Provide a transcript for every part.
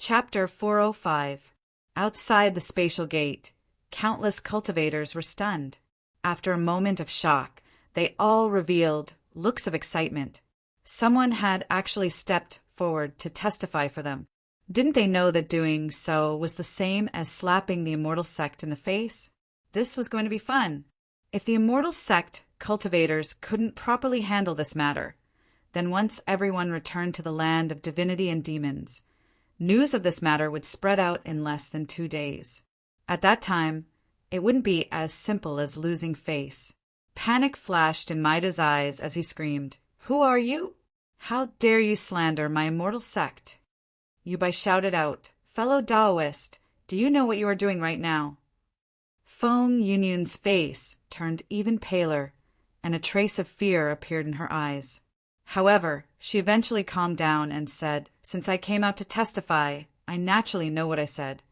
Chapter 405. Outside the spatial gate, countless cultivators were stunned. After a moment of shock, they all revealed looks of excitement. Someone had actually stepped forward to testify for them. Didn't they know that doing so was the same as slapping the immortal sect in the face? This was going to be fun. If the immortal sect cultivators couldn't properly handle this matter, then once everyone returned to the land of divinity and demons, news of this matter would spread out in less than 2 days. At that time, it wouldn't be as simple as losing face. Panic flashed in Maida's eyes as he screamed, "Who are you? How dare you slander my immortal sect?" Yubai shouted out, "Fellow Taoist, do you know what you are doing right now?" Feng Yunyun's face turned even paler, and a trace of fear appeared in her eyes. However, she eventually calmed down and said, "Since I came out to testify, I naturally know what I said."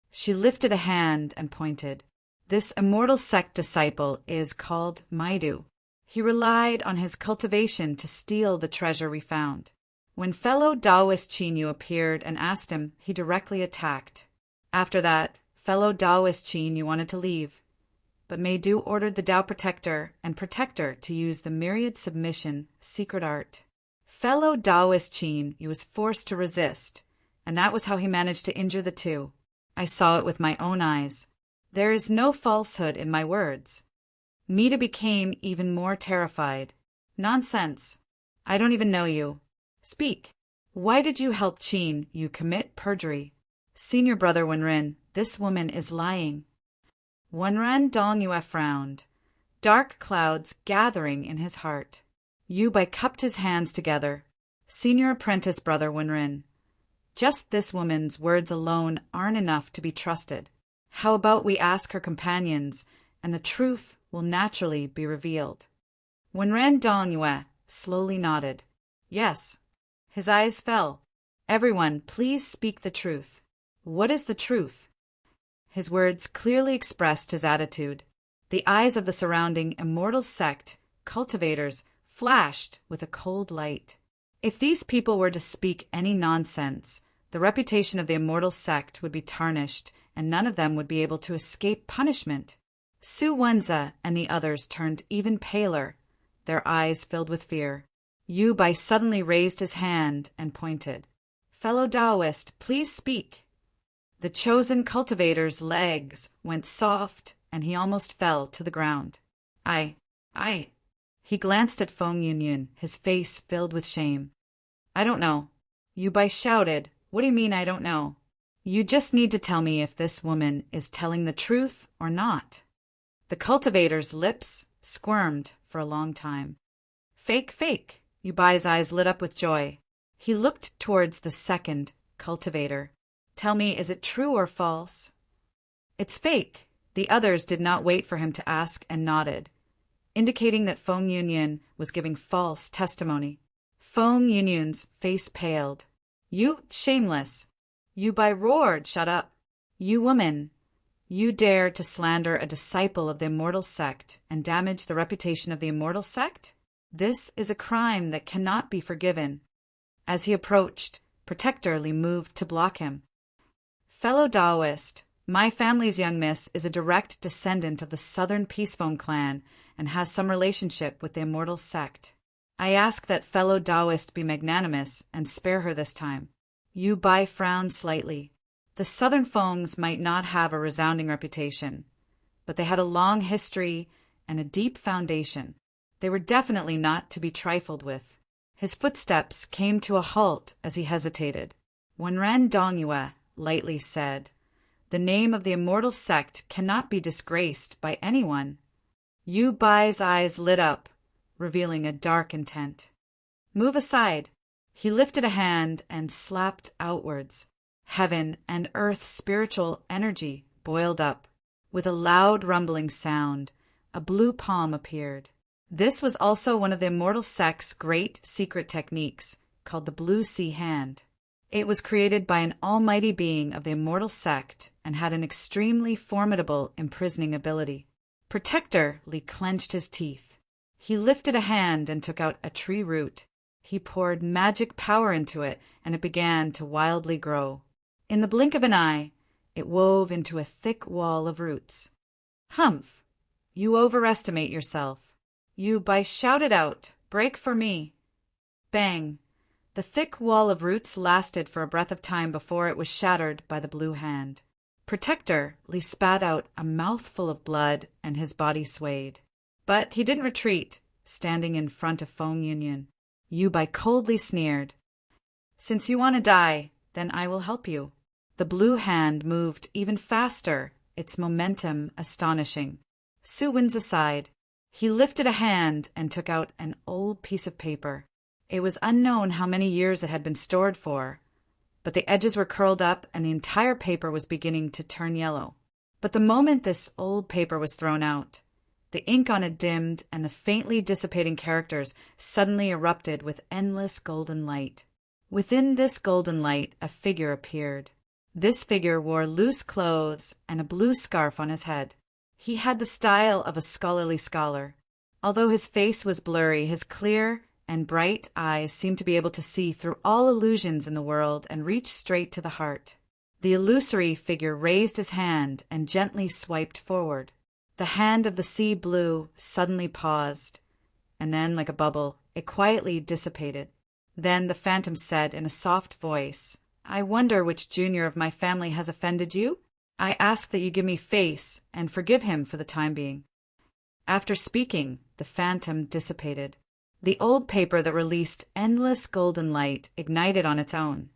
She lifted a hand and pointed. "This immortal sect disciple is called Maidu. He relied on his cultivation to steal the treasure we found. When fellow Taoist Chinyu appeared and asked him, he directly attacked. After that, fellow Taoist Chinyu wanted to leave, but Meidu ordered the Tao Protector and Protector to use the myriad submission secret art. Fellow Taoist Chinyu was forced to resist, and that was how he managed to injure the two. I saw it with my own eyes. There is no falsehood in my words." Mida became even more terrified. "Nonsense. I don't even know you. Speak. Why did you help Chinyu commit perjury?" "Senior brother Wenren, this woman is lying." Wenren Dongyue frowned, dark clouds gathering in his heart. Yubai cupped his hands together. "Senior apprentice brother Wenren, just this woman's words alone aren't enough to be trusted. How about we ask her companions, and the truth will naturally be revealed?" Wenren Dongyue slowly nodded. "Yes." His eyes fell. "Everyone, please speak the truth. What is the truth?" His words clearly expressed his attitude. The eyes of the surrounding immortal sect cultivators flashed with a cold light. If these people were to speak any nonsense, the reputation of the immortal sect would be tarnished, and none of them would be able to escape punishment. Su Wenza and the others turned even paler, their eyes filled with fear. Yubai suddenly raised his hand and pointed. "Fellow Taoist, please speak." The chosen cultivator's legs went soft, and he almost fell to the ground. I. He glanced at Feng Yunyun, his face filled with shame. "I don't know." Yubai shouted, "What do you mean I don't know? You just need to tell me if this woman is telling the truth or not." The cultivator's lips squirmed for a long time. Fake. Yubai's eyes lit up with joy. He looked towards the second cultivator. "Tell me, is it true or false?" "It's fake." The others did not wait for him to ask and nodded, indicating that Feng Yunyun was giving false testimony. Feng Yunyun's face paled. "You shameless!" Yubai roared, "Shut up! You woman! You dare to slander a disciple of the immortal sect and damage the reputation of the immortal sect? This is a crime that cannot be forgiven." As he approached, Protector Li moved to block him. "Fellow Taoist, my family's young miss is a direct descendant of the Southern Peacephone clan and has some relationship with the immortal sect. I ask that fellow Taoist be magnanimous and spare her this time." Yubai frowned slightly. The Southern Fongs might not have a resounding reputation, but they had a long history and a deep foundation. They were definitely not to be trifled with. His footsteps came to a halt as he hesitated. Wenren Dongyue lightly said, "The name of the immortal sect cannot be disgraced by anyone." Yubai's eyes lit up, revealing a dark intent. "Move aside." He lifted a hand and slapped outwards. Heaven and earth's spiritual energy boiled up. With a loud rumbling sound, a blue palm appeared. This was also one of the immortal sect's great secret techniques, called the Blue Sea Hand. It was created by an almighty being of the immortal sect and had an extremely formidable imprisoning ability. Protector Li clenched his teeth. He lifted a hand and took out a tree root. He poured magic power into it, and it began to wildly grow. In the blink of an eye, it wove into a thick wall of roots. "Humph! You overestimate yourself. By shouted out, 'Break for me!'" Bang! The thick wall of roots lasted for a breath of time before it was shattered by the blue hand. Protector Lee spat out a mouthful of blood and his body swayed. But he didn't retreat, standing in front of Feng Union. Coldly sneered. "Since you want to die, then I will help you." The blue hand moved even faster, its momentum astonishing. Su Wenza sighed. He lifted a hand and took out an old piece of paper. It was unknown how many years it had been stored for, but the edges were curled up and the entire paper was beginning to turn yellow. But the moment this old paper was thrown out, the ink on it dimmed and the faintly dissipating characters suddenly erupted with endless golden light. Within this golden light, a figure appeared. This figure wore loose clothes and a blue scarf on his head. He had the style of a scholarly scholar. Although his face was blurry, his clear and bright eyes seemed to be able to see through all illusions in the world and reach straight to the heart. The illusory figure raised his hand and gently swiped forward. The hand of the sea blue suddenly paused, and then, like a bubble, it quietly dissipated. Then the phantom said in a soft voice, "I wonder which junior of my family has offended you? I ask that you give me face and forgive him for the time being." After speaking, the phantom dissipated. The old paper that released endless golden light ignited on its own,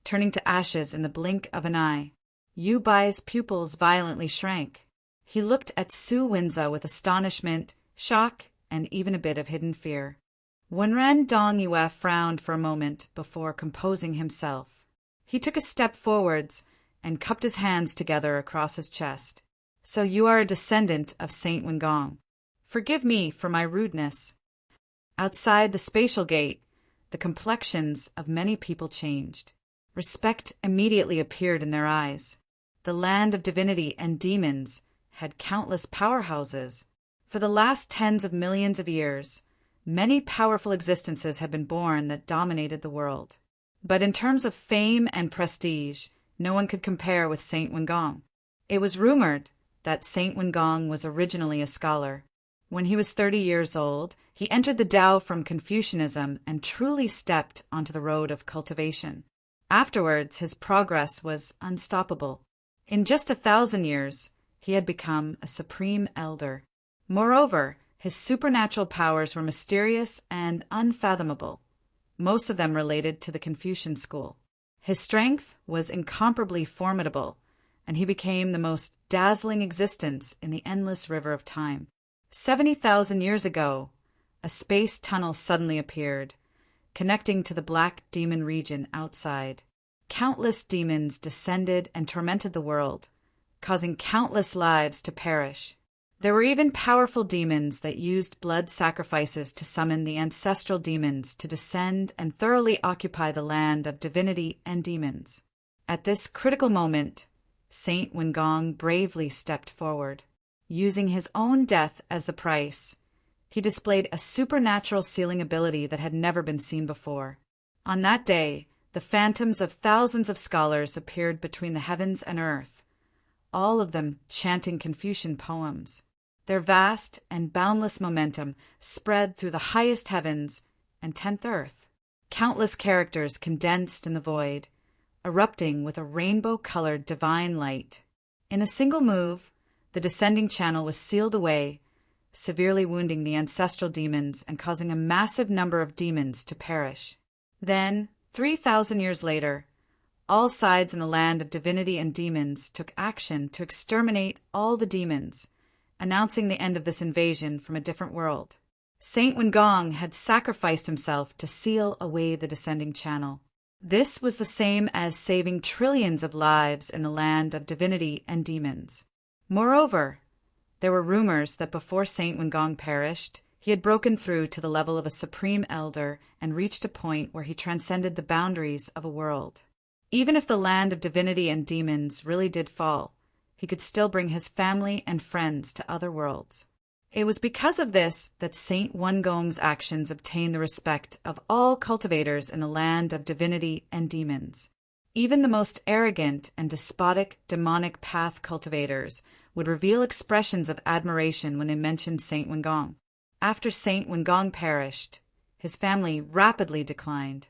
turning to ashes in the blink of an eye. Bai's pupils violently shrank. He looked at Su Wenza with astonishment, shock, and even a bit of hidden fear. Wenran Dongyue frowned for a moment before composing himself. He took a step forwards and cupped his hands together across his chest. "So you are a descendant of Saint Wengong. Forgive me for my rudeness." Outside the spatial gate, the complexions of many people changed. Respect immediately appeared in their eyes. The land of divinity and demons had countless powerhouses. For the last tens of millions of years, many powerful existences had been born that dominated the world. But in terms of fame and prestige, no one could compare with Saint Wengong. It was rumored that Saint Wengong was originally a scholar. When he was 30 years old, he entered the Tao from Confucianism and truly stepped onto the road of cultivation. Afterwards, his progress was unstoppable. In just 1,000 years, he had become a supreme elder. Moreover, his supernatural powers were mysterious and unfathomable, most of them related to the Confucian school. His strength was incomparably formidable, and he became the most dazzling existence in the endless river of time. 70,000 years ago, a space tunnel suddenly appeared, connecting to the black demon region outside. Countless demons descended and tormented the world, causing countless lives to perish. There were even powerful demons that used blood sacrifices to summon the ancestral demons to descend and thoroughly occupy the land of divinity and demons. At this critical moment, Saint Wengong bravely stepped forward. Using his own death as the price, he displayed a supernatural sealing ability that had never been seen before. On that day, the phantoms of thousands of scholars appeared between the heavens and earth, all of them chanting Confucian poems. Their vast and boundless momentum spread through the highest heavens and 10th earth. Countless characters condensed in the void, erupting with a rainbow-colored divine light. In a single move, the descending channel was sealed away, severely wounding the ancestral demons and causing a massive number of demons to perish. Then, 3,000 years later, all sides in the land of divinity and demons took action to exterminate all the demons, announcing the end of this invasion from a different world. Saint Wengong had sacrificed himself to seal away the descending channel. This was the same as saving trillions of lives in the land of divinity and demons. Moreover, there were rumors that before Saint Wengong perished, he had broken through to the level of a supreme elder and reached a point where he transcended the boundaries of a world. Even if the land of divinity and demons really did fall, he could still bring his family and friends to other worlds. It was because of this that Saint Wengong's actions obtained the respect of all cultivators in the land of divinity and demons. Even the most arrogant and despotic demonic path cultivators would reveal expressions of admiration when they mentioned Saint Wingong. After Saint Wingong perished, his family rapidly declined.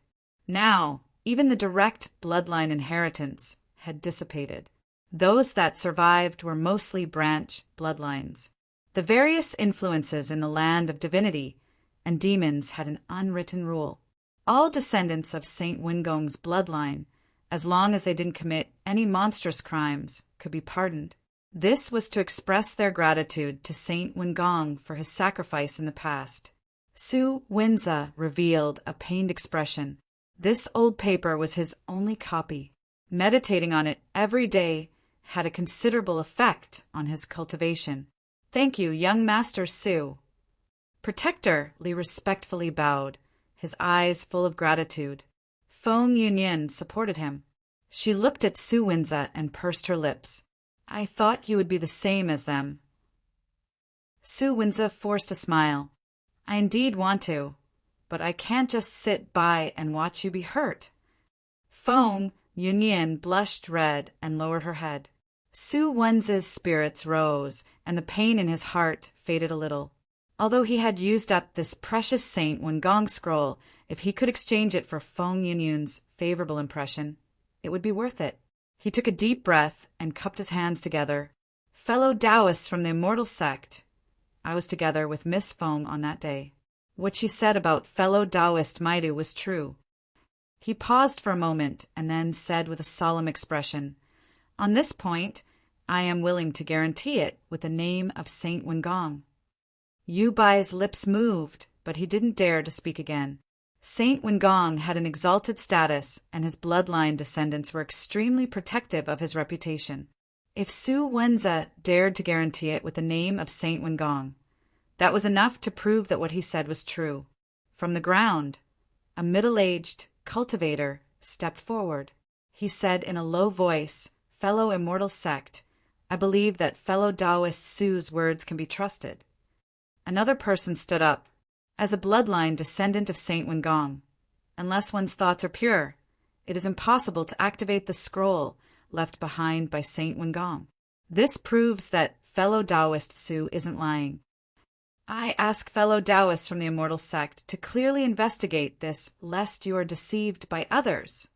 Now, even the direct bloodline inheritance had dissipated. Those that survived were mostly branch bloodlines. The various influences in the land of divinity and demons had an unwritten rule. All descendants of Saint Wingong's bloodline, as long as they didn't commit any monstrous crimes, could be pardoned. This was to express their gratitude to Saint Wingong for his sacrifice in the past. Su Winza revealed a pained expression. This old paper was his only copy. Meditating on it every day had a considerable effect on his cultivation. "Thank you, young Master Su." Protector Li respectfully bowed, his eyes full of gratitude. Feng Yunyin supported him. She looked at Su Winza and pursed her lips. "I thought you would be the same as them." Su Winza forced a smile. "I indeed want to, but I can't just sit by and watch you be hurt." Feng Yunyin blushed red and lowered her head. Su Wenza's spirits rose, and the pain in his heart faded a little. Although he had used up this precious Saint Wingong scroll, if he could exchange it for Feng Yunyun's favorable impression, it would be worth it. He took a deep breath and cupped his hands together. "Fellow Taoists from the Immortal Sect, I was together with Miss Feng on that day. What she said about fellow Taoist Maidu was true." He paused for a moment and then said with a solemn expression, "On this point, I am willing to guarantee it with the name of Saint Wingong." Yu Bai's lips moved, but he didn't dare to speak again. Saint Wingong had an exalted status, and his bloodline descendants were extremely protective of his reputation. If Su Wenza dared to guarantee it with the name of Saint Wingong, that was enough to prove that what he said was true. From the ground, a middle-aged cultivator stepped forward. He said in a low voice, "Fellow Immortal Sect, I believe that fellow Taoist Su's words can be trusted." Another person stood up. "As a bloodline descendant of Saint Wingong, unless one's thoughts are pure, it is impossible to activate the scroll left behind by Saint Wingong. This proves that fellow Taoist Su isn't lying. I ask fellow Taoists from the Immortal Sect to clearly investigate this, lest you are deceived by others."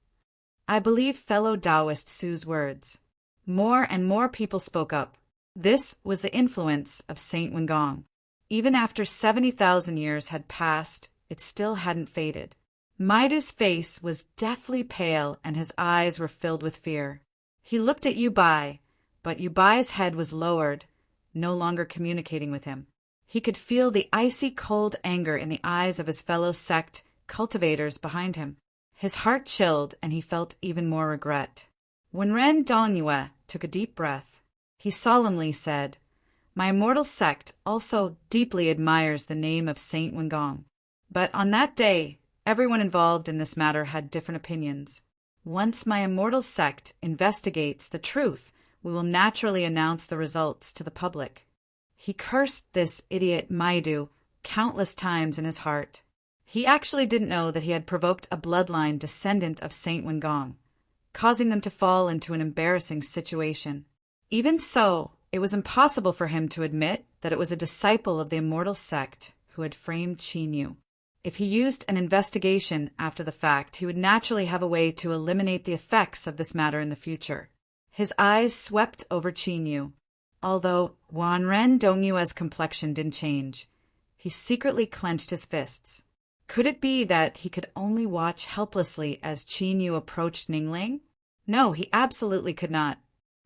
I believe fellow Taoist Su's words. More and more people spoke up. This was the influence of Saint Wingong. Even after 70,000 years had passed, it still hadn't faded. Maidu's face was deathly pale and his eyes were filled with fear. He looked at Yu Bai, but Yu Bai's head was lowered, no longer communicating with him. He could feel the icy cold anger in the eyes of his fellow sect cultivators behind him. His heart chilled and he felt even more regret. Wenren Dongyue took a deep breath. He solemnly said, "My immortal sect also deeply admires the name of Saint Wingong. But on that day, everyone involved in this matter had different opinions. Once my immortal sect investigates the truth, we will naturally announce the results to the public." He cursed this idiot Maidu countless times in his heart. He actually didn't know that he had provoked a bloodline descendant of Saint Wingong, causing them to fall into an embarrassing situation. Even so, it was impossible for him to admit that it was a disciple of the Immortal Sect who had framed Qin Yu. If he used an investigation after the fact, he would naturally have a way to eliminate the effects of this matter in the future. His eyes swept over Qin Yu. Although Wenren Dongyue's complexion didn't change, he secretly clenched his fists. Could it be that he could only watch helplessly as Qin Yu approached Ningling? No, he absolutely could not.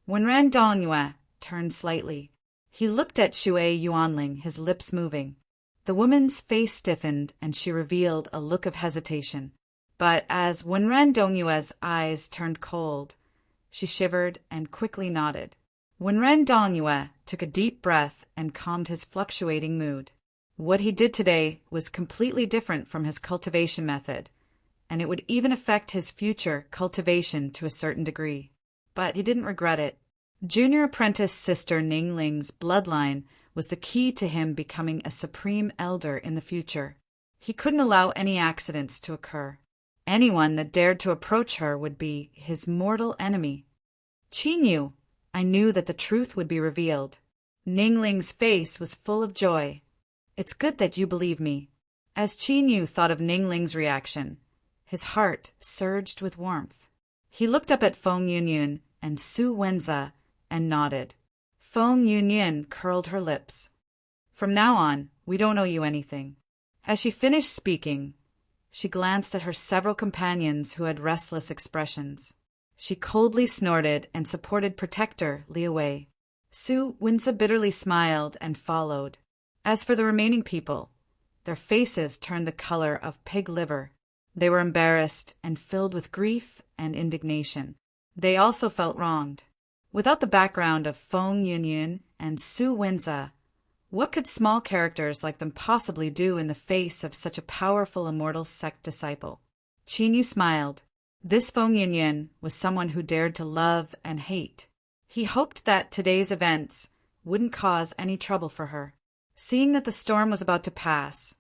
Wenren Dongyue turned slightly. He looked at Shui Yuanling, his lips moving. The woman's face stiffened and she revealed a look of hesitation. But as Wenren Dongyue's eyes turned cold, she shivered and quickly nodded. Wenren Dongyue took a deep breath and calmed his fluctuating mood. What he did today was completely different from his cultivation method, and it would even affect his future cultivation to a certain degree. But he didn't regret it. Junior apprentice sister Ningling's bloodline was the key to him becoming a supreme elder in the future. He couldn't allow any accidents to occur. Anyone that dared to approach her would be his mortal enemy. Qinyu, I knew that the truth would be revealed. Ningling's face was full of joy. It's good that you believe me. As Qinyu thought of Ningling's reaction, his heart surged with warmth. He looked up at Feng Yunyun and Su Wenza and nodded. Feng Yunyun curled her lips. From now on, we don't owe you anything. As she finished speaking, she glanced at her several companions who had restless expressions. She coldly snorted and supported protector Liu Wei. Su Wenza bitterly smiled and followed. As for the remaining people, their faces turned the color of pig liver. They were embarrassed and filled with grief and indignation. They also felt wronged. Without the background of Feng Yunyun and Su Wenza, what could small characters like them possibly do in the face of such a powerful immortal sect disciple? Qinyu smiled. This Feng Yunyun was someone who dared to love and hate. He hoped that today's events wouldn't cause any trouble for her. Seeing that the storm was about to pass,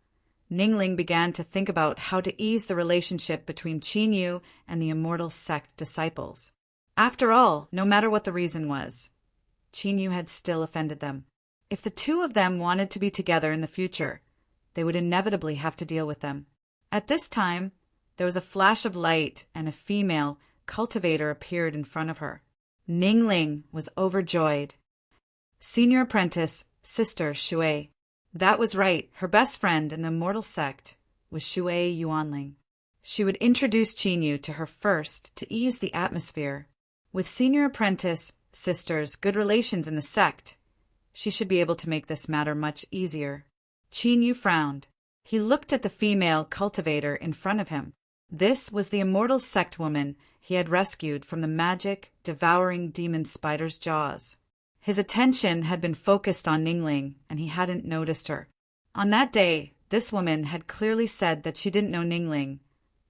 Ningling began to think about how to ease the relationship between Qinyu and the immortal sect disciples. After all, no matter what the reason was, Qinyu had still offended them. If the two of them wanted to be together in the future, they would inevitably have to deal with them. At this time, there was a flash of light and a female cultivator appeared in front of her. Ningling was overjoyed. Senior apprentice, Sister Shui. That was right, her best friend in the immortal sect was Shui Yuanling. She would introduce Qinyu to her first to ease the atmosphere. With senior apprentice, sisters, good relations in the sect, she should be able to make this matter much easier. Qinyu frowned. He looked at the female cultivator in front of him. This was the immortal sect woman he had rescued from the magic, devouring demon spider's jaws. His attention had been focused on Ningling, and he hadn't noticed her. On that day, this woman had clearly said that she didn't know Ningling,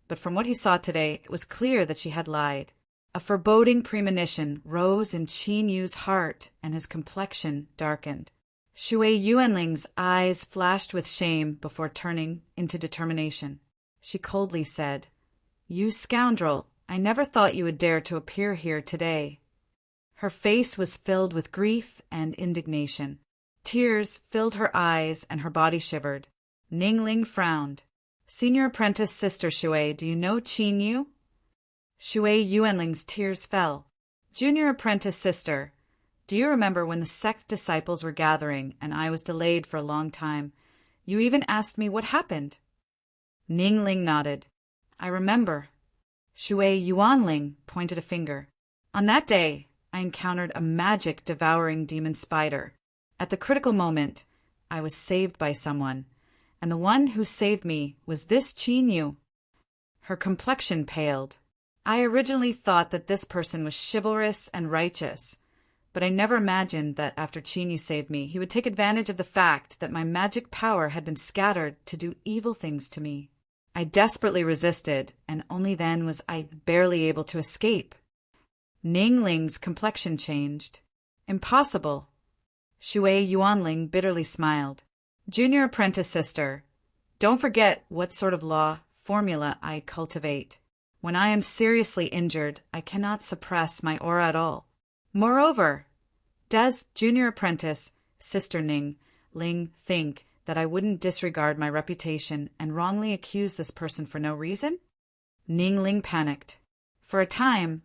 but from what he saw today, it was clear that she had lied. A foreboding premonition rose in Qinyu's heart, and his complexion darkened. Shui Yuanling's eyes flashed with shame before turning into determination. She coldly said, "You scoundrel, I never thought you would dare to appear here today." Her face was filled with grief and indignation. Tears filled her eyes and her body shivered. Ningling frowned. "Senior apprentice Sister Shui, do you know Qinyu?" Shui Yuanling's tears fell. "Junior apprentice sister, do you remember when the sect disciples were gathering and I was delayed for a long time? You even asked me what happened." Ningling nodded. "I remember." Shui Yuanling pointed a finger. "On that day, I encountered a magic devouring demon spider. At the critical moment, I was saved by someone, and the one who saved me was this Qinyu." Her complexion paled. "I originally thought that this person was chivalrous and righteous, but I never imagined that after Qinyu saved me, he would take advantage of the fact that my magic power had been scattered to do evil things to me. I desperately resisted, and only then was I barely able to escape." Ningling's complexion changed. "Impossible." Shui Yuanling bitterly smiled. "Junior apprentice sister, don't forget what sort of law formula I cultivate. When I am seriously injured, I cannot suppress my aura at all. Moreover, does Junior Apprentice, Sister Ling, think that I wouldn't disregard my reputation and wrongly accuse this person for no reason?" Ningling panicked. For a time,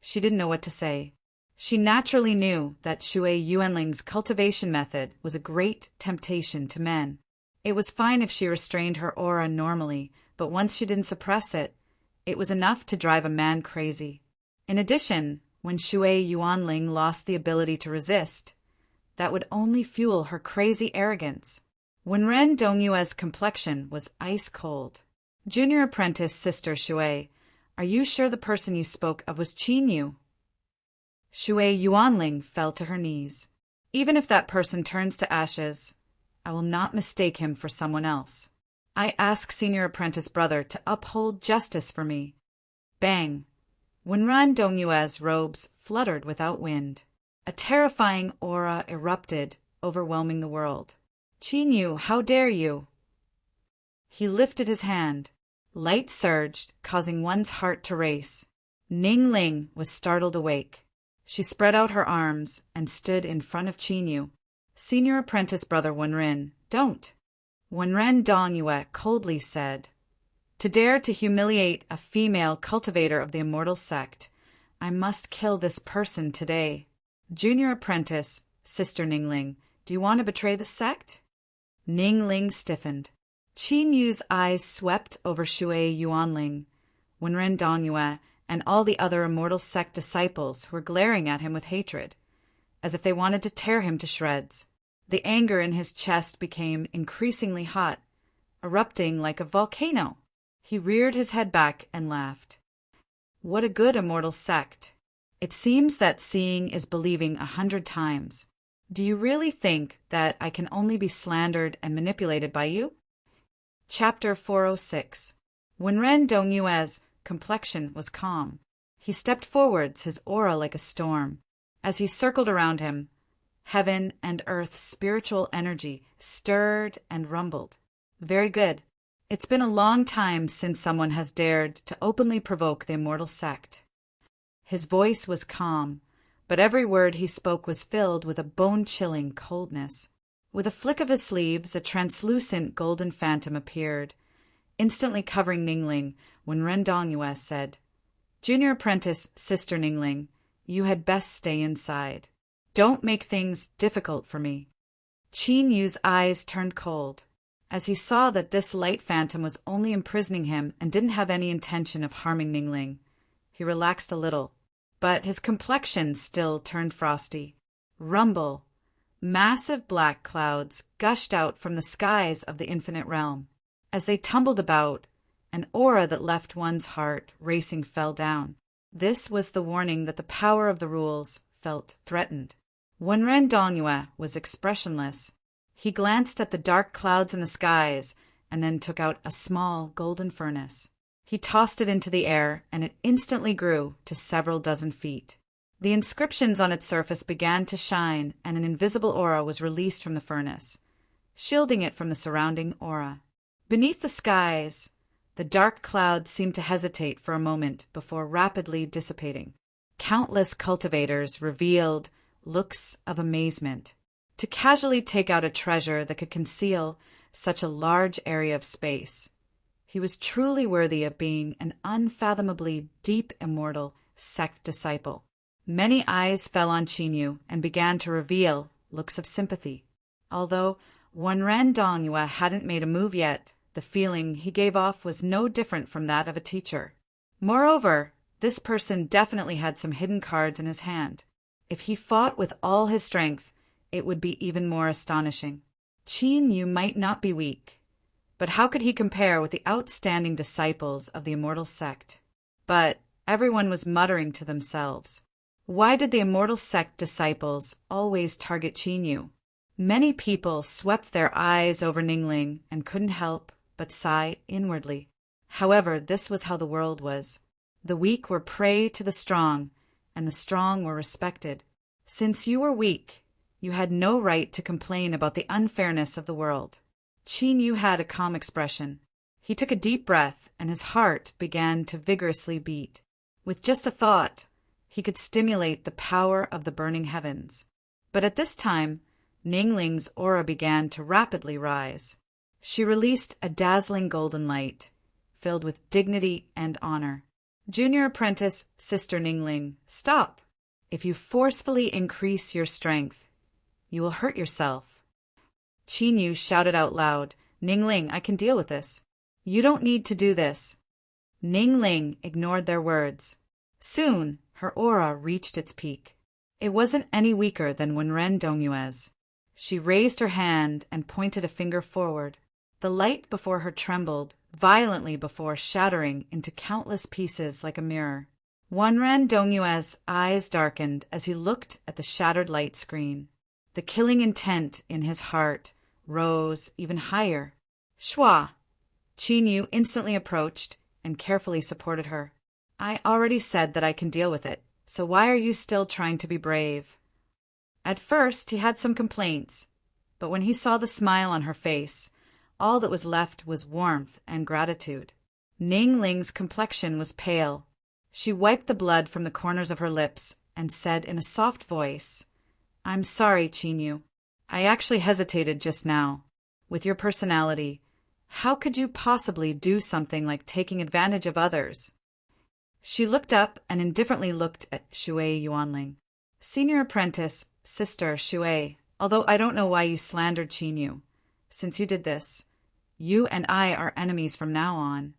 she didn't know what to say. She naturally knew that Shui Yuanling's cultivation method was a great temptation to men. It was fine if she restrained her aura normally, but once she didn't suppress it, it was enough to drive a man crazy. In addition, when Shui Yuanling lost the ability to resist, that would only fuel her crazy arrogance. When Ren Dongyue's complexion was ice cold. "Junior apprentice Sister Shui, are you sure the person you spoke of was Qinyu?" Shui Yuanling fell to her knees. "Even if that person turns to ashes, I will not mistake him for someone else. I ask Senior Apprentice Brother to uphold justice for me." Bang! When Ran Dongyue's robes fluttered without wind, a terrifying aura erupted, overwhelming the world. "Qinyu, how dare you!" He lifted his hand. Light surged, causing one's heart to race. Ning Ling was startled awake. She spread out her arms and stood in front of Qin Yu. Senior apprentice brother Wenren, don't. Wenren Dongyue coldly said, to dare to humiliate a female cultivator of the immortal sect, I must kill this person today. Junior apprentice, Sister Ningling, do you want to betray the sect? Ningling stiffened. Qin Yu's eyes swept over Shui Yuanling, Wenren Dongyue, and all the other immortal sect disciples who were glaring at him with hatred, as if they wanted to tear him to shreds. The anger in his chest became increasingly hot, erupting like a volcano. He reared his head back and laughed. What a good immortal sect. It seems that seeing is believing 100 times. Do you really think that I can only be slandered and manipulated by you? Chapter 406. Wenren Dongyue's complexion was calm. He stepped forwards, his aura like a storm. As he circled around him, heaven and earth's spiritual energy stirred and rumbled. Very good. It's been a long time since someone has dared to openly provoke the immortal sect. His voice was calm, but every word he spoke was filled with a bone-chilling coldness. With a flick of his sleeves, a translucent golden phantom appeared, instantly covering Ningling, when Ren Dongyue said, Junior apprentice, Sister Ningling, you had best stay inside. Don't make things difficult for me. Qin Yu's eyes turned cold, as he saw that this light phantom was only imprisoning him and didn't have any intention of harming Ningling. He relaxed a little, but his complexion still turned frosty. Rumble! Massive black clouds gushed out from the skies of the infinite realm. As they tumbled about, an aura that left one's heart racing fell down. This was the warning that the power of the rules felt threatened. Wenren Dongyue was expressionless. He glanced at the dark clouds in the skies and then took out a small golden furnace. He tossed it into the air, and it instantly grew to several dozen feet. The inscriptions on its surface began to shine, and an invisible aura was released from the furnace, shielding it from the surrounding aura. Beneath the skies, the dark clouds seemed to hesitate for a moment before rapidly dissipating. Countless cultivators revealed looks of amazement. To casually take out a treasure that could conceal such a large area of space. He was truly worthy of being an unfathomably deep immortal sect disciple. Many eyes fell on Qin Yu and began to reveal looks of sympathy. Although Wenren Dongyue hadn't made a move yet, the feeling he gave off was no different from that of a teacher. Moreover, this person definitely had some hidden cards in his hand. If he fought with all his strength, it would be even more astonishing. Qin Yu might not be weak, but how could he compare with the outstanding disciples of the immortal sect? But everyone was muttering to themselves. Why did the immortal sect disciples always target Qin Yu? Many people swept their eyes over Ningling and couldn't help but sigh inwardly. However, this was how the world was. The weak were prey to the strong, and the strong were respected. Since you were weak, you had no right to complain about the unfairness of the world. Qin Yu had a calm expression. He took a deep breath, and his heart began to vigorously beat. With just a thought, he could stimulate the power of the burning heavens. But at this time, Ningling's aura began to rapidly rise. She released a dazzling golden light, filled with dignity and honor. Junior apprentice, Sister Ningling, stop! If you forcefully increase your strength, you will hurt yourself. Qin Yu shouted out loud, Ningling, I can deal with this. You don't need to do this. Ningling ignored their words. Soon, her aura reached its peak. It wasn't any weaker than Wenren Dongyue's. She raised her hand and pointed a finger forward. The light before her trembled violently before shattering into countless pieces like a mirror. Wenren Dongyue's eyes darkened as he looked at the shattered light screen. The killing intent in his heart rose even higher. Shua! Qin Yu instantly approached and carefully supported her. I already said that I can deal with it, so why are you still trying to be brave? At first, he had some complaints, but when he saw the smile on her face, all that was left was warmth and gratitude. Ning Ling's complexion was pale. She wiped the blood from the corners of her lips and said in a soft voice, "I'm sorry, Qinyu. I actually hesitated just now. With your personality, how could you possibly do something like taking advantage of others?" She looked up and indifferently looked at Shui Yuanling. "Senior apprentice, sister Shui, although I don't know why you slandered Qinyu. Since you did this, you and I are enemies from now on."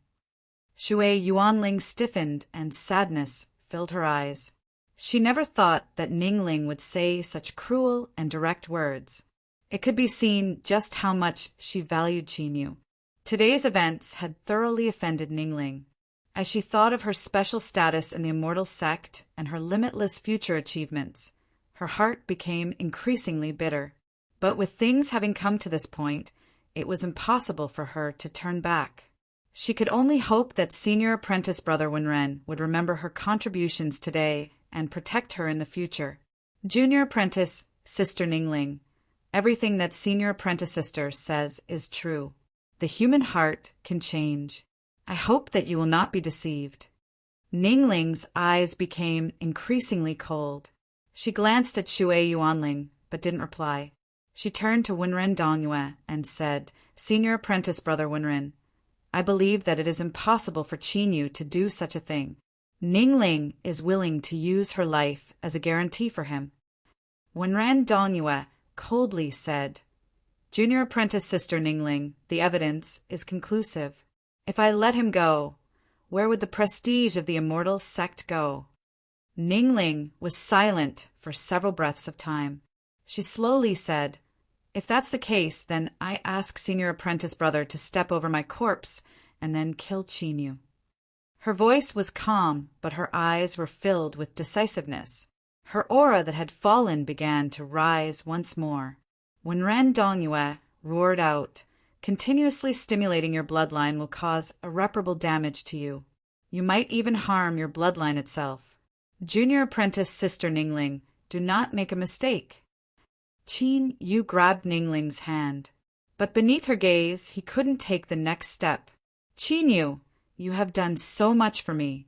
Shui Yuanling stiffened and sadness filled her eyes. She never thought that Ningling would say such cruel and direct words. It could be seen just how much she valued Qinyu. Today's events had thoroughly offended Ningling. As she thought of her special status in the immortal sect and her limitless future achievements, her heart became increasingly bitter. But with things having come to this point, it was impossible for her to turn back. She could only hope that senior apprentice brother Wenren would remember her contributions today and protect her in the future. Junior apprentice sister Ningling, everything that senior apprentice sister says is true. The human heart can change. I hope that you will not be deceived. Ningling's eyes became increasingly cold. She glanced at Shui Yuanling, but didn't reply. She turned to Wenren Dongyue and said, "Senior apprentice brother Wenren, I believe that it is impossible for Qinyu to do such a thing. Ningling is willing to use her life as a guarantee for him." Wenren Dongyue coldly said, "Junior apprentice sister Ningling, the evidence is conclusive. If I let him go, where would the prestige of the immortal sect go?" Ningling was silent for several breaths of time. She slowly said, "If that's the case, then I ask senior apprentice brother to step over my corpse and then kill Qinyu." Her voice was calm, but her eyes were filled with decisiveness. Her aura that had fallen began to rise once more. Wenren Dongyue roared out, "Continuously stimulating your bloodline will cause irreparable damage to you. You might even harm your bloodline itself. Junior apprentice sister Ningling, do not make a mistake." Qinyu grabbed Ningling's hand, but beneath her gaze he couldn't take the next step. "Qinyu, you have done so much for me,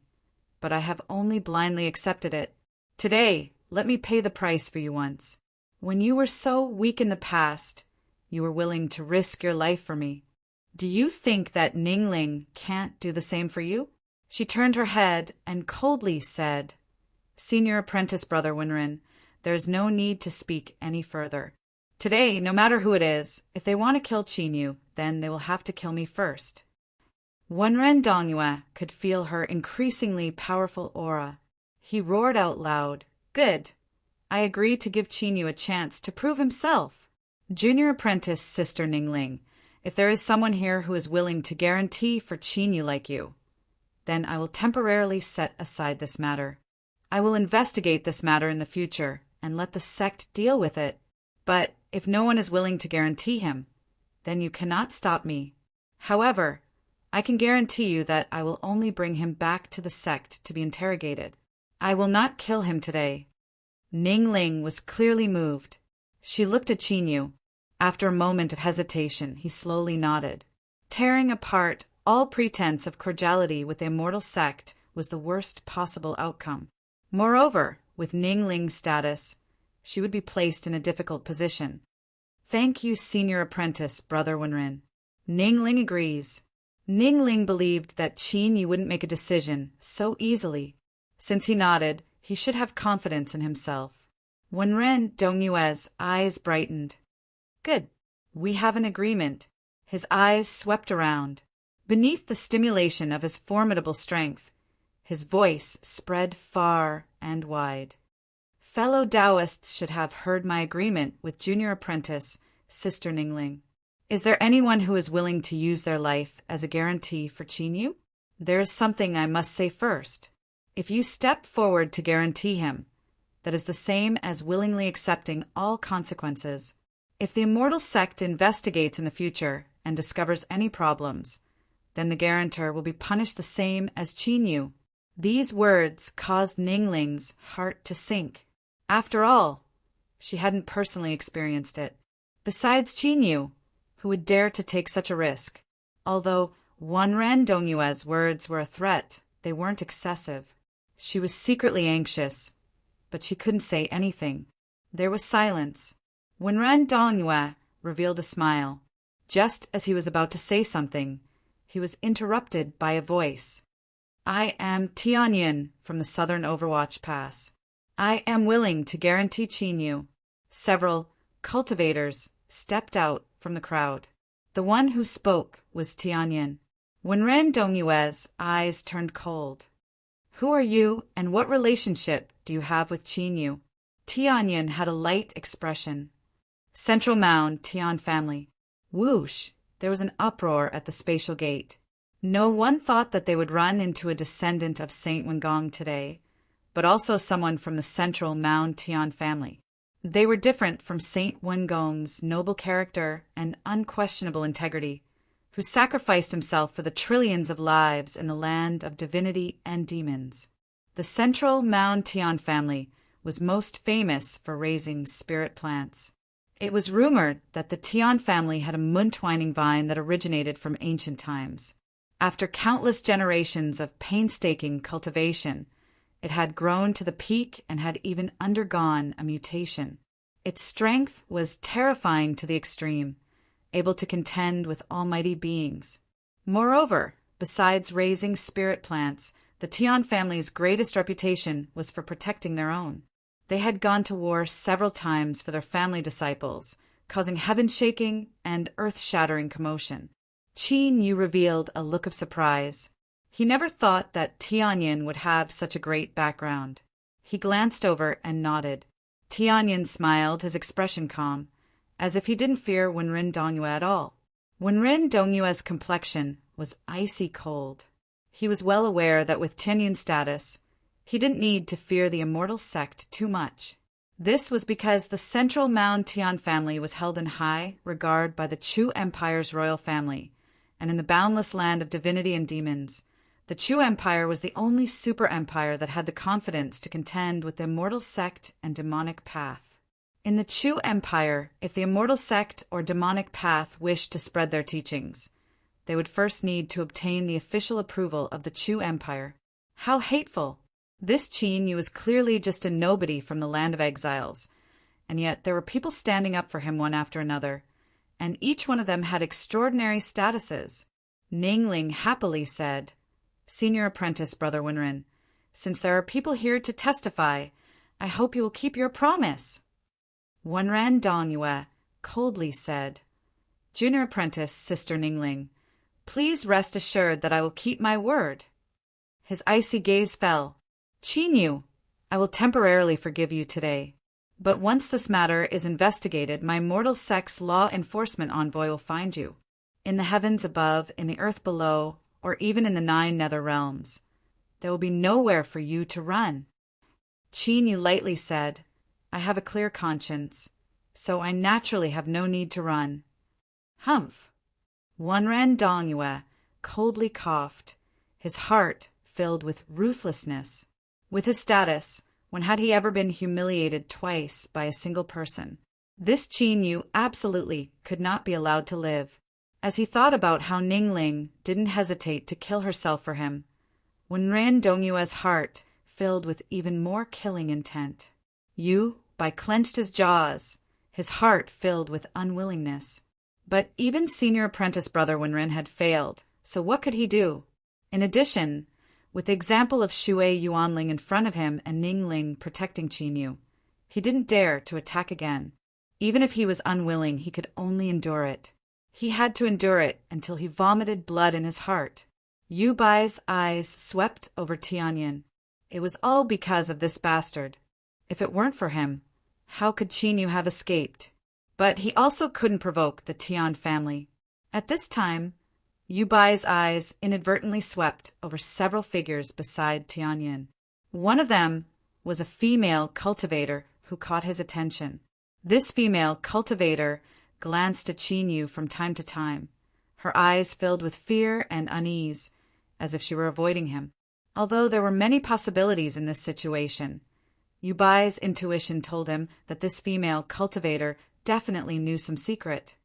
but I have only blindly accepted it. Today, let me pay the price for you once. When you were so weak in the past, you were willing to risk your life for me. Do you think that Ningling can't do the same for you?" She turned her head and coldly said, "Senior apprentice brother Wenren, there's no need to speak any further. Today, no matter who it is, if they want to kill Qinyu, then they will have to kill me first." Wenren Dongyue could feel her increasingly powerful aura. He roared out loud, "Good! I agree to give Qinyu a chance to prove himself. Junior apprentice sister Ningling, if there is someone here who is willing to guarantee for Qinyu like you, then I will temporarily set aside this matter. I will investigate this matter in the future and let the sect deal with it. But if no one is willing to guarantee him, then you cannot stop me. However, I can guarantee you that I will only bring him back to the sect to be interrogated. I will not kill him today." Ningling was clearly moved. She looked at Qinyu. After a moment of hesitation, he slowly nodded. Tearing apart all pretense of cordiality with the immortal sect was the worst possible outcome. Moreover, with Ningling's status, she would be placed in a difficult position. "Thank you, senior apprentice, brother Wenren." Ningling agrees. Ningling believed that Qinyu wouldn't make a decision so easily. Since he nodded, he should have confidence in himself. Wenren Dongyue's eyes brightened. "Good. We have an agreement." His eyes swept around. Beneath the stimulation of his formidable strength, his voice spread far and wide. "Fellow Taoists should have heard my agreement with junior apprentice, sister Ningling. Is there anyone who is willing to use their life as a guarantee for Qinyu? There is something I must say first. If you step forward to guarantee him, that is the same as willingly accepting all consequences. If the immortal sect investigates in the future and discovers any problems, then the guarantor will be punished the same as Qinyu." These words caused Ningling's heart to sink. After all, she hadn't personally experienced it. Besides Qinyu, who would dare to take such a risk? Although Wanren Dongyue's words were a threat. They weren't excessive. She was secretly anxious, but she couldn't say anything. There was silence. Wanren Dongyue revealed a smile. Just as he was about to say something, he was interrupted by a voice. I am Tianyin from the Southern Overwatch Pass. I am willing to guarantee Qinyu. Several cultivators stepped out from the crowd. The one who spoke was Tianyin. Wanren Dongyue's eyes turned cold. Who are you, and what relationship do you have with Qinyu? Tianyin had a light expression. Central Mound Tian family. Whoosh! There was an uproar at the spatial gate. No one thought that they would run into a descendant of Saint Wengong today, but also someone from the Central Mound Tian family. They were different from Saint Wengong's noble character and unquestionable integrity, who sacrificed himself for the trillions of lives in the land of divinity and demons. The Central Mound Tian family was most famous for raising spirit plants. It was rumored that the Tian family had a moon-twining vine that originated from ancient times. After countless generations of painstaking cultivation, it had grown to the peak and had even undergone a mutation. Its strength was terrifying to the extreme, able to contend with almighty beings. Moreover, besides raising spirit plants, the Tian family's greatest reputation was for protecting their own. They had gone to war several times for their family disciples, causing heaven-shaking and earth-shattering commotion. Qin Yu revealed a look of surprise. He never thought that Tianyin would have such a great background. He glanced over and nodded. Tianyin smiled, his expression calm, as if he didn't fear Wanren Dongyue at all. Wanren Dongyue's complexion was icy cold. He was well aware that with Tianyin's status, he didn't need to fear the immortal sect too much. This was because the Central Mound Tian family was held in high regard by the Chu Empire's royal family, and in the boundless land of divinity and demons, the Chu Empire was the only super empire that had the confidence to contend with the immortal sect and demonic path. In the Chu Empire, if the immortal sect or demonic path wished to spread their teachings, they would first need to obtain the official approval of the Chu Empire. How hateful! This Qin Yu was clearly just a nobody from the land of exiles, and yet there were people standing up for him one after another, and each one of them had extraordinary statuses. Ningling happily said, Senior Apprentice, Brother Wanren, since there are people here to testify, I hope you will keep your promise. Wanren Dongyue coldly said, Junior Apprentice, Sister Ningling, please rest assured that I will keep my word. His icy gaze fell. Qin Yu, I will temporarily forgive you today, but once this matter is investigated, my mortal sect's law enforcement envoy will find you. In the heavens above, in the earth below, or even in the 9 nether realms, there will be nowhere for you to run. Qin Yu lightly said, I have a clear conscience, so I naturally have no need to run. Humph. Wanren Dongyue coldly coughed, his heart filled with ruthlessness. With his status, when had he ever been humiliated twice by a single person? This Qin Yu absolutely could not be allowed to live. As he thought about how Ningling didn't hesitate to kill herself for him, Wanren Dongyue's heart filled with even more killing intent. Yu clenched his jaws, his heart filled with unwillingness. But even Senior Apprentice Brother Wanren had failed, so what could he do? In addition, with the example of Shui Yuanling in front of him and Ningling protecting Qin Yu, he didn't dare to attack again. Even if he was unwilling, he could only endure it. He had to endure it until he vomited blood in his heart. Yu Bai's eyes swept over Tianyin. It was all because of this bastard. If it weren't for him, how could Qin Yu have escaped? But he also couldn't provoke the Tian family. At this time, Yu Bai's eyes inadvertently swept over several figures beside Tianyin. One of them was a female cultivator who caught his attention. This female cultivator glanced at Qin Yu from time to time, her eyes filled with fear and unease, as if she were avoiding him. Although there were many possibilities in this situation, Yu Bai's intuition told him that this female cultivator definitely knew some secret,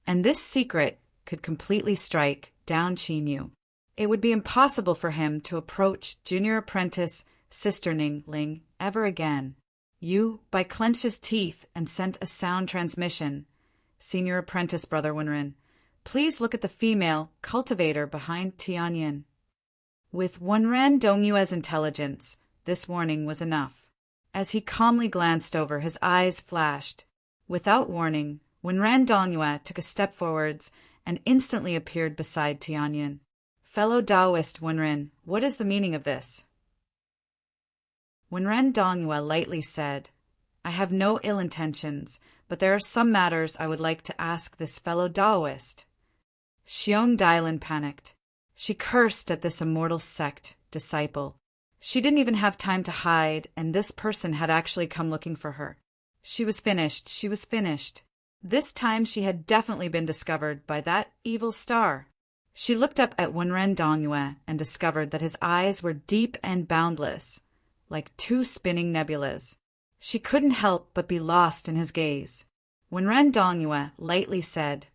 and this secret could completely strike down Qin Yu. It would be impossible for him to approach junior apprentice Sister Ling ever again. Yu Bai clenched his teeth and sent a sound transmission. Senior apprentice Brother Wenren, please look at the female cultivator behind Tianyin. With Wenren Dongyue's intelligence, this warning was enough. As he calmly glanced over, his eyes flashed. Without warning, Wenren Dongyue took a step forwards and instantly appeared beside Tianyin. Fellow Taoist Wenren, what is the meaning of this? Wenren Dongyue lightly said, I have no ill intentions, but there are some matters I would like to ask this fellow Taoist. Xiong Dailin panicked. She cursed at this immortal sect disciple. She didn't even have time to hide, and this person had actually come looking for her. She was finished. She was finished. This time she had definitely been discovered by that evil star. She looked up at Wenren Dongyue and discovered that his eyes were deep and boundless, like two spinning nebulas. She couldn't help but be lost in his gaze. Wenren Dongyue lightly said,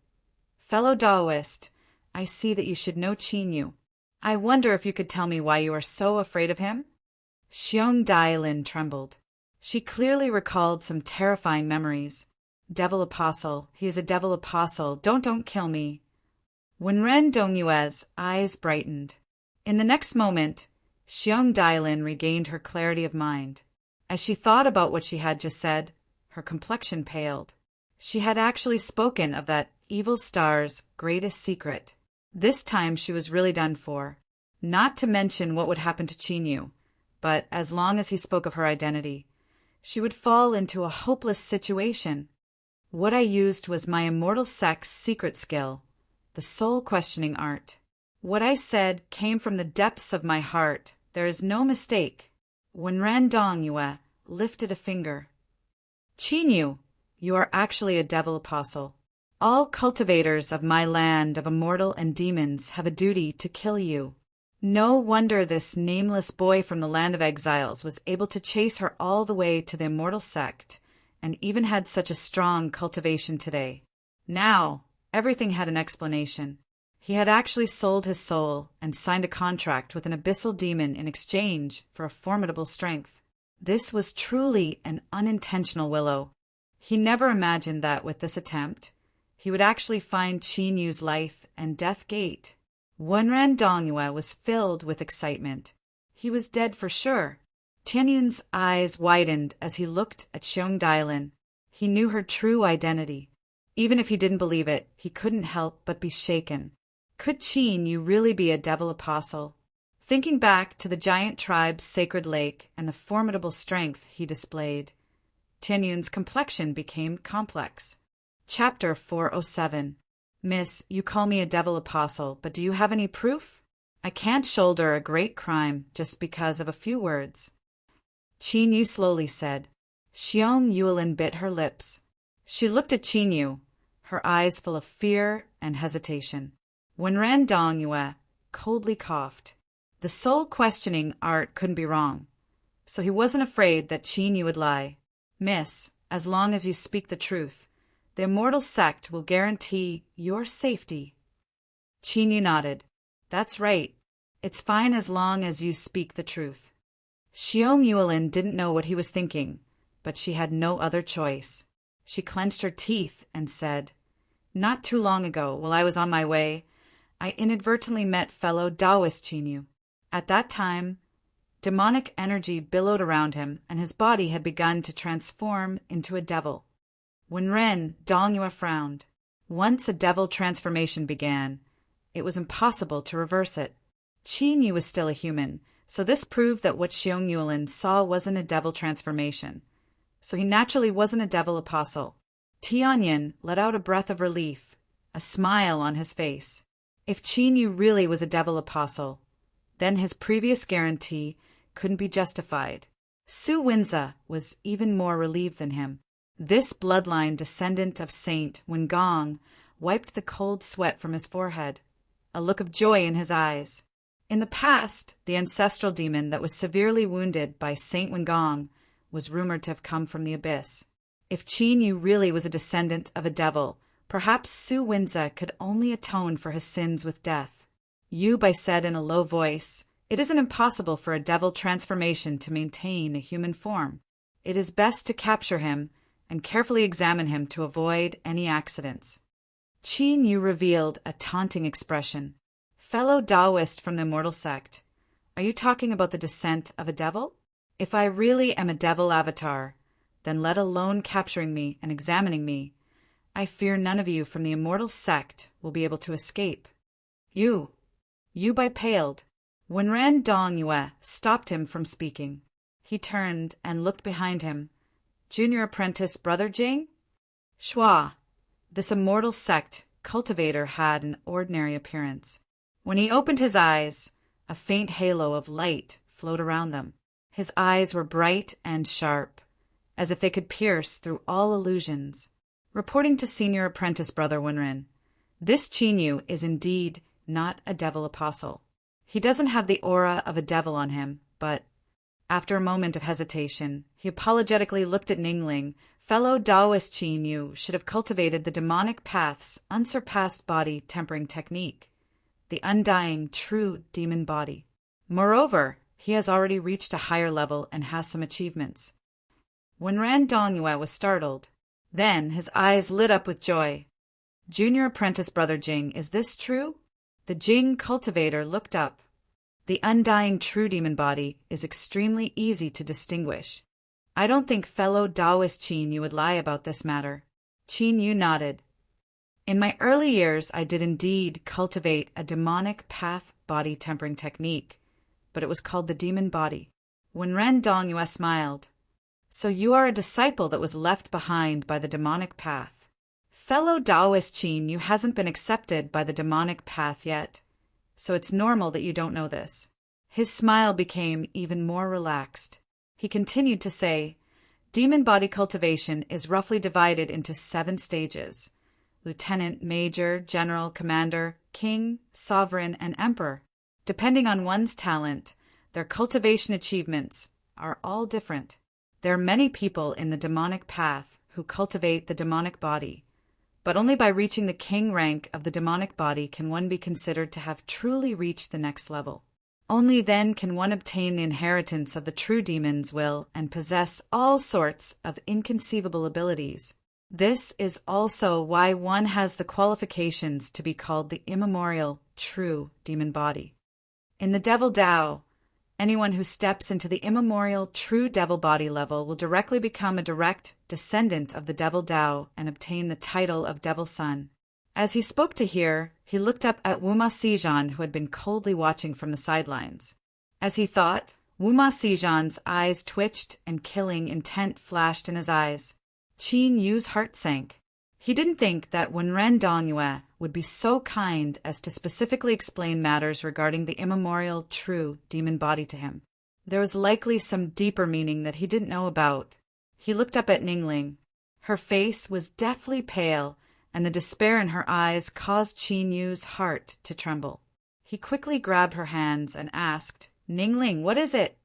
Fellow Taoist, I see that you should know Qinyu. I wonder if you could tell me why you are so afraid of him? Xiong Dailin trembled. She clearly recalled some terrifying memories. Devil Apostle, he is a devil apostle, don't kill me. Wenren Dongyue's eyes brightened. In the next moment, Xiong Dailin regained her clarity of mind. As she thought about what she had just said, her complexion paled. She had actually spoken of that evil star's greatest secret. This time she was really done for. Not to mention what would happen to Qinyu, but as long as he spoke of her identity, she would fall into a hopeless situation. What I used was my immortal sect's secret skill, the soul-questioning art. What I said came from the depths of my heart. There is no mistake. Wenren Dongyue lifted a finger. Qinyu, you are actually a devil apostle. All cultivators of my land of immortal and demons have a duty to kill you. No wonder this nameless boy from the land of exiles was able to chase her all the way to the immortal sect, and even had such a strong cultivation today. Now, everything had an explanation. He had actually sold his soul and signed a contract with an abyssal demon in exchange for a formidable strength. This was truly an unintentional willow. He never imagined that with this attempt, he would actually find Qinyu's life and death gate. Wenren Dongyue was filled with excitement. He was dead for sure. Tianyun's eyes widened as he looked at Xiong Dailin. He knew her true identity. Even if he didn't believe it, he couldn't help but be shaken. Could Qinyu really be a devil apostle? Thinking back to the giant tribe's sacred lake and the formidable strength he displayed, Tianyun's complexion became complex. Chapter 407. Miss, you call me a devil apostle, but do you have any proof? I can't shoulder a great crime just because of a few words. Qinyu slowly said. Xiong Yulin bit her lips. She looked at Qinyu, her eyes full of fear and hesitation. Wenren Dongyue coldly coughed. The soul-questioning art couldn't be wrong, so he wasn't afraid that Qinyu would lie. Miss, as long as you speak the truth, the immortal sect will guarantee your safety. Qinyu nodded. That's right. It's fine as long as you speak the truth. Xiong Yulin didn't know what he was thinking, but she had no other choice. She clenched her teeth and said, Not too long ago, while I was on my way, I inadvertently met fellow Taoist Qinyu. At that time, demonic energy billowed around him, and his body had begun to transform into a devil. Wenren Dongyue frowned. Once a devil transformation began, it was impossible to reverse it. Qinyu was still a human, so this proved that what Xiong Yulin saw wasn't a devil transformation. So he naturally wasn't a devil apostle. Tianyin let out a breath of relief, a smile on his face. If Qinyu really was a devil apostle, then his previous guarantee couldn't be justified. Su Winza was even more relieved than him. This bloodline descendant of Saint Wengong wiped the cold sweat from his forehead, a look of joy in his eyes. In the past, the ancestral demon that was severely wounded by Saint Wengong was rumored to have come from the abyss. If Qinyu really was a descendant of a devil, perhaps Su Winza could only atone for his sins with death. Yu Bai said in a low voice, "It isn't impossible for a devil transformation to maintain a human form. It is best to capture him and carefully examine him to avoid any accidents." Qin Yu revealed a taunting expression. "Fellow Taoist from the Immortal Sect, are you talking about the descent of a devil? If I really am a devil avatar, then let alone capturing me and examining me, I fear none of you from the Immortal Sect will be able to escape." Yu Bai paled. Wenran Dongyue stopped him from speaking. He turned and looked behind him. "Junior apprentice Brother Jing?" Shua. This Immortal Sect cultivator had an ordinary appearance. When he opened his eyes, a faint halo of light flowed around them. His eyes were bright and sharp, as if they could pierce through all illusions. Reporting to Senior Apprentice Brother Wenren, "This Qin Yu is indeed not a devil apostle. He doesn't have the aura of a devil on him, but..." After a moment of hesitation, he apologetically looked at Ningling. "Fellow Taoist Qin Yu should have cultivated the demonic path's unsurpassed body tempering technique, the undying, true demon body. Moreover, he has already reached a higher level and has some achievements." When Ran Dongyue was startled, then his eyes lit up with joy. "Junior Apprentice Brother Jing, is this true?" The Jing cultivator looked up. "The undying true demon body is extremely easy to distinguish. I don't think fellow Taoist Qin Yu would lie about this matter." Qin Yu nodded. "In my early years, I did indeed cultivate a demonic path body tempering technique, but it was called the demon body." When Ren Dongyue smiled, "So you are a disciple that was left behind by the demonic path. Fellow Taoist Qin Yu hasn't been accepted by the demonic path yet, so it's normal that you don't know this." His smile became even more relaxed. He continued to say, "Demon body cultivation is roughly divided into 7 stages: lieutenant, major, general, commander, king, sovereign, and emperor. Depending on one's talent, their cultivation achievements are all different. There are many people in the demonic path who cultivate the demonic body, but only by reaching the king rank of the demonic body can one be considered to have truly reached the next level. Only then can one obtain the inheritance of the true demon's will and possess all sorts of inconceivable abilities. This is also why one has the qualifications to be called the immemorial, true demon body. In the Devil Tao, anyone who steps into the immemorial, true devil body level will directly become a direct descendant of the Devil Tao and obtain the title of Devil Son." As he spoke to hear, he looked up at Wuma Sijan, who had been coldly watching from the sidelines. As he thought, Wuma Sijan's eyes twitched and killing intent flashed in his eyes. Qin Yu's heart sank. He didn't think that Wenren Dongyue would be so kind as to specifically explain matters regarding the immemorial, true demon body to him. There was likely some deeper meaning that he didn't know about. He looked up at Ningling. Her face was deathly pale, and the despair in her eyes caused Qin Yu's heart to tremble. He quickly grabbed her hands and asked, "Ningling, what is it?"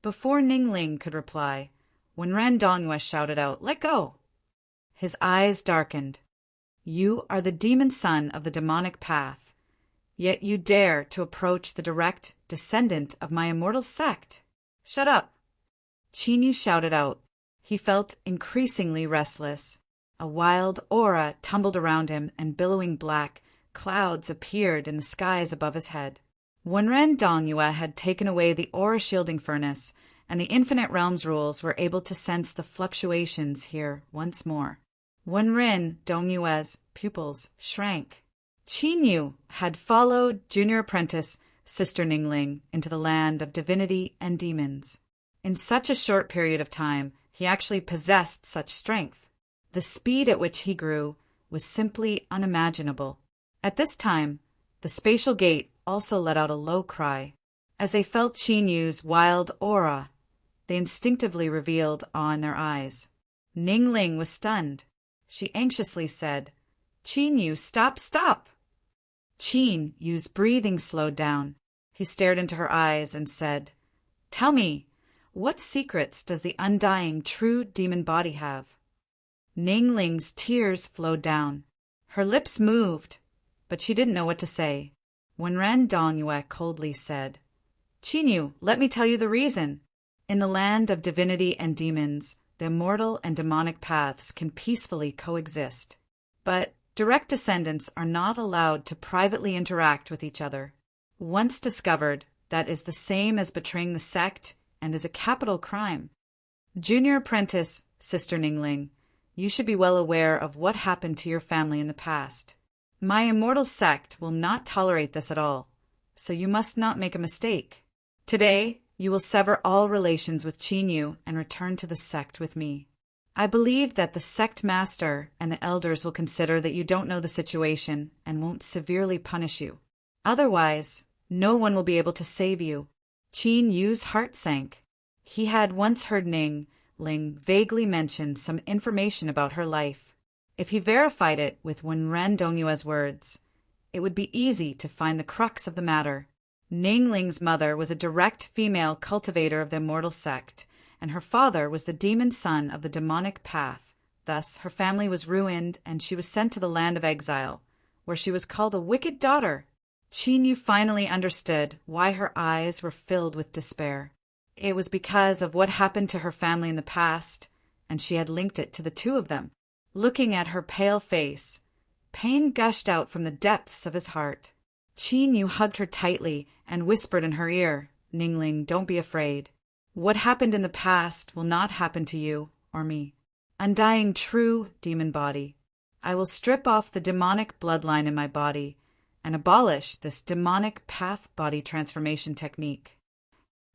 Before Ningling could reply, Wenren Dongyue shouted out, "Let go!" His eyes darkened. "You are the demon son of the demonic path, yet you dare to approach the direct descendant of my immortal sect. Shut up!" Qin Yu shouted out. He felt increasingly restless. A wild aura tumbled around him, and billowing black clouds appeared in the skies above his head. Wenren Dongyue had taken away the aura shielding furnace, and the Infinite Realms rules were able to sense the fluctuations here once more. Wenren Dongyue's pupils shrank. Qin Yu had followed junior apprentice Sister Ningling into the land of divinity and demons. In such a short period of time, he actually possessed such strength. The speed at which he grew was simply unimaginable. At this time, the spatial gate also let out a low cry. As they felt Qin Yu's wild aura, they instinctively revealed awe in their eyes. Ningling was stunned. She anxiously said, "Qin Yu, stop, stop!" Qin Yu's breathing slowed down. He stared into her eyes and said, "Tell me, what secrets does the undying true demon body have?" Ningling's tears flowed down. Her lips moved, but she didn't know what to say. Wenren Dongyue coldly said, "Qinyu, let me tell you the reason. In the land of divinity and demons, the immortal and demonic paths can peacefully coexist. But direct descendants are not allowed to privately interact with each other. Once discovered, that is the same as betraying the sect and is a capital crime. Junior apprentice, Sister Ningling, you should be well aware of what happened to your family in the past. My immortal sect will not tolerate this at all, so you must not make a mistake. Today, you will sever all relations with Qinyu and return to the sect with me. I believe that the sect master and the elders will consider that you don't know the situation and won't severely punish you. Otherwise, no one will be able to save you." Qin Yu's heart sank. He had once heard Ning Ling vaguely mention some information about her life. If he verified it with Wenren Dongyue's words, it would be easy to find the crux of the matter. Ning Ling's mother was a direct female cultivator of the immortal sect, and her father was the demon son of the demonic path. Thus, her family was ruined, and she was sent to the land of exile, where she was called a wicked daughter. Qin Yu finally understood why her eyes were filled with despair. It was because of what happened to her family in the past, and she had linked it to the two of them. Looking at her pale face, pain gushed out from the depths of his heart. Qin Yu hugged her tightly and whispered in her ear, "Ningling, don't be afraid. What happened in the past will not happen to you or me. Undying true demon body, I will strip off the demonic bloodline in my body and abolish this demonic path body transformation technique."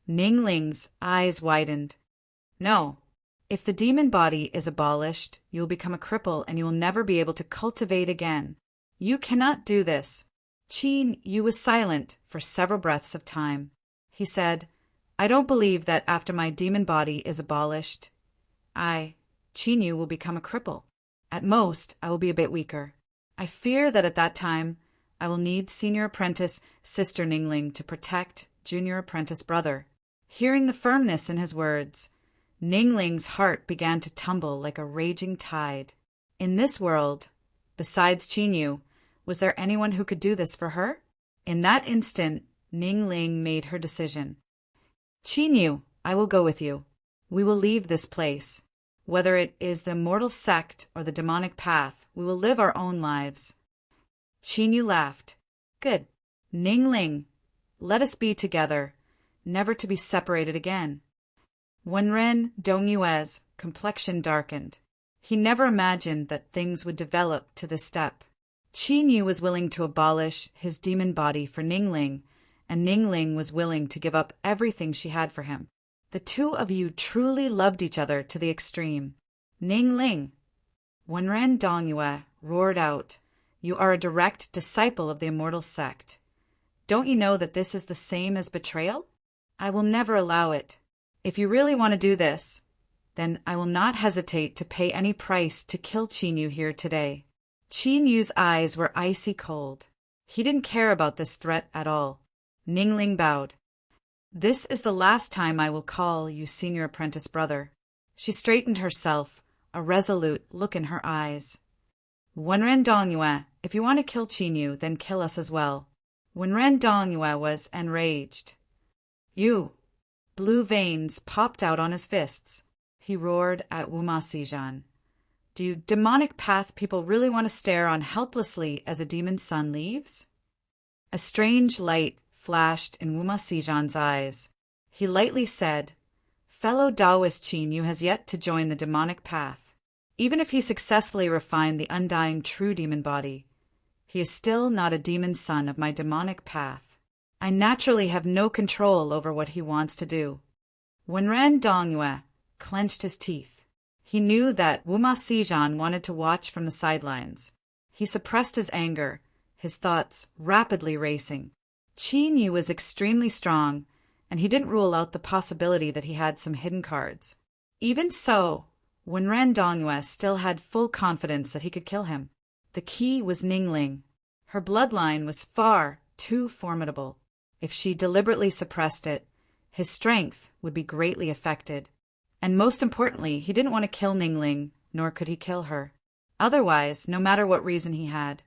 Ningling's eyes widened. "No. If the demon body is abolished, you will become a cripple and you will never be able to cultivate again. You cannot do this." Qin Yu was silent for several breaths of time. He said, "I don't believe that after my demon body is abolished, Qin Yu, will become a cripple. At most, I will be a bit weaker. I fear that at that time, I will need senior apprentice Sister Ningling to protect junior apprentice brother." Hearing the firmness in his words, Ningling's heart began to tumble like a raging tide. In this world, besides Qin Yu, was there anyone who could do this for her? In that instant, Ningling made her decision. "Qin Yu, I will go with you. We will leave this place. Whether it is the immortal sect or the demonic path, we will live our own lives." Qin Yu laughed. "Good. Ningling, let us be together, never to be separated again." Wenren Dongyue's complexion darkened. He never imagined that things would develop to this step. Qin Yu was willing to abolish his demon body for Ningling, and Ningling was willing to give up everything she had for him. The two of you truly loved each other to the extreme. "Ningling!" Wenren Dongyue roared out, "You are a direct disciple of the immortal sect. Don't you know that this is the same as betrayal? I will never allow it. If you really want to do this, then I will not hesitate to pay any price to kill Qin Yu here today." Qin Yu's eyes were icy cold. He didn't care about this threat at all. Ningling bowed. "This is the last time I will call you senior apprentice brother." She straightened herself, a resolute look in her eyes. "Wenren Dongyue, if you want to kill Qin Yu, then kill us as well." Wenren Dongyue was enraged. "You!" Blue veins popped out on his fists. He roared at Wuma Sijan. "Do you demonic path people really want to stare on helplessly as a demon's son leaves?" A strange light flashed in Wuma Sijan's eyes. He lightly said, "Fellow Taoist Qin Yu has yet to join the demonic path. Even if he successfully refined the undying true demon body, he is still not a demon son of my demonic path. I naturally have no control over what he wants to do." Wenren Dongyue clenched his teeth. He knew that Wuma Sijan wanted to watch from the sidelines. He suppressed his anger, his thoughts rapidly racing. Qin Yu was extremely strong, and he didn't rule out the possibility that he had some hidden cards. Even so, Wenren Dongyue still had full confidence that he could kill him. The key was Ningling. Her bloodline was far too formidable. If she deliberately suppressed it, his strength would be greatly affected. And most importantly, he didn't want to kill Ningling, nor could he kill her. Otherwise, no matter what reason he had,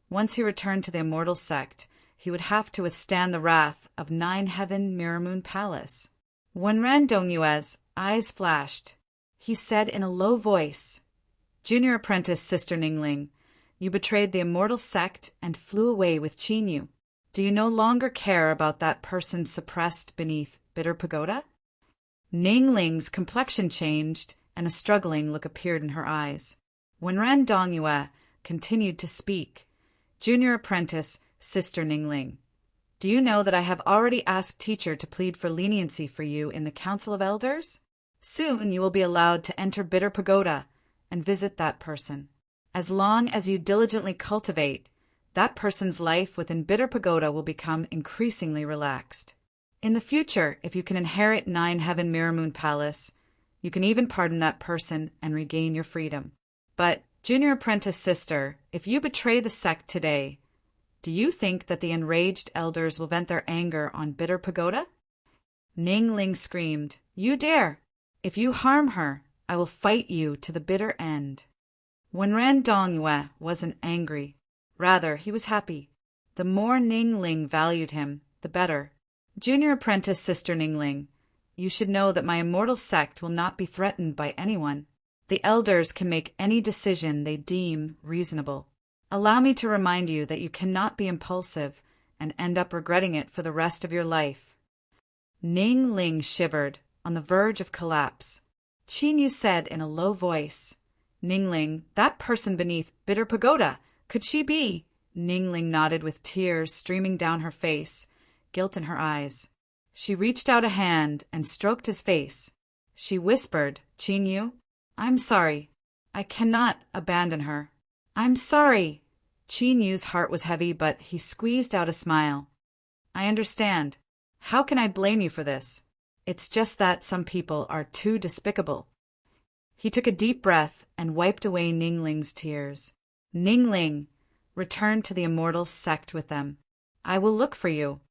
once he returned to the immortal sect, he would have to withstand the wrath of Nine Heaven Mirror-Moon Palace. Wenran Dongyue's eyes flashed. He said in a low voice, "Junior apprentice Sister Ningling, you betrayed the immortal sect and flew away with Qinyu. Do you no longer care about that person suppressed beneath Bitter Pagoda?" Ningling's complexion changed, and a struggling look appeared in her eyes. Wenran Dongyue continued to speak. "Junior apprentice Sister Ningling, do you know that I have already asked teacher to plead for leniency for you in the Council of Elders? Soon you will be allowed to enter Bitter Pagoda and visit that person. As long as you diligently cultivate, that person's life within Bitter Pagoda will become increasingly relaxed. In the future, if you can inherit Nine Heaven Mirror-Moon Palace, you can even pardon that person and regain your freedom. But, Junior Apprentice Sister, if you betray the sect today, do you think that the enraged elders will vent their anger on Bitter Pagoda?" Ningling screamed, "You dare! If you harm her, I will fight you to the bitter end." Wenran Dongyue wasn't angry. Rather, he was happy. The more Ningling valued him, the better. "Junior apprentice Sister Ningling, you should know that my immortal sect will not be threatened by anyone. The elders can make any decision they deem reasonable. Allow me to remind you that you cannot be impulsive and end up regretting it for the rest of your life." Ningling shivered, on the verge of collapse. Qinyu said in a low voice, "Ningling, that person beneath Bitter Pagoda, could she be?" Ningling nodded with tears streaming down her face, guilt in her eyes. She reached out a hand and stroked his face. She whispered, "Qinyu, I'm sorry. I cannot abandon her. I'm sorry." Qinyu's heart was heavy, but he squeezed out a smile. "I understand. How can I blame you for this? It's just that some people are too despicable." He took a deep breath and wiped away Ningling's tears. "Ningling, return to the immortal sect with them. I will look for you."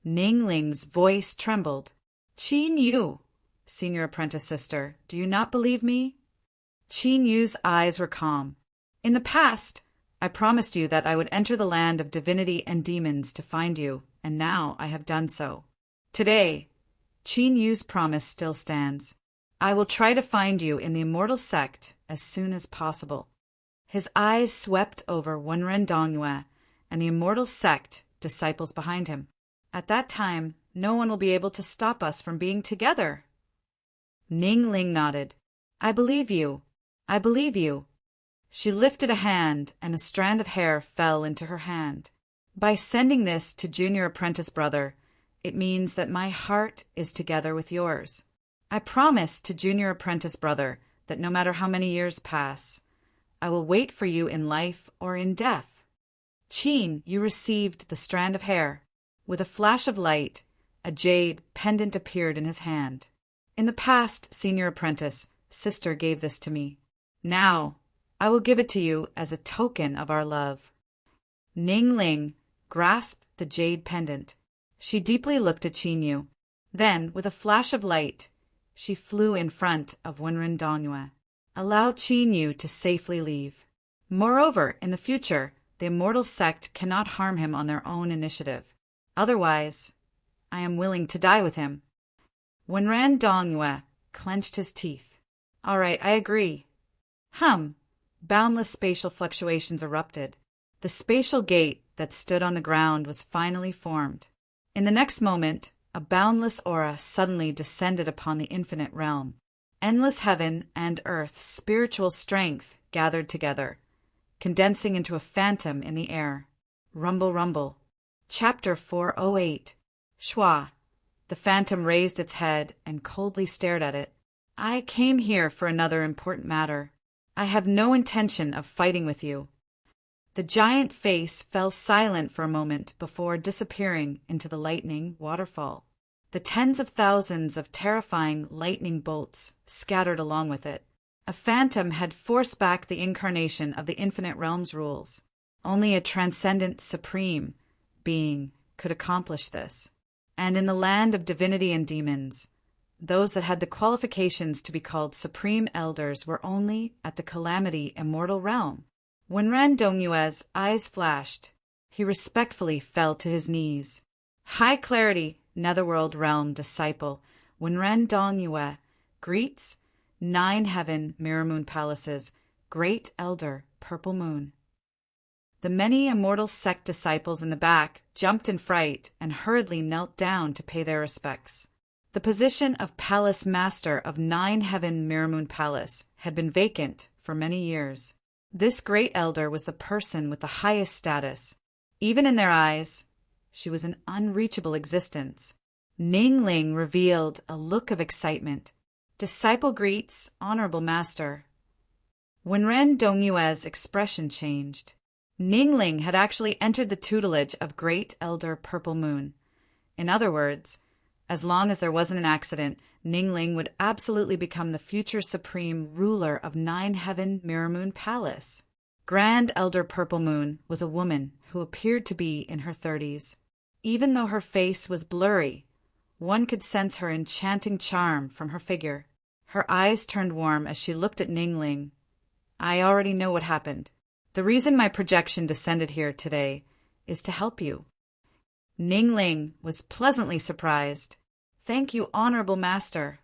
Ningling's voice trembled. "Qinyu, Senior Apprentice Sister, do you not believe me?" Qinyu's eyes were calm. "In the past, I promised you that I would enter the land of divinity and demons to find you, and now I have done so. Today, Qinyu's promise still stands. I will try to find you in the immortal sect as soon as possible." His eyes swept over Wenren Dongyue and the immortal sect disciples behind him. "At that time, no one will be able to stop us from being together." Ningling nodded. "I believe you. I believe you." She lifted a hand, and a strand of hair fell into her hand. "By sending this to Junior Apprentice Brother, it means that my heart is together with yours. I promise to Junior Apprentice Brother that no matter how many years pass, I will wait for you in life or in death." Qin, you received the strand of hair. With a flash of light, a jade pendant appeared in his hand. "In the past, Senior Apprentice, Sister gave this to me. Now, I will give it to you as a token of our love." Ningling grasped the jade pendant. She deeply looked at Qinyu. Then, with a flash of light, she flew in front of Wenren Dongyue. "Allow Qinyu to safely leave. Moreover, in the future, the immortal sect cannot harm him on their own initiative. Otherwise, I am willing to die with him." Wenren Dongyue clenched his teeth. "All right, I agree." Boundless spatial fluctuations erupted. The spatial gate that stood on the ground was finally formed. In the next moment, a boundless aura suddenly descended upon the infinite realm. Endless heaven and earth's spiritual strength gathered together, condensing into a phantom in the air. Rumble, rumble. Chapter 408. Schwa. The phantom raised its head and coldly stared at it. "I came here for another important matter. I have no intention of fighting with you." The giant face fell silent for a moment before disappearing into the lightning waterfall. The tens of thousands of terrifying lightning bolts scattered along with it. A phantom had forced back the incarnation of the infinite realm's rules. Only a transcendent supreme being could accomplish this. And in the land of divinity and demons, those that had the qualifications to be called supreme elders were only at the calamity immortal realm. Wenren Dongyue's eyes flashed. He respectfully fell to his knees. High Clarity, Netherworld Realm Disciple, Wenren Dongyue, greets 9 Heaven Mirror Moon Palaces, Great Elder Purple Moon. The many immortal sect disciples in the back jumped in fright and hurriedly knelt down to pay their respects. The position of Palace Master of 9 Heaven Mirror Moon Palace had been vacant for many years. This great elder was the person with the highest status. Even in their eyes, she was an unreachable existence. Ning Ling revealed a look of excitement. Disciple greets Honorable Master. Wenren Dongyue's expression changed. Ning Ling had actually entered the tutelage of Great Elder Purple Moon. In other words, as long as there wasn't an accident, Ning Ling would absolutely become the future supreme ruler of 9 Heaven Mirror Moon Palace. Grand Elder Purple Moon was a woman who appeared to be in her 30s. Even though her face was blurry, one could sense her enchanting charm from her figure. Her eyes turned warm as she looked at Ning Ling. I already know what happened. The reason my projection descended here today is to help you. Ning Ling was pleasantly surprised. Thank you, Honorable Master.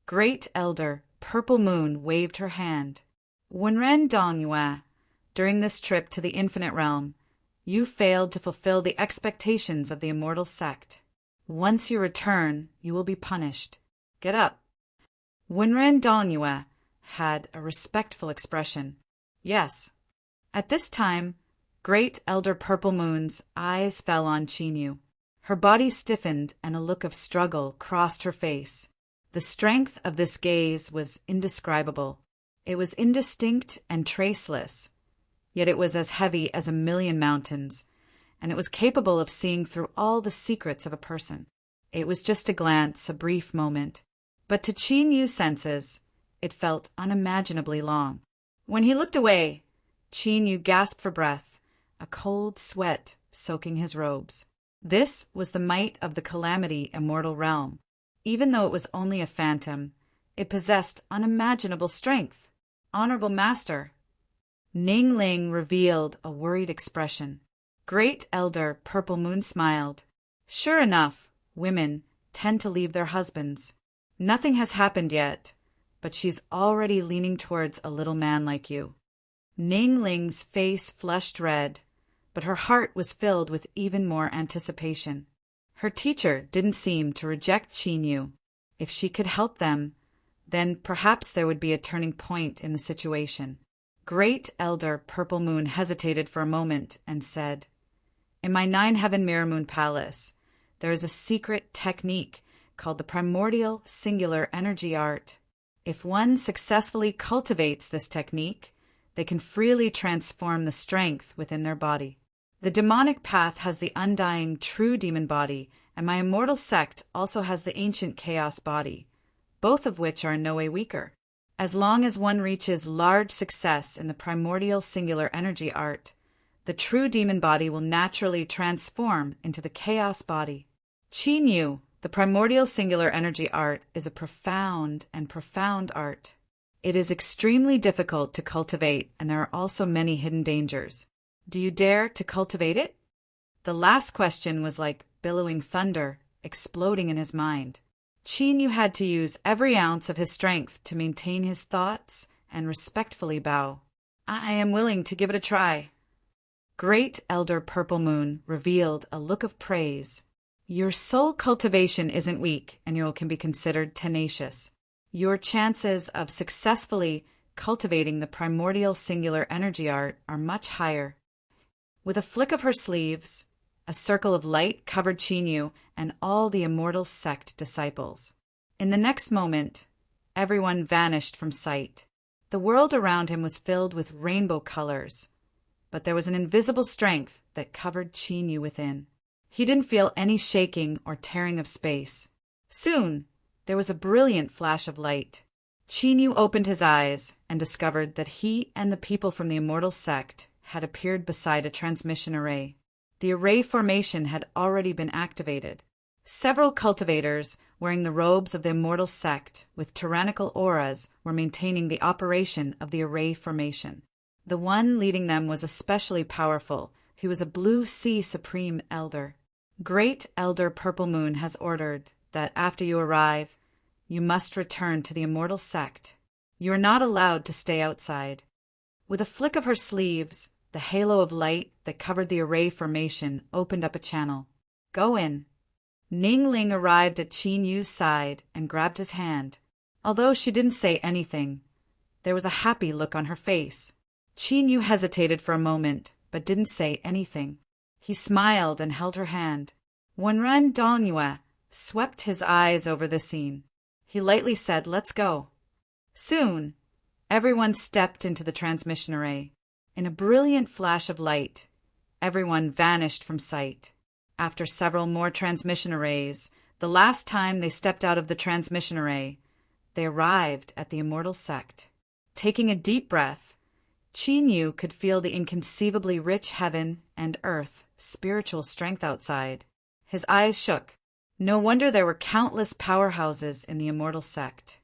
Great Elder Purple Moon waved her hand. Wenren Dongyue, during this trip to the Infinite Realm, you failed to fulfill the expectations of the immortal sect. Once you return, you will be punished. Get up. Wenren Dongyue had a respectful expression. Yes. At this time, Great Elder Purple Moon's eyes fell on Qinyu. Her body stiffened and a look of struggle crossed her face. The strength of this gaze was indescribable. It was indistinct and traceless, yet it was as heavy as 1,000,000 mountains, and it was capable of seeing through all the secrets of a person. It was just a glance, a brief moment, but to Qinyu's senses, it felt unimaginably long. When he looked away, Qinyu gasped for breath, a cold sweat soaking his robes. This was the might of the Calamity Immortal Realm. Even though it was only a phantom, it possessed unimaginable strength. Honorable Master. Ning Ling revealed a worried expression. Great Elder Purple Moon smiled. Sure enough, women tend to leave their husbands. Nothing has happened yet, but she's already leaning towards a little man like you. Ning Ling's face flushed red, but her heart was filled with even more anticipation. Her teacher didn't seem to reject Qinyu. If she could help them, then perhaps there would be a turning point in the situation. Great Elder Purple Moon hesitated for a moment and said, In my 9 Heaven Mirror Moon Palace, there is a secret technique called the Primordial Singular Energy Art. If one successfully cultivates this technique, they can freely transform the strength within their body. The demonic path has the undying true demon body, and my immortal sect also has the ancient chaos body, both of which are in no way weaker. As long as one reaches large success in the primordial singular energy art, the true demon body will naturally transform into the chaos body. Qinyu, the primordial singular energy art, is a profound art. It is extremely difficult to cultivate, and there are also many hidden dangers. Do you dare to cultivate it? The last question was like billowing thunder, exploding in his mind. Qinyu had to use every ounce of his strength to maintain his thoughts and respectfully bow. I am willing to give it a try. Great Elder Purple Moon revealed a look of praise. Your soul cultivation isn't weak, and you can be considered tenacious. Your chances of successfully cultivating the primordial singular energy art are much higher. With a flick of her sleeves, a circle of light covered Qinyu and all the immortal sect disciples. In the next moment, everyone vanished from sight. The world around him was filled with rainbow colors, but there was an invisible strength that covered Qinyu within. He didn't feel any shaking or tearing of space. Soon, there was a brilliant flash of light. Qinyu opened his eyes and discovered that he and the people from the immortal sect had appeared beside a transmission array. The array formation had already been activated. Several cultivators, wearing the robes of the immortal sect with tyrannical auras, were maintaining the operation of the array formation. The one leading them was especially powerful, He was a Blue Sea Supreme Elder. Great Elder Purple Moon has ordered that after you arrive, you must return to the immortal sect. You are not allowed to stay outside. With a flick of her sleeves, the halo of light that covered the array formation opened up a channel. Go in. Ning Ling arrived at Qin Yu's side and grabbed his hand. Although she didn't say anything, there was a happy look on her face. Qin Yu hesitated for a moment, but didn't say anything. He smiled and held her hand. Wenren Dongyue swept his eyes over the scene. He lightly said, "Let's go." Soon, everyone stepped into the transmission array. In a brilliant flash of light, everyone vanished from sight. After several more transmission arrays, the last time they stepped out of the transmission array, they arrived at the immortal sect. Taking a deep breath, Qin Yu could feel the inconceivably rich heaven and earth spiritual strength outside. His eyes shook. No wonder there were countless powerhouses in the immortal sect.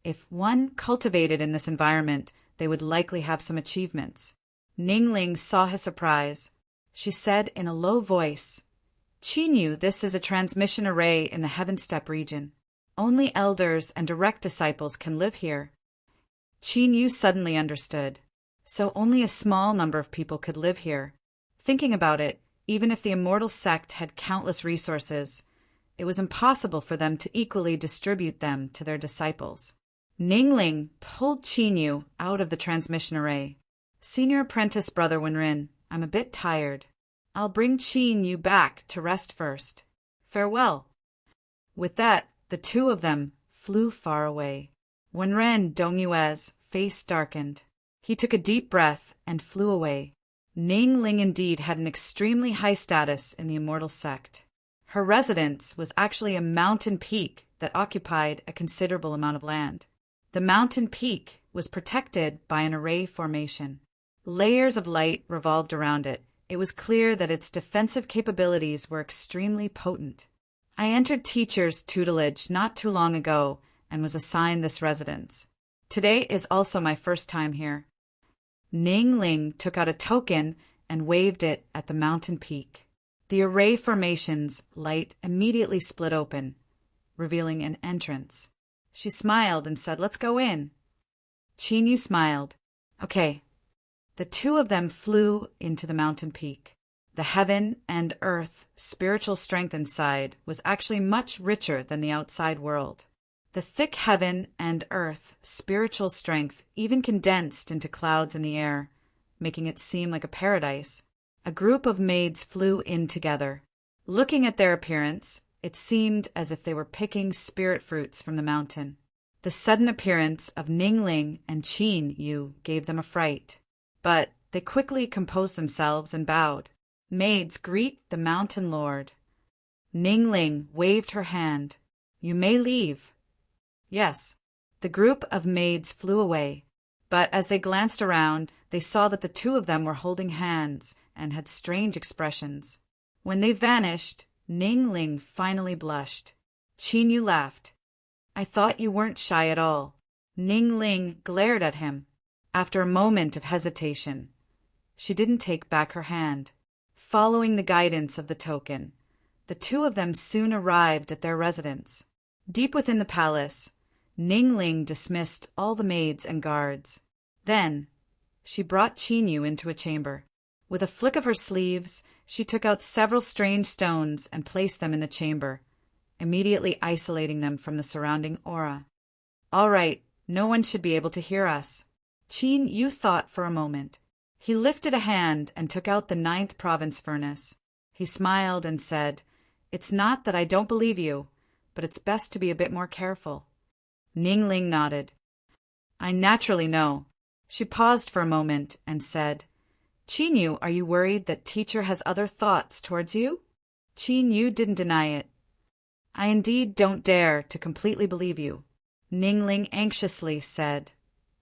If one cultivated in this environment, they would likely have some achievements. Ning Ling saw his surprise. She said in a low voice, "Qin Yu, this is a transmission array in the Heaven Step region. Only elders and direct disciples can live here." Qin Yu suddenly understood. So only a small number of people could live here. Thinking about it, even if the immortal sect had countless resources, it was impossible for them to equally distribute them to their disciples. Ning Ling pulled Qin Yu out of the transmission array. "Senior Apprentice Brother Wenren, I'm a bit tired. I'll bring Qin Yu back to rest first. Farewell." With that, the two of them flew far away. Wenren Dongyue's face darkened. He took a deep breath and flew away. Ning Ling indeed had an extremely high status in the immortal sect. Her residence was actually a mountain peak that occupied a considerable amount of land. The mountain peak was protected by an array formation. Layers of light revolved around it. It was clear that its defensive capabilities were extremely potent. I entered teacher's tutelage not too long ago and was assigned this residence. Today is also my first time here. Ning Ling took out a token and waved it at the mountain peak. The array formation's light immediately split open, revealing an entrance. She smiled and said, "Let's go in." Qin Yu smiled. "Okay." The two of them flew into the mountain peak. The heaven and earth spiritual strength inside was actually much richer than the outside world. The thick heaven and earth spiritual strength even condensed into clouds in the air, making it seem like a paradise. A group of maids flew in together. Looking at their appearance, it seemed as if they were picking spirit fruits from the mountain. The sudden appearance of Ning Ling and Qin Yu gave them a fright, but they quickly composed themselves and bowed. "Maids, greet the mountain lord." Ning Ling waved her hand. "You may leave." "Yes." The group of maids flew away, but as they glanced around, they saw that the two of them were holding hands and had strange expressions. When they vanished, Ning Ling finally blushed. Qin Yu laughed. "I thought you weren't shy at all." Ning Ling glared at him. After a moment of hesitation, she didn't take back her hand. Following the guidance of the token, the two of them soon arrived at their residence. Deep within the palace, Ning Ling dismissed all the maids and guards. Then, she brought Qin Yu into a chamber. With a flick of her sleeves, she took out several strange stones and placed them in the chamber, immediately isolating them from the surrounding aura. "All right, no one should be able to hear us." Qin Yu thought for a moment. He lifted a hand and took out the 9th province furnace. He smiled and said, "It's not that I don't believe you, but it's best to be a bit more careful." Ning Ling nodded. "I naturally know." She paused for a moment and said, "Qin Yu, are you worried that teacher has other thoughts towards you?" Qin Yu didn't deny it. "I indeed don't dare to completely believe you." Ning Ling anxiously said,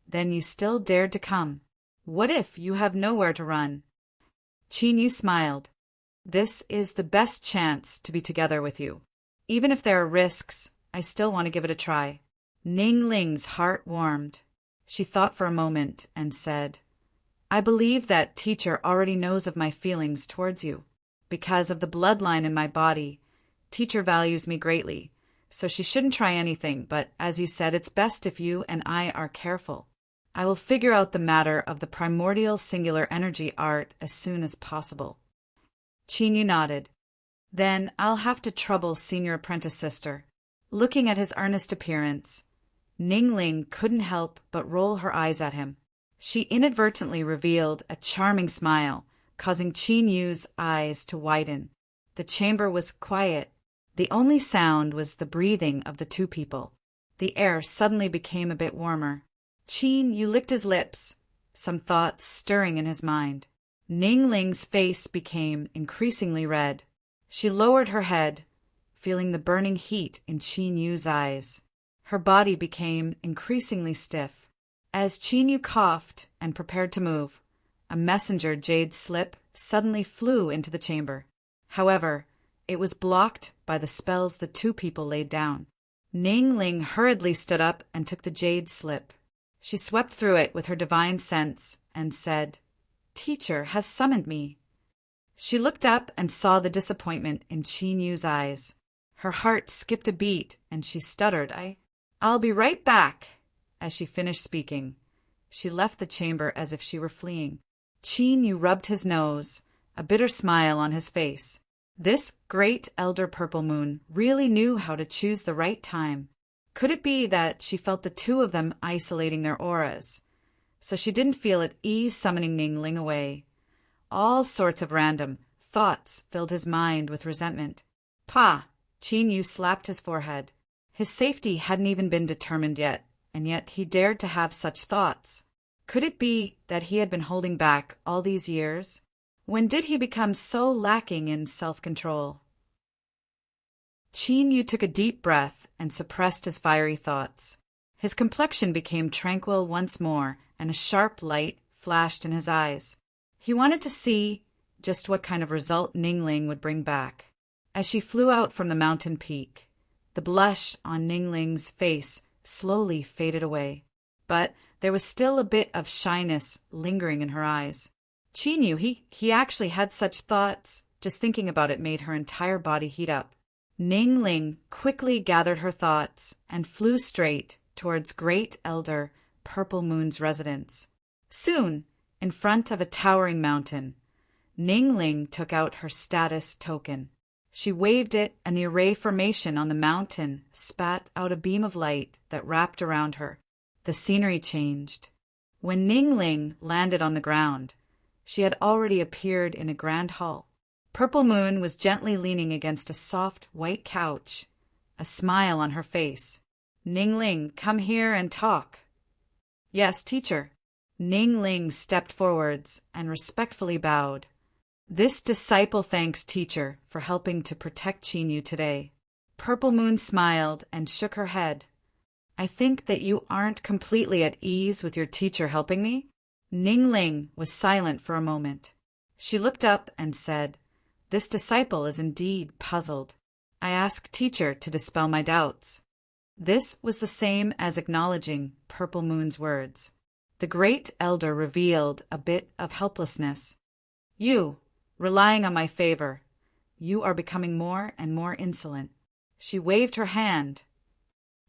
"Then you still dared to come. What if you have nowhere to run?" Qin Yu smiled. "This is the best chance to be together with you. Even if there are risks, I still want to give it a try." Ning Ling's heart warmed. She thought for a moment and said, I believe that teacher already knows of my feelings towards you. Because of the bloodline in my body, teacher values me greatly, so she shouldn't try anything, but as you said, it's best if you and I are careful. I will figure out the matter of the primordial singular energy art as soon as possible. Chinyu nodded. Then I'll have to trouble senior apprentice sister. Looking at his earnest appearance, Ningling couldn't help but roll her eyes at him. She inadvertently revealed a charming smile, causing Chinyu's eyes to widen. The chamber was quiet. The only sound was the breathing of the two people. The air suddenly became a bit warmer. Chinyu licked his lips, some thoughts stirring in his mind. Ningling's face became increasingly red. She lowered her head, feeling the burning heat in Chinyu's eyes. Her body became increasingly stiff. As Chinyu coughed and prepared to move, a messenger jade slip suddenly flew into the chamber. However, it was blocked by the spells the two people laid down. Ningling hurriedly stood up and took the jade slip. She swept through it with her divine sense and said, "Teacher has summoned me." She looked up and saw the disappointment in Chinyu's eyes. Her heart skipped a beat and she stuttered, I'll be right back." As she finished speaking, she left the chamber as if she were fleeing. Chinyu rubbed his nose, a bitter smile on his face. This great elder Purple Moon really knew how to choose the right time. Could it be that she felt the two of them isolating their auras, so she didn't feel at ease summoning Ningling away? All sorts of random thoughts filled his mind with resentment. "Pa!" Chinyu slapped his forehead. His safety hadn't even been determined yet, and yet he dared to have such thoughts. Could it be that he had been holding back all these years? When did he become so lacking in self-control? Chinyu took a deep breath and suppressed his fiery thoughts. His complexion became tranquil once more, and a sharp light flashed in his eyes. He wanted to see just what kind of result Ningling would bring back. As she flew out from the mountain peak, the blush on Ningling's face slowly faded away, but there was still a bit of shyness lingering in her eyes. Chinyu, he actually had such thoughts. Just thinking about it made her entire body heat up. Ningling quickly gathered her thoughts and flew straight towards Great Elder Purple Moon's residence. Soon, in front of a towering mountain, Ningling took out her status token. She waved it, and the array formation on the mountain spat out a beam of light that wrapped around her. The scenery changed. When Ningling landed on the ground, she had already appeared in a grand hall. Purple Moon was gently leaning against a soft white couch, a smile on her face. "Ningling, come here and talk." "Yes, teacher." Ningling stepped forwards and respectfully bowed. "This disciple thanks teacher for helping to protect Chinyu today." Purple Moon smiled and shook her head. "I think that you aren't completely at ease with your teacher helping me?" Ningling was silent for a moment. She looked up and said, "This disciple is indeed puzzled. I ask teacher to dispel my doubts." This was the same as acknowledging Purple Moon's words. The great elder revealed a bit of helplessness. "You, relying on my favor, you are becoming more and more insolent." She waved her hand.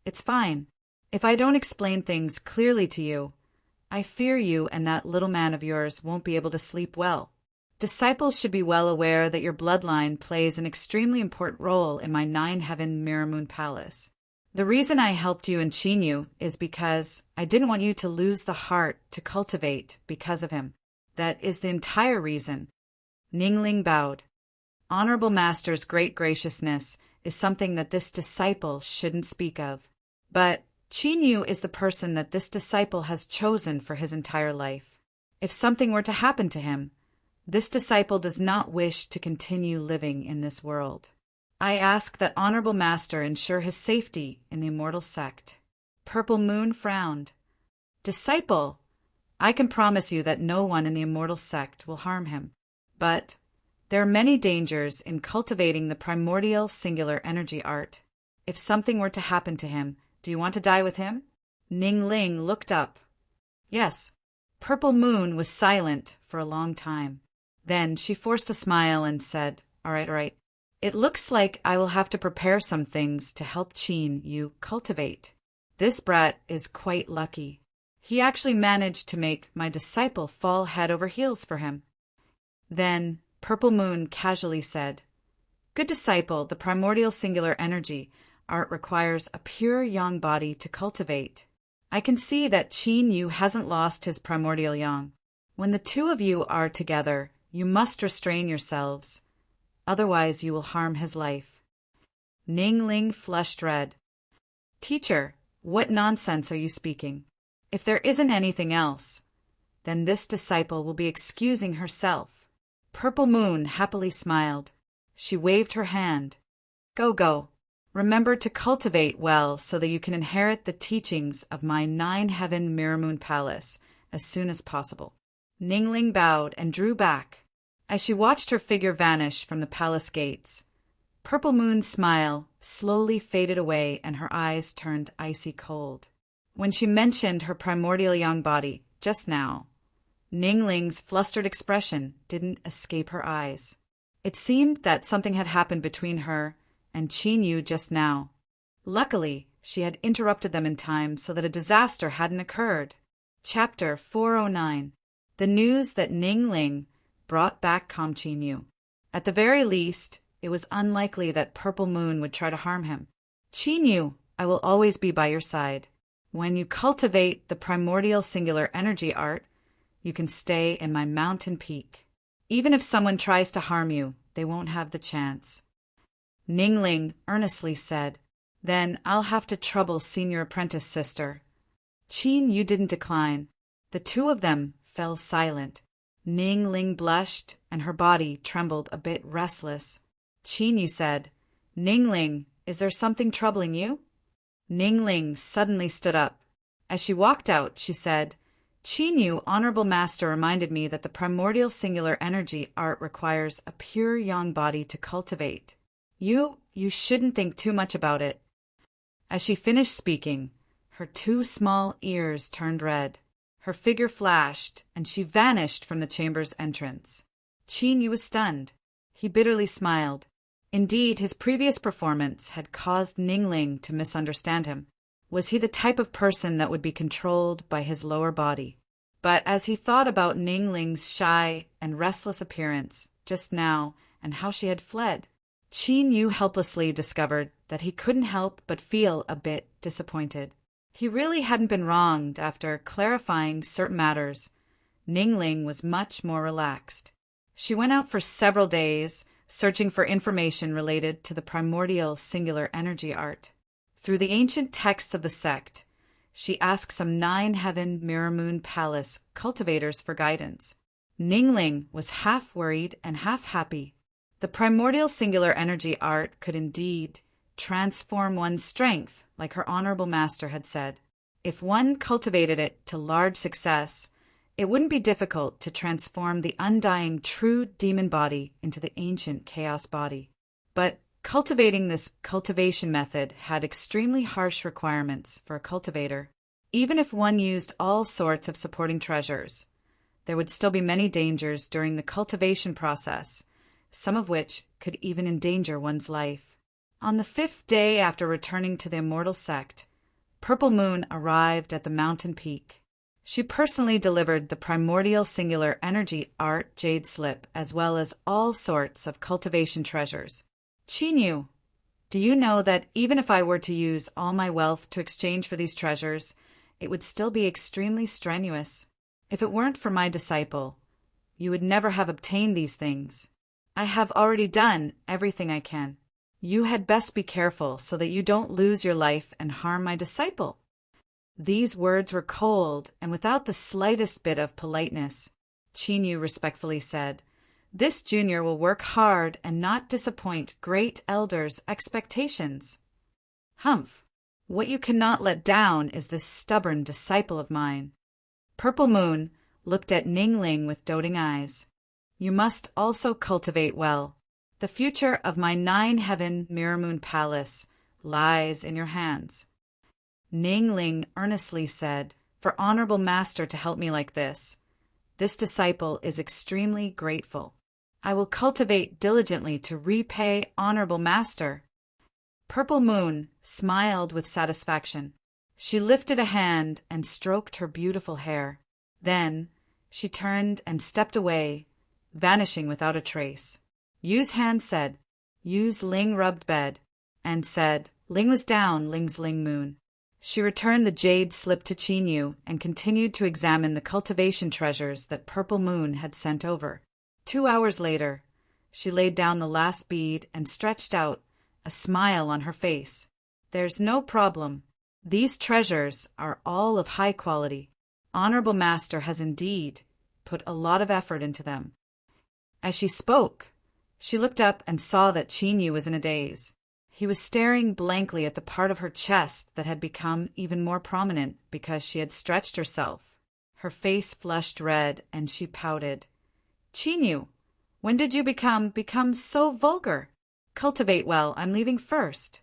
"It's fine. If I don't explain things clearly to you, I fear you and that little man of yours won't be able to sleep well. Disciples should be well aware that your bloodline plays an extremely important role in my nine-heaven Mirror Moon Palace. The reason I helped you and Chinyu is because I didn't want you to lose the heart to cultivate because of him. That is the entire reason." Ningling bowed. Honorable Master's great graciousness is something that this disciple shouldn't speak of. But Chinyu is the person that this disciple has chosen for his entire life. If something were to happen to him, this disciple does not wish to continue living in this world. I ask that Honorable Master ensure his safety in the immortal sect. Purple Moon frowned. "Disciple, I can promise you that no one in the immortal sect will harm him. But there are many dangers in cultivating the primordial singular energy art. If something were to happen to him, do you want to die with him?" Ningling looked up. "Yes." Purple Moon was silent for a long time. Then she forced a smile and said, all right. It looks like I will have to prepare some things to help Qin you cultivate. This brat is quite lucky. He actually managed to make my disciple fall head over heels for him. Then Purple Moon casually said, good disciple, the primordial singular energy art requires a pure yang body to cultivate. I can see that Qin Yu hasn't lost his primordial yang. When the two of you are together, you must restrain yourselves. Otherwise you will harm his life. Ningling flushed red. Teacher, what nonsense are you speaking? If there isn't anything else, then this disciple will be excusing herself. Purple Moon happily smiled. She waved her hand. Go. Remember to cultivate well so that you can inherit the teachings of my 9-heaven Mirror Moon Palace as soon as possible. Ningling bowed and drew back. As she watched her figure vanish from the palace gates, Purple Moon's smile slowly faded away and her eyes turned icy cold. When she mentioned her primordial yang body just now, Ningling's flustered expression didn't escape her eyes. It seemed that something had happened between her and Qin Yu just now. Luckily, she had interrupted them in time so that a disaster hadn't occurred. Chapter 409. The news that Ningling brought back calmed Qin Yu. At the very least, it was unlikely that Purple Moon would try to harm him. Qin Yu, I will always be by your side. When you cultivate the primordial singular energy art, you can stay in my mountain peak. Even if someone tries to harm you, they won't have the chance. Ningling earnestly said, then I'll have to trouble senior apprentice sister. Qin Yu didn't decline. The two of them fell silent. Ningling blushed and her body trembled a bit restless. Qin Yu said, Ningling, is there something troubling you? Ningling suddenly stood up. As she walked out, she said, Qin Yu, Honorable Master, reminded me that the primordial singular energy art requires a pure yang body to cultivate. You shouldn't think too much about it. As she finished speaking, her two small ears turned red. Her figure flashed, and she vanished from the chamber's entrance. Qin Yu was stunned. He bitterly smiled. Indeed, his previous performance had caused Ningling to misunderstand him. Was he the type of person that would be controlled by his lower body? But as he thought about Ningling's shy and restless appearance just now and how she had fled, Qin Yu helplessly discovered that he couldn't help but feel a bit disappointed. He really hadn't been wronged. After clarifying certain matters, Ningling was much more relaxed. She went out for several days, searching for information related to the primordial singular energy art. Through the ancient texts of the sect, she asked some 9-heaven Mirror Moon Palace cultivators for guidance. Ningling was half worried and half happy. The primordial singular energy art could indeed transform one's strength, like her Honorable Master had said. If one cultivated it to large success, it wouldn't be difficult to transform the undying true demon body into the ancient chaos body. But cultivating this cultivation method had extremely harsh requirements for a cultivator. Even if one used all sorts of supporting treasures, there would still be many dangers during the cultivation process, some of which could even endanger one's life. On the 5th day after returning to the immortal sect, Purple Moon arrived at the mountain peak. She personally delivered the primordial singular energy art jade slip as well as all sorts of cultivation treasures. Qin Yu, do you know that even if I were to use all my wealth to exchange for these treasures, it would still be extremely strenuous? If it weren't for my disciple, you would never have obtained these things. I have already done everything I can. You had best be careful so that you don't lose your life and harm my disciple. These words were cold and without the slightest bit of politeness. Qin Yu respectfully said, This junior will work hard and not disappoint great elders' expectations. Humph! What you cannot let down is this stubborn disciple of mine. Purple Moon looked at Ningling with doting eyes. You must also cultivate well. The future of my 9-heaven Mirror Moon Palace lies in your hands. Ningling earnestly said, for Honorable Master to help me like this. This disciple is extremely grateful. I will cultivate diligently to repay Honorable Master." Purple Moon smiled with satisfaction. She lifted a hand and stroked her beautiful hair. Then she turned and stepped away, vanishing without a trace. Yu's hand said, "Yu's Ling rubbed bed," and said, "Ling was down, Ling's Ling Moon." She returned the jade slip to Qin Yu and continued to examine the cultivation treasures that Purple Moon had sent over. 2 hours later, she laid down the last bead and stretched out, a smile on her face. "There's no problem. These treasures are all of high quality. Honorable Master has indeed put a lot of effort into them." As she spoke, she looked up and saw that Qin Yu was in a daze. He was staring blankly at the part of her chest that had become even more prominent because she had stretched herself. Her face flushed red, and she pouted. "Qin Yu, when did you become so vulgar? Cultivate well, I'm leaving first."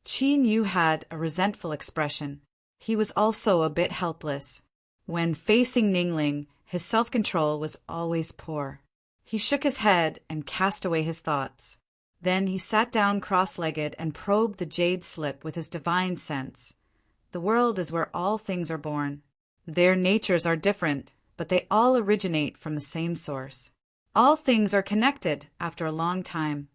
Qin Yu had a resentful expression. He was also a bit helpless. When facing Ningling, his self-control was always poor. He shook his head and cast away his thoughts. Then he sat down cross-legged and probed the jade slip with his divine sense. The world is where all things are born. Their natures are different, but they all originate from the same source. All things are connected after a long time.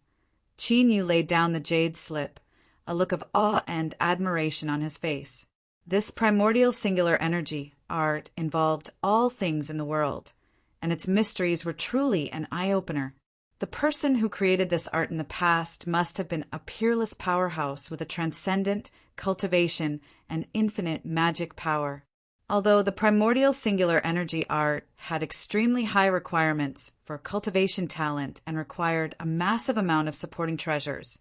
Qin Yu laid down the jade slip, a look of awe and admiration on his face. This primordial singular energy, art, involved all things in the world, and its mysteries were truly an eye-opener. The person who created this art in the past must have been a peerless powerhouse with a transcendent cultivation and infinite magic power. Although the primordial singular energy art had extremely high requirements for cultivation talent and required a massive amount of supporting treasures,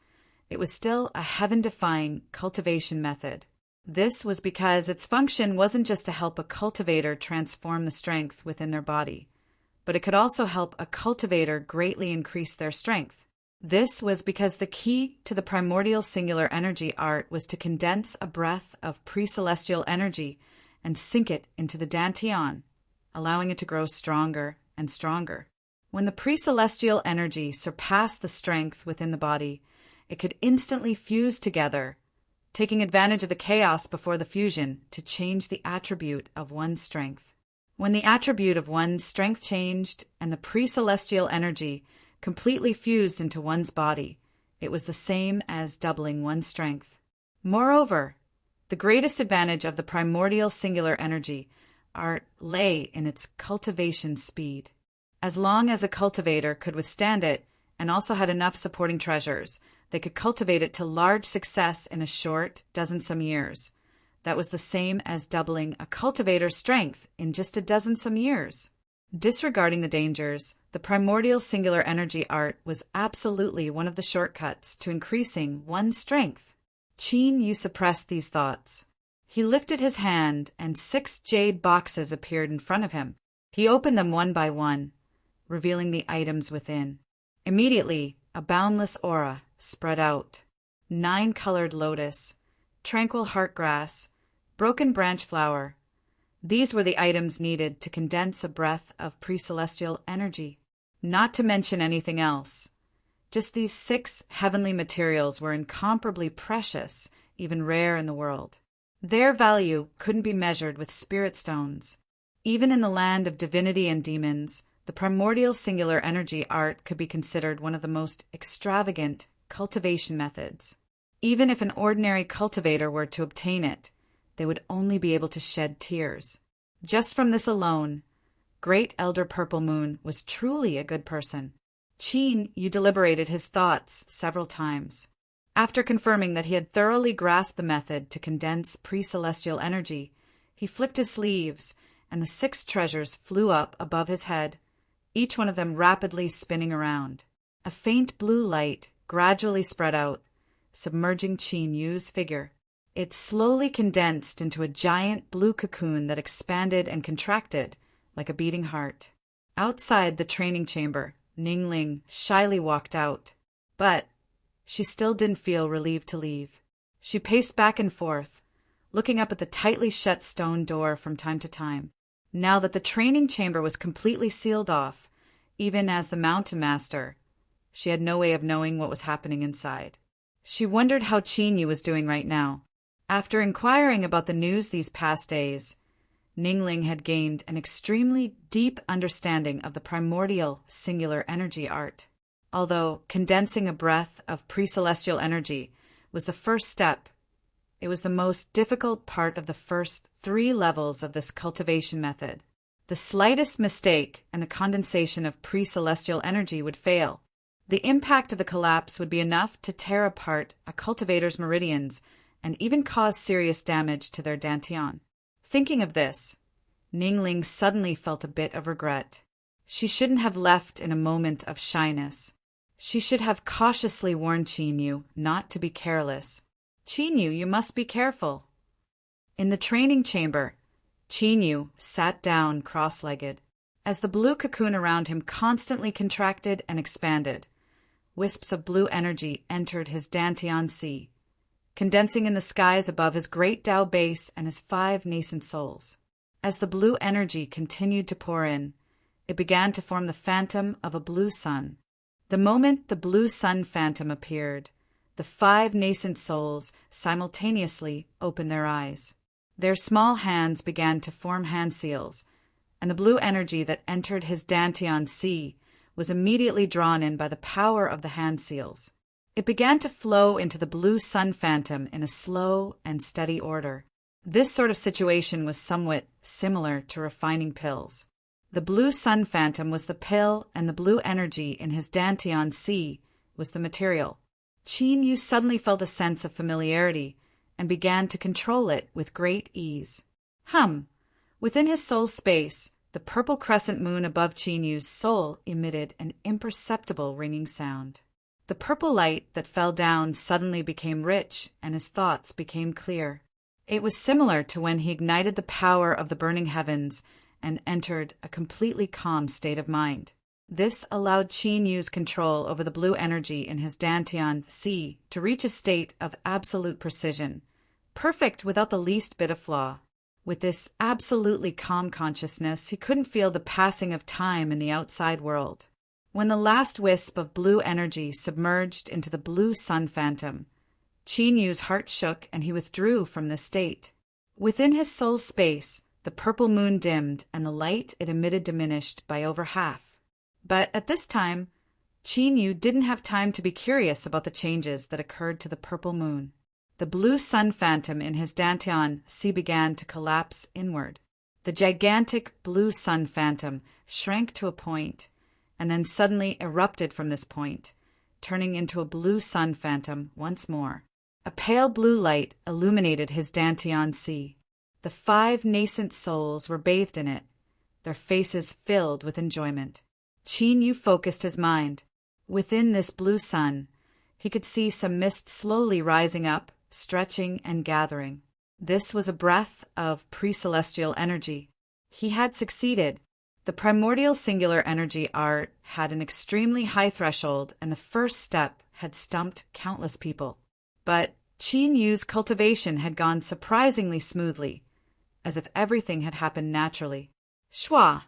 it was still a heaven-defying cultivation method. This was because its function wasn't just to help a cultivator transform the strength within their body, but it could also help a cultivator greatly increase their strength. This was because the key to the primordial singular energy art was to condense a breath of pre-celestial energy and sink it into the dantian, allowing it to grow stronger and stronger. When the pre-celestial energy surpassed the strength within the body, it could instantly fuse together, taking advantage of the chaos before the fusion to change the attribute of one's strength. When the attribute of one's strength changed and the pre-celestial energy completely fused into one's body, it was the same as doubling one's strength. Moreover, the greatest advantage of the primordial singular energy art lay in its cultivation speed. As long as a cultivator could withstand it and also had enough supporting treasures, they could cultivate it to large success in a short dozen-some years. That was the same as doubling a cultivator's strength in just a dozen-some years. Disregarding the dangers, the primordial singular energy art was absolutely one of the shortcuts to increasing one's strength. Qin Yu suppressed these thoughts. He lifted his hand, and 6 jade boxes appeared in front of him. He opened them one by one, revealing the items within. Immediately, a boundless aura spread out. 9-colored lotus, tranquil heartgrass, broken branch flower. These were the items needed to condense a breath of pre-celestial energy. Not to mention anything else. Just these 6 heavenly materials were incomparably precious, even rare in the world. Their value couldn't be measured with spirit stones. Even in the land of divinity and demons, the primordial singular energy art could be considered one of the most extravagant cultivation methods. Even if an ordinary cultivator were to obtain it, they would only be able to shed tears. Just from this alone, Great Elder Purple Moon was truly a good person. Qin Yu deliberated his thoughts several times. After confirming that he had thoroughly grasped the method to condense pre-celestial energy, he flicked his sleeves, and the 6 treasures flew up above his head, each one of them rapidly spinning around. A faint blue light gradually spread out, submerging Qin Yu's figure. It slowly condensed into a giant blue cocoon that expanded and contracted like a beating heart. Outside the training chamber, Ningling shyly walked out, but she still didn't feel relieved to leave. She paced back and forth, looking up at the tightly shut stone door from time to time. Now that the training chamber was completely sealed off, even as the mountain master, she had no way of knowing what was happening inside. She wondered how Qin Yu was doing right now. After inquiring about the news these past days, Ningling had gained an extremely deep understanding of the primordial singular energy art. Although condensing a breath of pre-celestial energy was the first step, it was the most difficult part of the first 3 levels of this cultivation method. The slightest mistake and the condensation of pre-celestial energy would fail. The impact of the collapse would be enough to tear apart a cultivator's meridians and even cause serious damage to their dantian. Thinking of this, Ningling suddenly felt a bit of regret. She shouldn't have left in a moment of shyness. She should have cautiously warned Qin Yu not to be careless. Qin Yu, you must be careful. In the training chamber, Qin Yu sat down cross-legged. As the blue cocoon around him constantly contracted and expanded, wisps of blue energy entered his dantian sea, condensing in the skies above his great Tao base and his 5 nascent souls. As the blue energy continued to pour in, it began to form the phantom of a blue sun. The moment the blue sun phantom appeared, the 5 nascent souls simultaneously opened their eyes. Their small hands began to form hand seals, and the blue energy that entered his dantian sea was immediately drawn in by the power of the hand seals. It began to flow into the blue sun phantom in a slow and steady order. This sort of situation was somewhat similar to refining pills. The blue sun phantom was the pill, and the blue energy in his dantian sea was the material. Qin Yu suddenly felt a sense of familiarity and began to control it with great ease. Within his soul space, the purple crescent moon above Qin Yu's soul emitted an imperceptible ringing sound. The purple light that fell down suddenly became rich, and his thoughts became clear. It was similar to when he ignited the power of the burning heavens and entered a completely calm state of mind. This allowed Qin Yu's control over the blue energy in his dantian sea to reach a state of absolute precision, perfect without the least bit of flaw. With this absolutely calm consciousness, he couldn't feel the passing of time in the outside world. When the last wisp of blue energy submerged into the blue sun phantom, Qin Yu's heart shook and he withdrew from this state. Within his soul space, the purple moon dimmed and the light it emitted diminished by over half. But at this time, Qin Yu didn't have time to be curious about the changes that occurred to the purple moon. The blue sun phantom in his dantian sea began to collapse inward. The gigantic blue sun phantom shrank to a point, and then suddenly erupted from this point, turning into a blue sun phantom once more. A pale blue light illuminated his dantian sea. The 5 nascent souls were bathed in it, their faces filled with enjoyment. Qin Yu focused his mind. Within this blue sun, he could see some mist slowly rising up, stretching and gathering. This was a breath of pre-celestial energy. He had succeeded. The primordial singular energy art had an extremely high threshold, and the first step had stumped countless people. But Qin Yu's cultivation had gone surprisingly smoothly, as if everything had happened naturally. Shwa!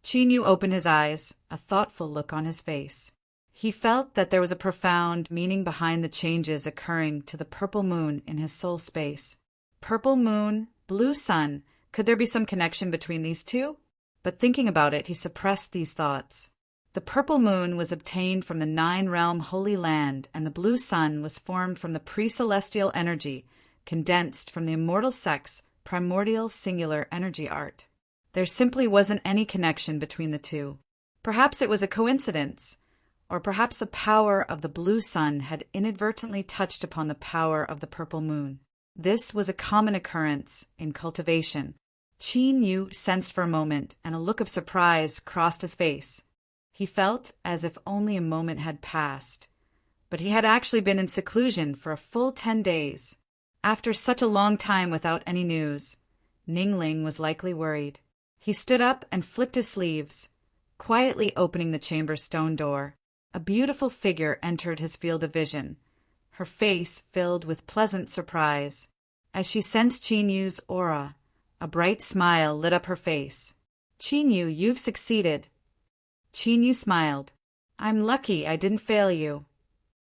Qin Yu opened his eyes, a thoughtful look on his face. He felt that there was a profound meaning behind the changes occurring to the purple moon in his soul space. Purple moon, blue sun, could there be some connection between these two? But thinking about it, he suppressed these thoughts. The purple moon was obtained from the 9-realm Holy Land, and the blue sun was formed from the pre-celestial energy, condensed from the immortal sex, primordial singular energy art. There simply wasn't any connection between the two. Perhaps it was a coincidence, or perhaps the power of the blue sun had inadvertently touched upon the power of the purple moon. This was a common occurrence in cultivation. Qin Yu sensed for a moment, and a look of surprise crossed his face. He felt as if only a moment had passed, but he had actually been in seclusion for a full 10 days. After such a long time without any news, Ningling was likely worried. He stood up and flicked his sleeves, quietly opening the chamber's stone door. A beautiful figure entered his field of vision, her face filled with pleasant surprise. As she sensed Qinyu's aura, a bright smile lit up her face. "Qinyu, you've succeeded." Qinyu smiled. "I'm lucky I didn't fail you."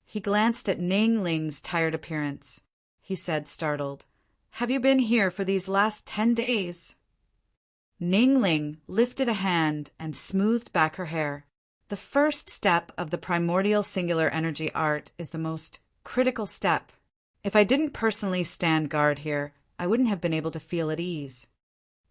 He glanced at Ning Ling's tired appearance. He said, startled, "Have you been here for these last 10 days?" Ning Ling lifted a hand and smoothed back her hair. The first step of the primordial singular energy art is the most critical step. If I didn't personally stand guard here, I wouldn't have been able to feel at ease.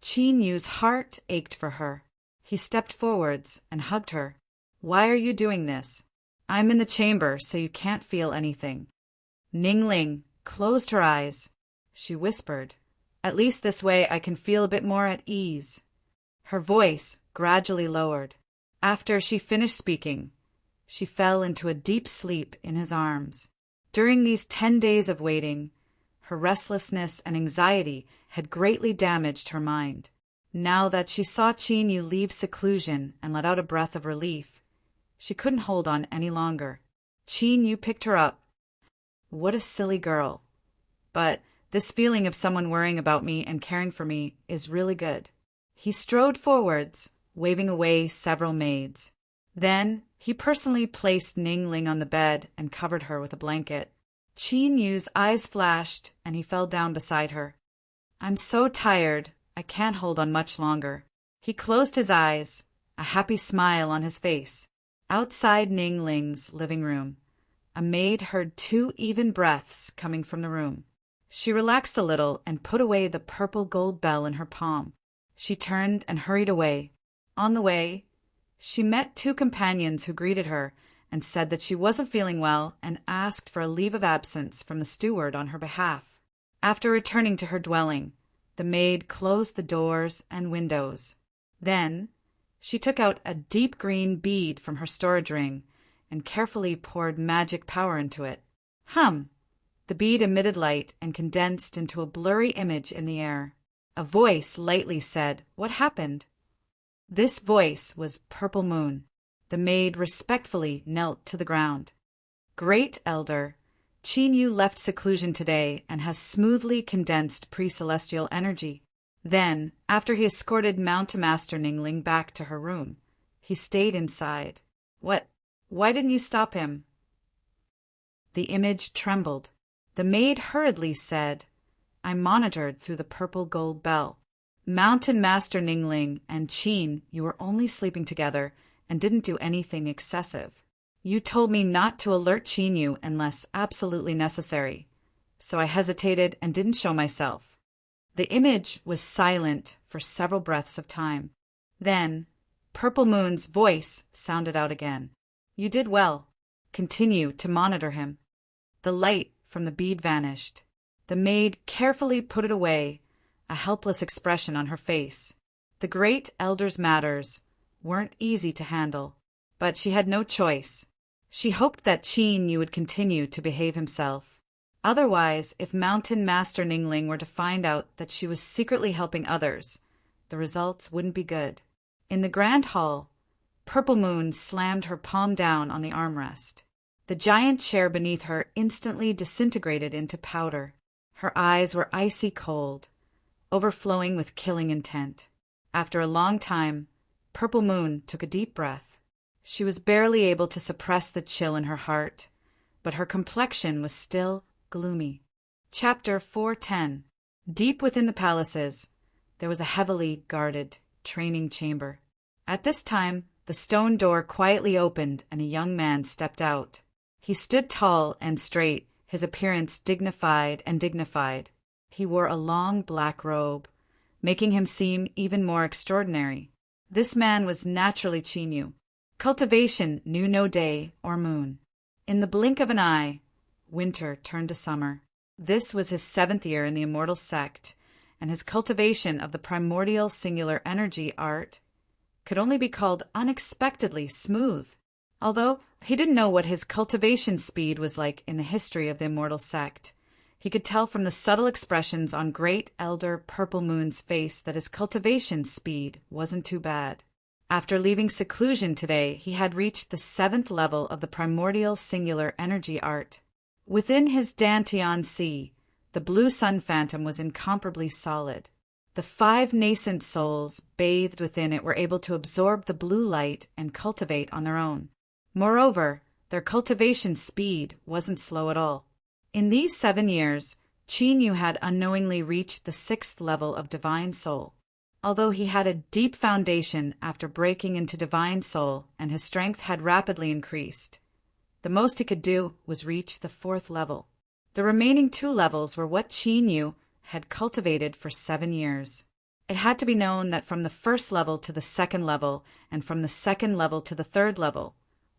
Qinyu's heart ached for her. He stepped forwards and hugged her. "Why are you doing this? I'm in the chamber, so you can't feel anything." Ning Ling closed her eyes. She whispered, "At least this way I can feel a bit more at ease." Her voice gradually lowered. After she finished speaking, she fell into a deep sleep in his arms. During these 10 days of waiting, her restlessness and anxiety had greatly damaged her mind. Now that she saw Qinyu leave seclusion and let out a breath of relief, she couldn't hold on any longer. Qinyu picked her up. "What a silly girl. But this feeling of someone worrying about me and caring for me is really good." He strode forwards, waving away several maids. Then he personally placed Ning Ling on the bed and covered her with a blanket. Qinyu's eyes flashed, and he fell down beside her. "I'm so tired, I can't hold on much longer." He closed his eyes, a happy smile on his face. Outside Ning Ling's living room, a maid heard 2 even breaths coming from the room. She relaxed a little and put away the purple gold bell in her palm. She turned and hurried away. On the way, she met 2 companions who greeted her and said that she wasn't feeling well and asked for a leave of absence from the steward on her behalf. After returning to her dwelling, the maid closed the doors and windows. Then she took out a deep green bead from her storage ring and carefully poured magic power into it. Hum! The bead emitted light and condensed into a blurry image in the air. A voice lightly said, "What happened?" This voice was Purple Moon. The maid respectfully knelt to the ground. "Great Elder, Qinyu left seclusion today and has smoothly condensed pre-celestial energy." Then, after he escorted Mountain Master Ningling back to her room, he stayed inside. Why didn't you stop him?" The image trembled. The maid hurriedly said, "I monitored through the purple gold bell. Mountain Master Ningling and Qin, you were only sleeping together and didn't do anything excessive. You told me not to alert Qinyu unless absolutely necessary, so I hesitated and didn't show myself." The image was silent for several breaths of time. Then, Purple Moon's voice sounded out again. "You did well. Continue to monitor him." The light from the bead vanished. The maid carefully put it away, a helpless expression on her face. The great elder's matters weren't easy to handle, but she had no choice. She hoped that Qinyu would continue to behave himself. Otherwise, if Mountain Master Ningling were to find out that she was secretly helping others, the results wouldn't be good. In the grand hall, Purple Moon slammed her palm down on the armrest. The giant chair beneath her instantly disintegrated into powder. Her eyes were icy cold, overflowing with killing intent. After a long time, Purple Moon took a deep breath. She was barely able to suppress the chill in her heart, but her complexion was still gloomy. Chapter 410. Deep within the palaces, there was a heavily guarded training chamber. At this time, the stone door quietly opened and a young man stepped out. He stood tall and straight, his appearance dignified. He wore a long black robe, making him seem even more extraordinary. This man was naturally Qinyu. Cultivation knew no day or moon. In the blink of an eye, winter turned to summer. This was his 7th year in the immortal sect, and his cultivation of the primordial singular energy art could only be called unexpectedly smooth. Although he didn't know what his cultivation speed was like in the history of the immortal sect, he could tell from the subtle expressions on Great Elder Purple Moon's face that his cultivation speed wasn't too bad. After leaving seclusion today, he had reached the 7th level of the primordial singular energy art. Within his Dantian Sea, The blue sun phantom was incomparably solid. The 5 nascent souls bathed within it were able to absorb the blue light and cultivate on their own. Moreover, their cultivation speed wasn't slow at all. In these 7 years, Qin had unknowingly reached the 6th level of Divine Soul. Although he had a deep foundation after breaking into Divine Soul and his strength had rapidly increased, the most he could do was reach the 4th level. The remaining 2 levels were what Qin had cultivated for 7 years. It had to be known that from the 1st level to the 2nd level and from the 2nd level to the 3rd level,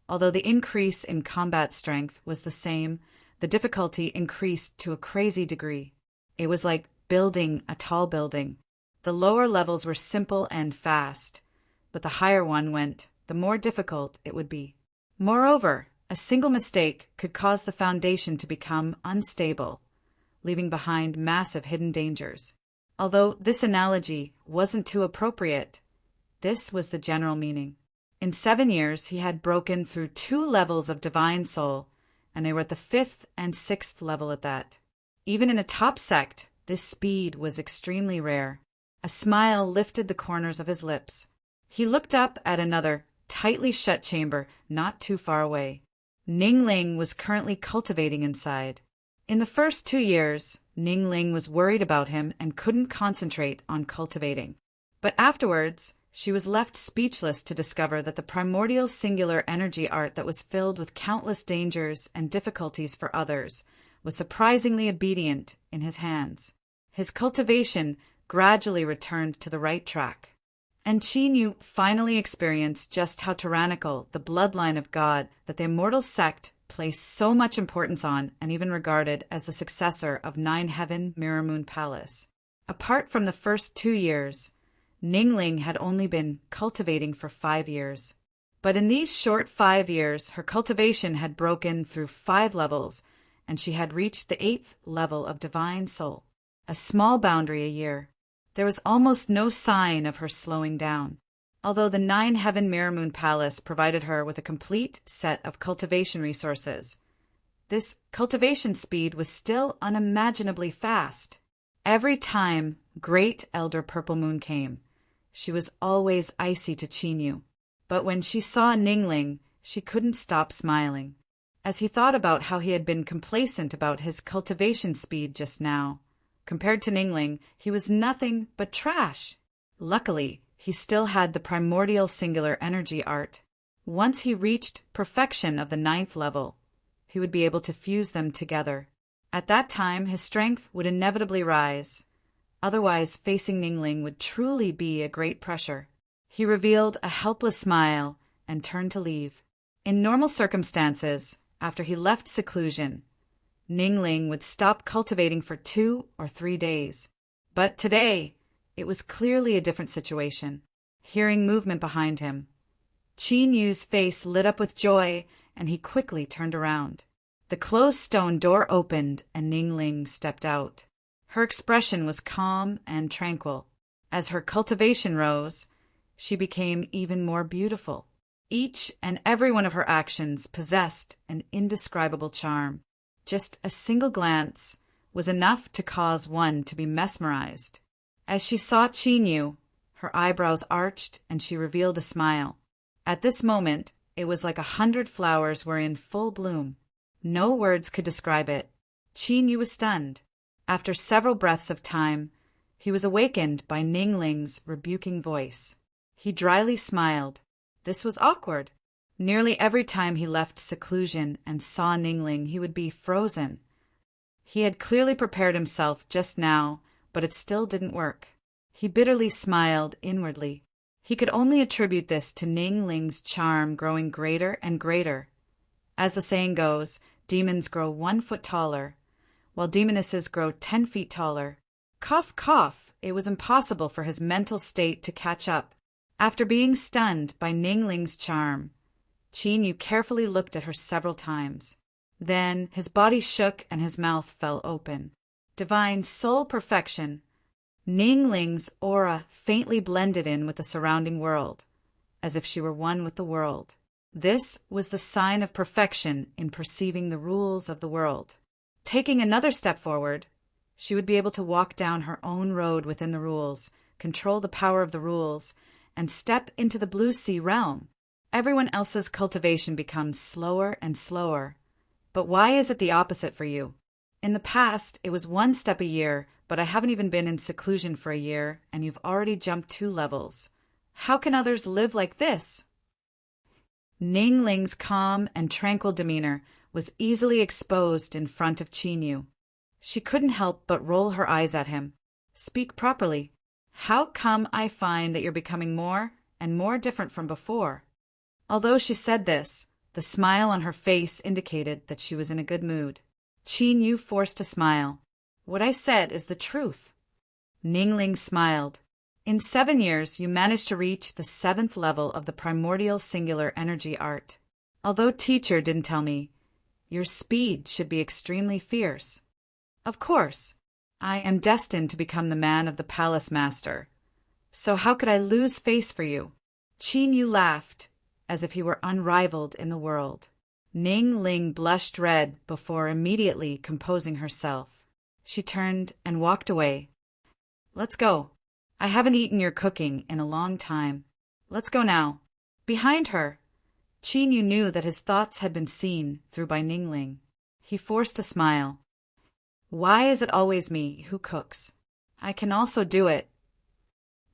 although the increase in combat strength was the same, the difficulty increased to a crazy degree. It was like building a tall building. The lower levels were simple and fast, but the higher one went, the more difficult it would be. Moreover, a single mistake could cause the foundation to become unstable, leaving behind massive hidden dangers. Although this analogy wasn't too appropriate, this was the general meaning. In 7 years, he had broken through 2 levels of Divine Soul, and they were at the 5th and 6th level at that. Even in a top sect, this speed was extremely rare. A smile lifted the corners of his lips. He looked up at another, tightly shut chamber not too far away. Ningling was currently cultivating inside. In the first 2 years, Ningling was worried about him and couldn't concentrate on cultivating. But afterwards, she was left speechless to discover that the primordial singular energy art that was filled with countless dangers and difficulties for others was surprisingly obedient in his hands. His cultivation gradually returned to the right track. And Qin finally experienced just how tyrannical the bloodline of God that the immortal sect placed so much importance on and even regarded as the successor of 9 Heaven Mirror Moon Palace. Apart from the first 2 years, Ningling had only been cultivating for 5 years. But in these short 5 years, her cultivation had broken through 5 levels, and she had reached the 8th level of Divine Soul, a small boundary a year. There was almost no sign of her slowing down. Although the 9 Heaven Mirror Moon Palace provided her with a complete set of cultivation resources, this cultivation speed was still unimaginably fast. Every time Great Elder Purple Moon came, she was always icy to Qin. But when she saw Ningling, she couldn't stop smiling. As he thought about how he had been complacent about his cultivation speed just now, compared to Ningling, he was nothing but trash. Luckily, he still had the primordial singular energy art. Once he reached perfection of the 9th level, he would be able to fuse them together. At that time, his strength would inevitably rise. Otherwise, facing Ningling would truly be a great pressure. He revealed a helpless smile and turned to leave. In normal circumstances, after he left seclusion, Ningling would stop cultivating for 2 or 3 days. But today, it was clearly a different situation. Hearing movement behind him, Qin Yu's face lit up with joy, and he quickly turned around. The closed stone door opened, and Ningling stepped out. Her expression was calm and tranquil. As her cultivation rose, she became even more beautiful. Each and every one of her actions possessed an indescribable charm. Just a single glance was enough to cause one to be mesmerized. As she saw Qin Yu, her eyebrows arched and she revealed a smile. At this moment, it was like 100 flowers were in full bloom. No words could describe it. Qin Yu was stunned. After several breaths of time, he was awakened by Ningling's rebuking voice. He dryly smiled. This was awkward. Nearly every time he left seclusion and saw Ningling, he would be frozen. He had clearly prepared himself just now, but it still didn't work. He bitterly smiled inwardly. He could only attribute this to Ningling's charm growing greater and greater. As the saying goes, demons grow 1 foot taller, while demonesses grow 10 feet taller. Cough, cough, it was impossible for his mental state to catch up. After being stunned by Ningling's charm, Qin Yu carefully looked at her several times. Then his body shook and his mouth fell open. Divine soul perfection. Ningling's aura faintly blended in with the surrounding world, as if she were one with the world. This was the sign of perfection in perceiving the rules of the world. Taking another step forward, She would be able to walk down her own road within the rules, control the power of the rules, and step into the blue sea realm. Everyone else's cultivation becomes slower and slower. But why is it the opposite for you? In the past, it was 1 step a year, but I haven't even been in seclusion for a year, and you've already jumped 2 levels. How can others live like this? Ning Ling's calm and tranquil demeanor was easily exposed in front of Qin Yu. She couldn't help but roll her eyes at him. Speak properly. How come I find that you're becoming more and more different from before? Although she said this, the smile on her face indicated that she was in a good mood. Qin Yu forced a smile. What I said is the truth. Ning Ling smiled. In 7 years, you managed to reach the 7th level of the primordial singular energy art. Although teacher didn't tell me, your speed should be extremely fierce. Of course, I am destined to become the man of the palace master. So how could I lose face for you? Qin Yu laughed, as if he were unrivaled in the world. Ning Ling blushed red before immediately composing herself. She turned and walked away. Let's go. I haven't eaten your cooking in a long time. Let's go now. Behind her, Qin Yu knew that his thoughts had been seen through by Ning Ling. He forced a smile. Why is it always me who cooks? I can also do it.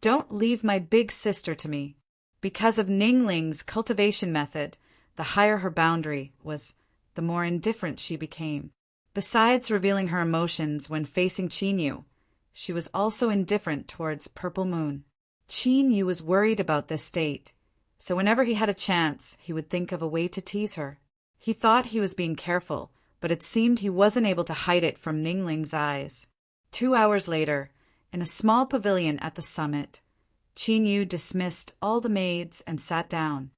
Don't leave my big sister to me. Because of Ning Ling's cultivation method, the higher her boundary was, the more indifferent she became. Besides revealing her emotions when facing Qin Yu, she was also indifferent towards Purple Moon. Qin Yu was worried about this state, so whenever he had a chance, he would think of a way to tease her. He thought he was being careful, but it seemed he wasn't able to hide it from Ning Ling's eyes. 2 hours later, in a small pavilion at the summit, Qin Yu dismissed all the maids and sat down.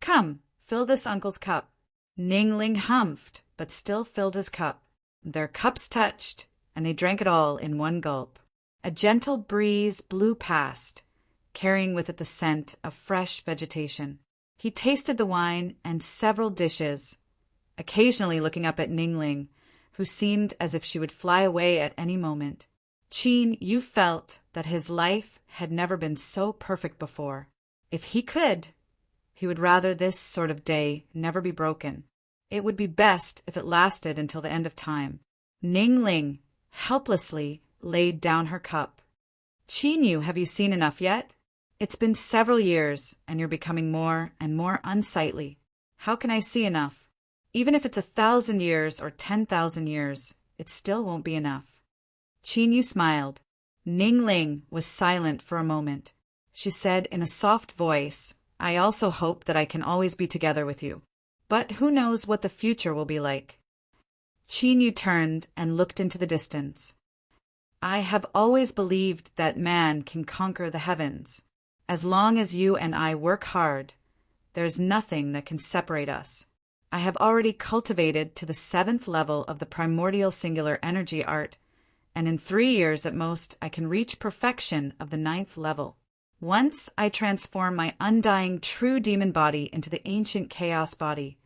Come, fill this uncle's cup. Ning Ling humphed, but still filled his cup. Their cups touched, and they drank it all in one gulp. A gentle breeze blew past, carrying with it the scent of fresh vegetation. He tasted the wine and several dishes, occasionally looking up at Ning Ling, who seemed as if she would fly away at any moment. Qin Yu felt that his life had never been so perfect before. If he could, he would rather this sort of day never be broken. It would be best if it lasted until the end of time. Ning Ling helplessly laid down her cup. Qin Yu, have you seen enough yet? It's been several years, and you're becoming more and more unsightly. How can I see enough? Even if it's 1,000 years or 10,000 years, it still won't be enough. Qin Yu smiled. Ning Ling was silent for a moment. She said in a soft voice, I also hope that I can always be together with you. But who knows what the future will be like? Qin Yu turned and looked into the distance. I have always believed that man can conquer the heavens. As long as you and I work hard, there's nothing that can separate us. I have already cultivated to the 7th level of the primordial singular energy art, and in 3 years at most I can reach perfection of the 9th level. Once I transform my undying true demon body into the ancient chaos body,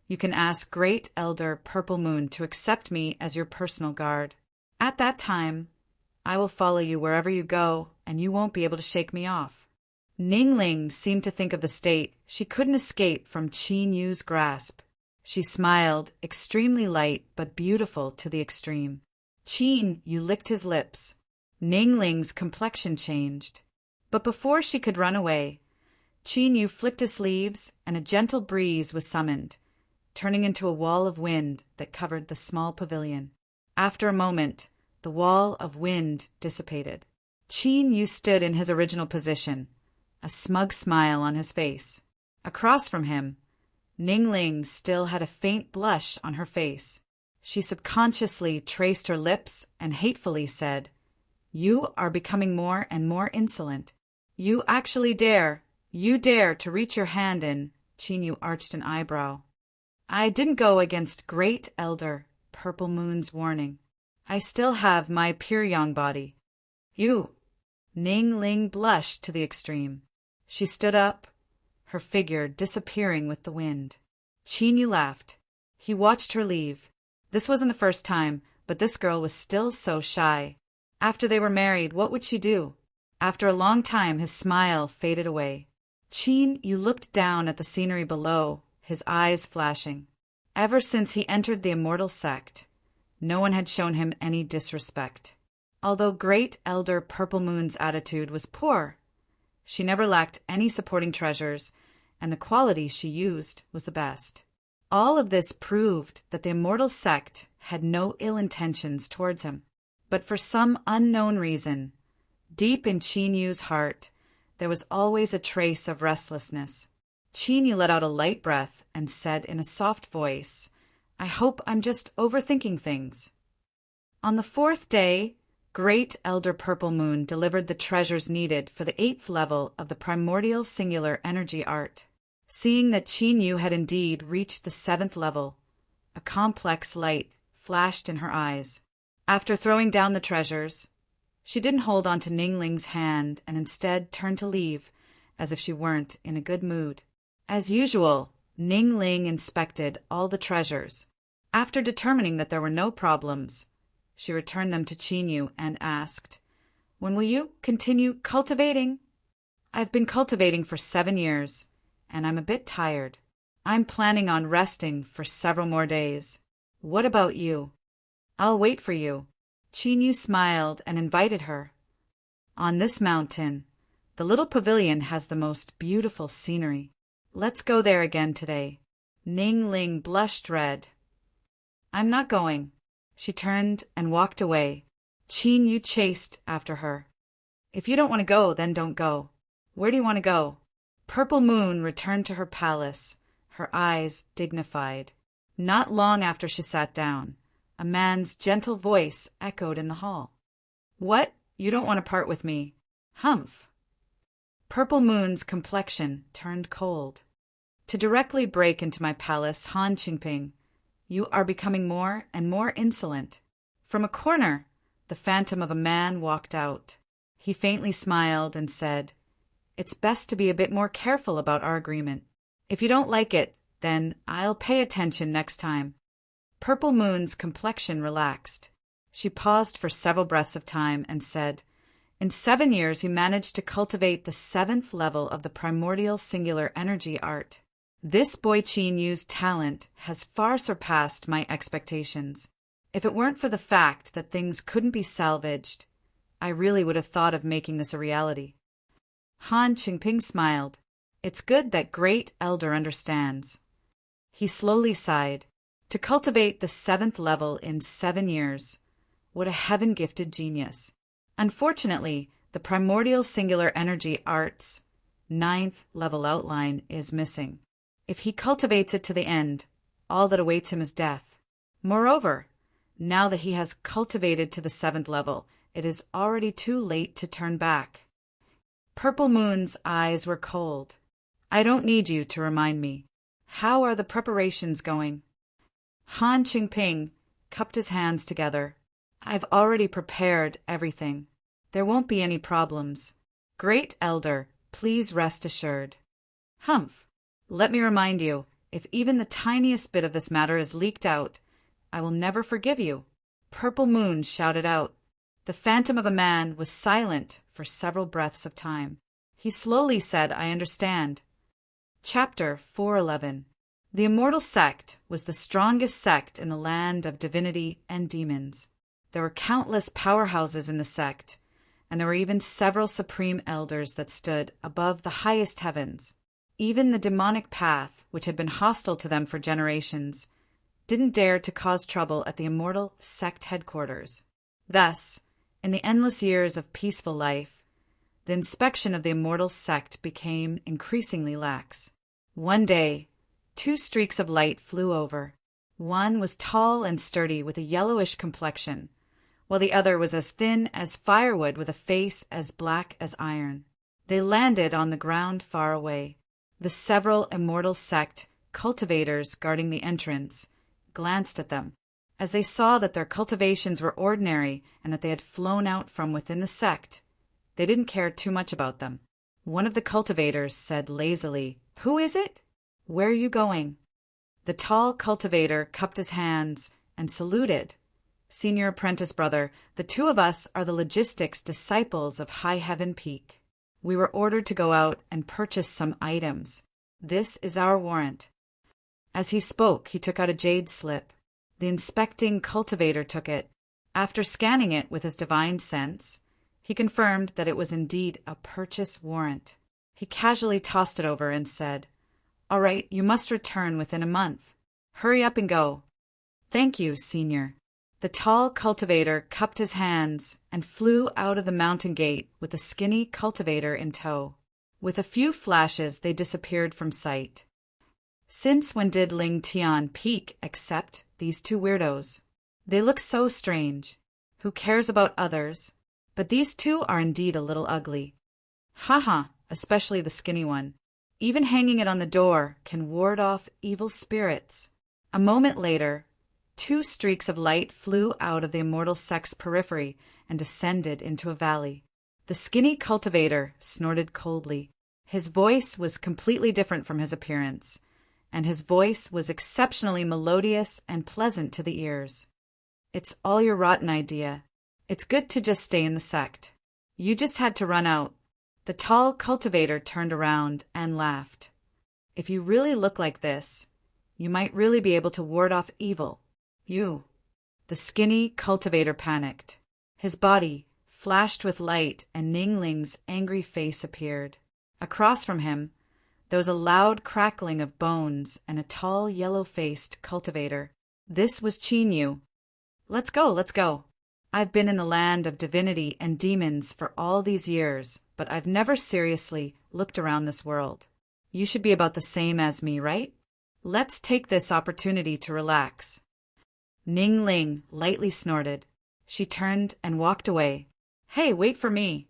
you can ask Great Elder Purple Moon to accept me as your personal guard. At that time, I will follow you wherever you go, and you won't be able to shake me off. Ning Ling seemed to think of the state she couldn't escape from Qin Yu's grasp. She smiled, extremely light but beautiful to the extreme. Qin Yu licked his lips. Ning Ling's complexion changed. But before she could run away, Qin Yu flicked his sleeves and a gentle breeze was summoned, turning into a wall of wind that covered the small pavilion. After a moment, the wall of wind dissipated. Qin Yu stood in his original position, a smug smile on his face. Across from him, Ning Ling still had a faint blush on her face. She subconsciously traced her lips and hatefully said, You are becoming more and more insolent. You dare to reach your hand in. Qin Yu arched an eyebrow. I didn't go against Great Elder Purple Moon's warning. I still have my pure yang body. You. Ning Ling blushed to the extreme. She stood up, her figure disappearing with the wind. Qin Yu laughed. He watched her leave. This wasn't the first time, But this girl was still so shy. After they were married, what would she do? After a long time, his smile faded away. Qin Yu looked down at the scenery below, his eyes flashing. Ever since he entered the immortal sect, no one had shown him any disrespect. Although Great Elder Purple Moon's attitude was poor, she never lacked any supporting treasures, and the quality she used was the best. All of this proved that the immortal sect had no ill intentions towards him. But for some unknown reason, deep in Qin Yu's heart, there was always a trace of restlessness. Qin Yu let out a light breath and said in a soft voice, "I hope I'm just overthinking things." On the fourth day, Great Elder Purple Moon delivered the treasures needed for the 8th level of the primordial singular energy art. Seeing that Qin Yu had indeed reached the 7th level, a complex light flashed in her eyes. After throwing down the treasures, she didn't hold on to Ningling's hand and instead turned to leave, as if she weren't in a good mood. As usual, Ningling inspected all the treasures. After determining that there were no problems, she returned them to Qin Yu and asked, "When will you continue cultivating?" "I've been cultivating for 7 years, and I'm a bit tired. I'm planning on resting for several more days. What about you?" "I'll wait for you." Qin Yu smiled and invited her. "On this mountain, the little pavilion has the most beautiful scenery. Let's go there again today." Ningling blushed red. "I'm not going." She turned and walked away. Qin Yu chased after her. "If you don't want to go, then don't go. Where do you want to go?" Purple Moon returned to her palace, her eyes dignified. Not long after she sat down, a man's gentle voice echoed in the hall. "What? You don't want to part with me? Humph." Purple Moon's complexion turned cold. "To directly break into my palace, Han Qingping, you are becoming more and more insolent." From a corner, the phantom of a man walked out. He faintly smiled and said, "It's best to be a bit more careful about our agreement. If you don't like it, then I'll pay attention next time." Purple Moon's complexion relaxed. She paused for several breaths of time and said, "In 7 years you managed to cultivate the 7th level of the primordial singular energy art. This boy Qin Yu's talent has far surpassed my expectations. If it weren't for the fact that things couldn't be salvaged, I really would have thought of making this a reality." Han Qingping smiled. "It's good that Great Elder understands." He slowly sighed. To cultivate the 7th level in 7 years, what a heaven-gifted genius. Unfortunately, the primordial singular energy art's 9th level outline is missing. If he cultivates it to the end, all that awaits him is death. Moreover, now that he has cultivated to the 7th level, it is already too late to turn back. Purple Moon's eyes were cold. "I don't need you to remind me. How are the preparations going?" Han Qingping cupped his hands together. "I've already prepared everything. There won't be any problems. Great Elder, please rest assured." "Humph. Let me remind you, if even the tiniest bit of this matter is leaked out, I will never forgive you." Purple Moon shouted out. The phantom of a man was silent for several breaths of time. He slowly said, "I understand." Chapter 411. The Immortal Sect was the strongest sect in the land of divinity and demons. There were countless powerhouses in the sect, and there were even several supreme elders that stood above the highest heavens. Even the demonic path, which had been hostile to them for generations, didn't dare to cause trouble at the Immortal Sect headquarters. Thus, in the endless years of peaceful life, the inspection of the Immortal Sect became increasingly lax. One day, 2 streaks of light flew over. One was tall and sturdy with a yellowish complexion, while the other was as thin as firewood with a face as black as iron. They landed on the ground far away. The several Immortal Sect cultivators guarding the entrance glanced at them. As they saw that their cultivations were ordinary and that they had flown out from within the sect, they didn't care too much about them. One of the cultivators said lazily, "Who is it? Where are you going?" The tall cultivator cupped his hands and saluted, Senior apprentice brother, the two of us are the logistics disciples of High Heaven Peak. We were ordered to go out and purchase some items. This is our warrant." As he spoke, he took out a jade slip. The inspecting cultivator took it. After scanning it with his divine sense, he confirmed that it was indeed a purchase warrant. He casually tossed it over and said, "All right, you must return within a month. Hurry up and go." "Thank you, Senior." The tall cultivator cupped his hands and flew out of the mountain gate with the skinny cultivator in tow. With a few flashes, they disappeared from sight. Since when did Ling Tian Peak accept these two weirdos? They look so strange. Who cares about others? But these two are indeed a little ugly. Ha, especially the skinny one. Even hanging it on the door can ward off evil spirits. A moment later, two streaks of light flew out of the immortal sect's periphery and descended into a valley. The skinny cultivator snorted coldly. His voice was completely different from his appearance, and his voice was exceptionally melodious and pleasant to the ears. "It's all your rotten idea. It's good to just stay in the sect. You just had to run out." The tall cultivator turned around and laughed. "If you really look like this, you might really be able to ward off evil. You." The skinny cultivator panicked. His body flashed with light and Ning Ling's angry face appeared. Across from him, there was a loud crackling of bones and a tall yellow-faced cultivator. This was Qin Yu. Let's go. I've been in the land of divinity and demons for all these years, but I've never seriously looked around this world. You should be about the same as me, right? Let's take this opportunity to relax." Ning Ling lightly snorted. She turned and walked away. "Hey, wait for me."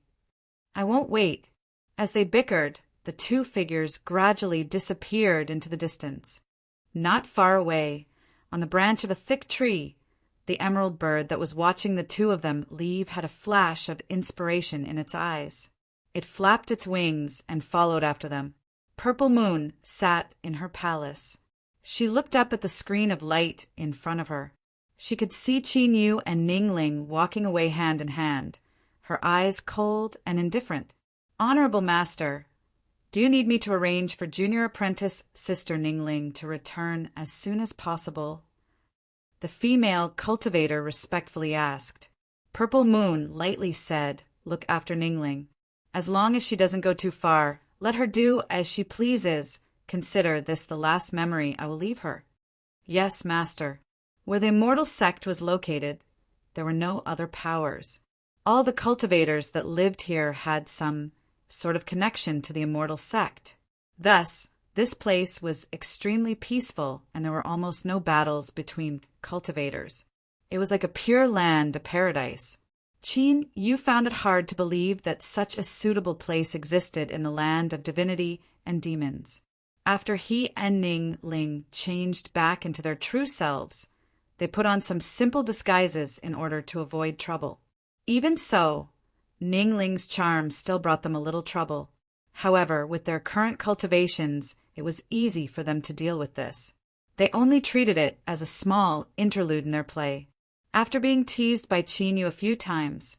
"I won't wait." As they bickered, the two figures gradually disappeared into the distance. Not far away, on the branch of a thick tree, the emerald bird that was watching the two of them leave had a flash of inspiration in its eyes. It flapped its wings and followed after them. Purple Moon sat in her palace. She looked up at the screen of light in front of her. She could see Qin Yu and Ning Ling walking away hand in hand, her eyes cold and indifferent. "Honorable Master, do you need me to arrange for junior apprentice Sister Ning Ling to return as soon as possible?" The female cultivator respectfully asked. Purple Moon lightly said, "Look after Ning Ling. As long as she doesn't go too far, let her do as she pleases. Consider this the last memory I will leave her." "Yes, Master." Where the immortal sect was located, there were no other powers. All the cultivators that lived here had some sort of connection to the immortal sect. Thus, this place was extremely peaceful, and there were almost no battles between cultivators. It was like a pure land, a paradise. Qin, you found it hard to believe that such a suitable place existed in the land of divinity and demons. After he and Ning Ling changed back into their true selves, they put on some simple disguises in order to avoid trouble. Even so, Ning Ling's charm still brought them a little trouble. However, with their current cultivations, it was easy for them to deal with this. They only treated it as a small interlude in their play. After being teased by Qin Yu a few times,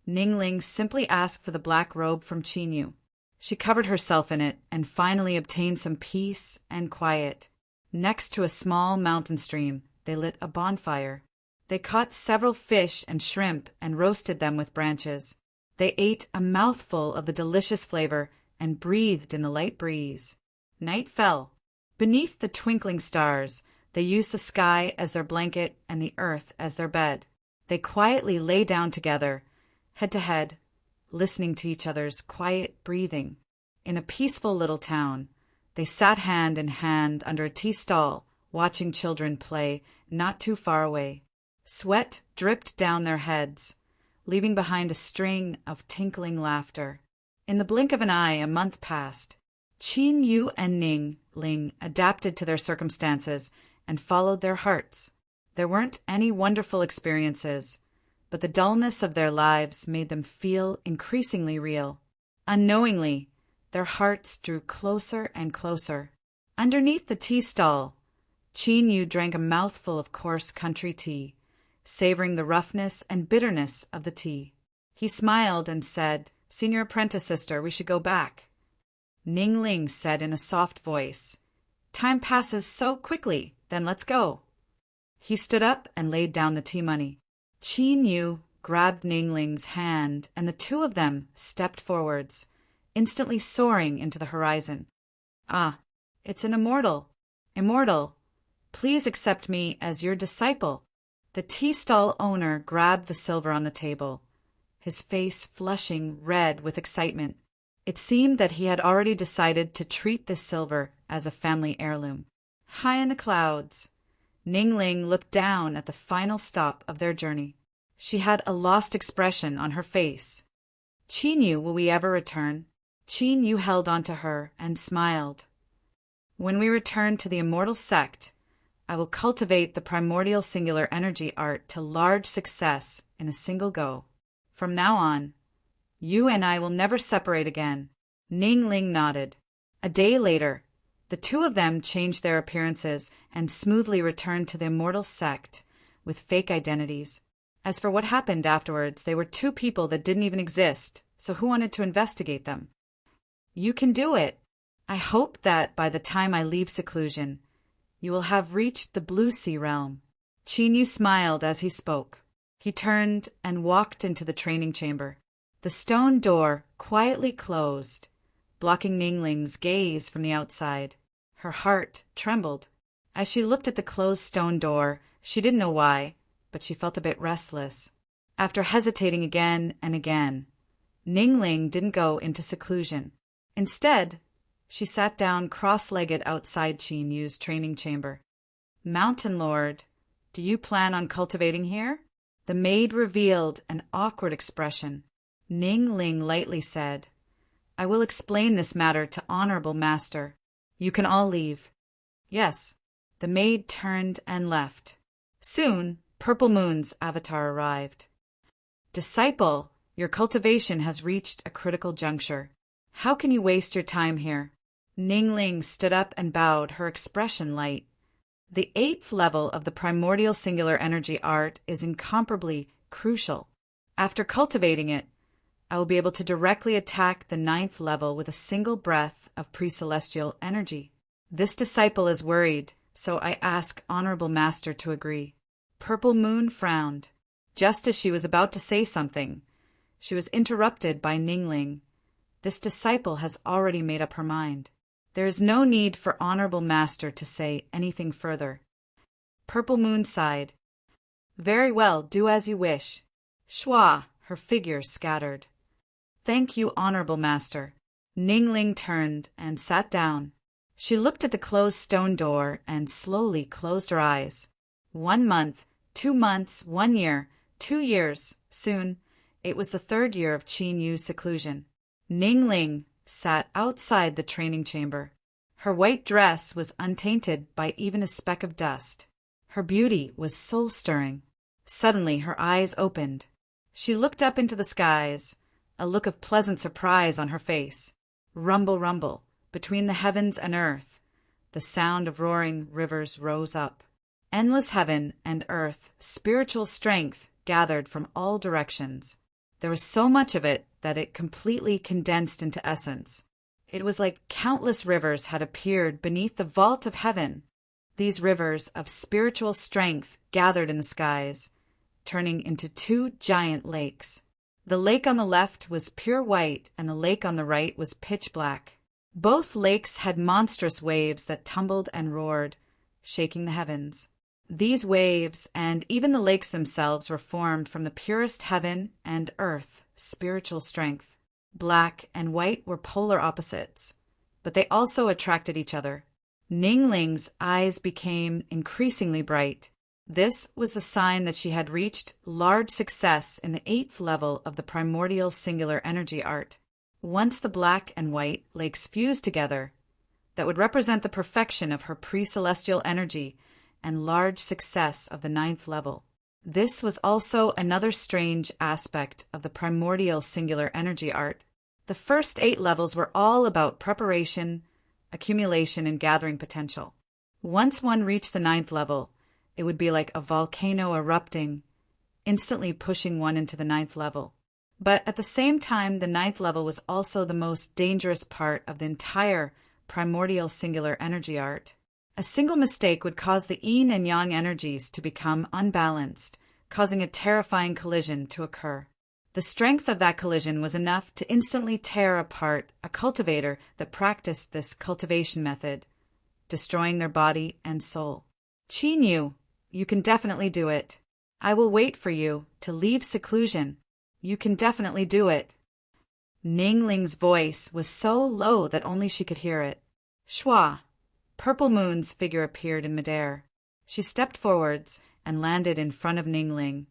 Ning Ling simply asked for the black robe from Qin Yu. She covered herself in it and finally obtained some peace and quiet. Next to a small mountain stream, they lit a bonfire. They caught several fish and shrimp and roasted them with branches. They ate a mouthful of the delicious flavor and breathed in the light breeze. Night fell. Beneath the twinkling stars, they used the sky as their blanket and the earth as their bed. They quietly lay down together, head to head, listening to each other's quiet breathing. In a peaceful little town, they sat hand in hand under a tea stall, watching children play not too far away. Sweat dripped down their heads, leaving behind a string of tinkling laughter. In the blink of an eye, a month passed. Qin Yu and Ning Ling adapted to their circumstances and followed their hearts. There weren't any wonderful experiences, but the dullness of their lives made them feel increasingly real. Unknowingly, their hearts drew closer and closer. Underneath the tea stall, Qin Yu drank a mouthful of coarse country tea, savoring the roughness and bitterness of the tea. He smiled and said, "Senior apprentice sister, we should go back." Ning Ling said in a soft voice, "Time passes so quickly, then let's go." He stood up and laid down the tea money. Qin Yu grabbed Ning Ling's hand, and the two of them stepped forwards, instantly soaring into the horizon. "Ah, it's an immortal. Immortal, please accept me as your disciple." The tea stall owner grabbed the silver on the table, his face flushing red with excitement. It seemed that he had already decided to treat this silver as a family heirloom. High in the clouds, Ning Ling looked down at the final stop of their journey. She had a lost expression on her face. "Qin Yu, will we ever return?" Qin Yu held onto her and smiled. "When we return to the immortal sect, I will cultivate the primordial singular energy art to large success in a single go. From now on, you and I will never separate again." Ning Ling nodded. A day later, the two of them changed their appearances and smoothly returned to the immortal sect with fake identities. As for what happened afterwards, they were two people that didn't even exist, so who wanted to investigate them? "You can do it. I hope that by the time I leave seclusion, you will have reached the Blue Sea realm." Qin Yu smiled as he spoke. He turned and walked into the training chamber. The stone door quietly closed, blocking Ning Ling's gaze from the outside. Her heart trembled. As she looked at the closed stone door, she didn't know why, but she felt a bit restless. After hesitating again and again, Ning Ling didn't go into seclusion. Instead, she sat down cross-legged outside Qin Yu's training chamber. "Mountain Lord, do you plan on cultivating here?" The maid revealed an awkward expression. Ning Ling lightly said, "I will explain this matter to Honorable Master. You can all leave." "Yes." The maid turned and left. Soon, Purple Moon's avatar arrived. "Disciple, your cultivation has reached a critical juncture. How can you waste your time here?" Ning Ling stood up and bowed, her expression light. "The 8th level of the primordial singular energy art is incomparably crucial. After cultivating it, I will be able to directly attack the 9th level with a single breath of pre-celestial energy. This disciple is worried, so I ask Honorable Master to agree." Purple Moon frowned. Just as she was about to say something, she was interrupted by Ning Ling. This disciple has already made up her mind. There is no need for Honorable Master to say anything further. Purple Moon sighed. "Very well, do as you wish." Schwa, her figure scattered. "Thank you, Honorable Master." Ning Ling turned and sat down. She looked at the closed stone door and slowly closed her eyes. 1 month, 2 months, 1 year, 2 years. Soon, it was the 3rd year of Qin Yu's seclusion. Ning Ling sat outside the training chamber. Her white dress was untainted by even a speck of dust. Her beauty was soul-stirring. Suddenly her eyes opened. She looked up into the skies, a look of pleasant surprise on her face. Rumble, rumble, between the heavens and earth, the sound of roaring rivers rose up. Endless heaven and earth, spiritual strength gathered from all directions. There was so much of it that it completely condensed into essence. It was like countless rivers had appeared beneath the vault of heaven. These rivers of spiritual strength gathered in the skies, turning into 2 giant lakes. The lake on the left was pure white, and the lake on the right was pitch black. Both lakes had monstrous waves that tumbled and roared, shaking the heavens. These waves, and even the lakes themselves, were formed from the purest heaven and earth spiritual strength. Black and white were polar opposites, but they also attracted each other. Ning Ling's eyes became increasingly bright. This was the sign that she had reached large success in the 8th level of the primordial singular energy art. Once the black and white lakes fused together, that would represent the perfection of her pre-celestial energy and large success of the 9th level. This was also another strange aspect of the primordial singular energy art. The first 8 levels were all about preparation, accumulation, and gathering potential. Once one reached the 9th level, it would be like a volcano erupting instantly pushing one into the ninth level. But at the same time, the ninth level was also the most dangerous part of the entire primordial singular energy art. A single mistake would cause the yin and yang energies to become unbalanced, causing a terrifying collision to occur. The strength of that collision was enough to instantly tear apart a cultivator that practiced this cultivation method, destroying their body and soul. Qin Yu, you can definitely do it. I will wait for you to leave seclusion. You can definitely do it. Ning Ling's voice was so low that only she could hear it. Shua, Purple Moon's figure appeared in midair. She stepped forwards and landed in front of Ning Ling.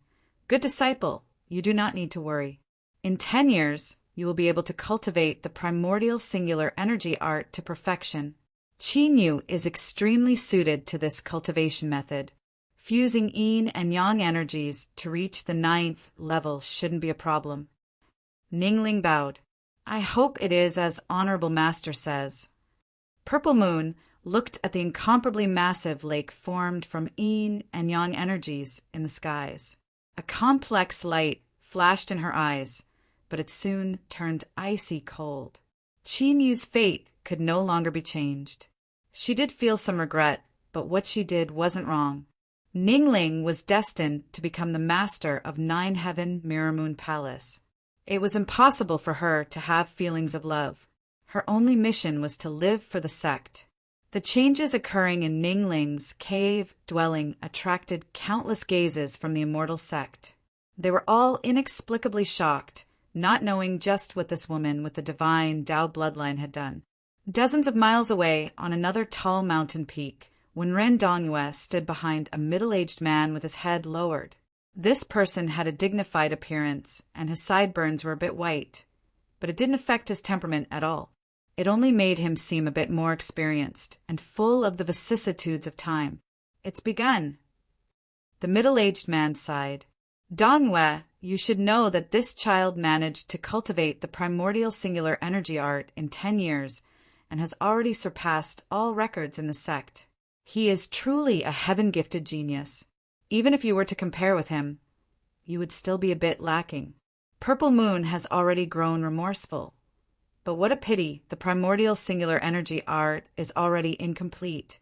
Good disciple, you do not need to worry. In 10 years, you will be able to cultivate the primordial singular energy art to perfection. Qin Yu is extremely suited to this cultivation method. Fusing yin and yang energies to reach the 9th level shouldn't be a problem. Ning Ling bowed. I hope it is as Honorable Master says. Purple Moon looked at the incomparably massive lake formed from yin and yang energies in the skies. A complex light flashed in her eyes, but it soon turned icy cold. Qin Yu's fate could no longer be changed. She did feel some regret, but what she did wasn't wrong. Ning Ling was destined to become the master of Nine Heaven Mirror Moon Palace. It was impossible for her to have feelings of love. Her only mission was to live for the sect. The changes occurring in Ning Ling's cave dwelling attracted countless gazes from the immortal sect. They were all inexplicably shocked, not knowing just what this woman with the divine Dao bloodline had done. Dozens of miles away, on another tall mountain peak, Wenren Dongyue stood behind a middle-aged man with his head lowered. This person had a dignified appearance, and his sideburns were a bit white, but it didn't affect his temperament at all. It only made him seem a bit more experienced and full of the vicissitudes of time. It's begun. The middle-aged man sighed. Dongyue, you should know that this child managed to cultivate the primordial singular energy art in 10 years and has already surpassed all records in the sect. He is truly a heaven-gifted genius. Even if you were to compare with him, you would still be a bit lacking. Purple Moon has already grown remorseful. But what a pity the primordial singular energy art is already incomplete,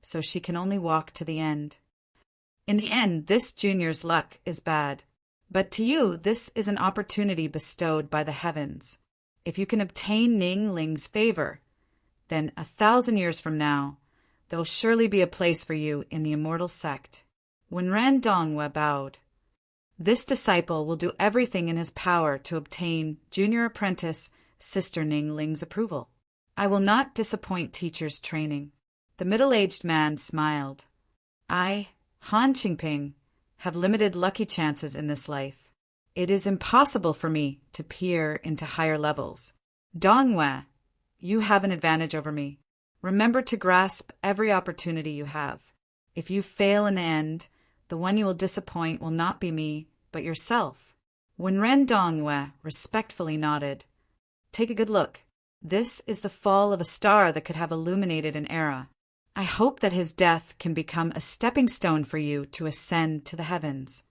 so she can only walk to the end. In the end, this junior's luck is bad. But to you, this is an opportunity bestowed by the heavens. If you can obtain Ning Ling's favor, then 1,000 years from now, there will surely be a place for you in the immortal sect. Wenren Dongyue bowed. This disciple will do everything in his power to obtain junior apprentice Sister Ning Ling's approval. I will not disappoint teacher's training. The middle-aged man smiled. I, Han Qingping, have limited lucky chances in this life. It is impossible for me to peer into higher levels. Dongyue, you have an advantage over me. Remember to grasp every opportunity you have. If you fail in the end, the one you will disappoint will not be me, but yourself. Wenren Dongyue respectfully nodded. Take a good look. This is the fall of a star that could have illuminated an era. I hope that his death can become a stepping stone for you to ascend to the heavens.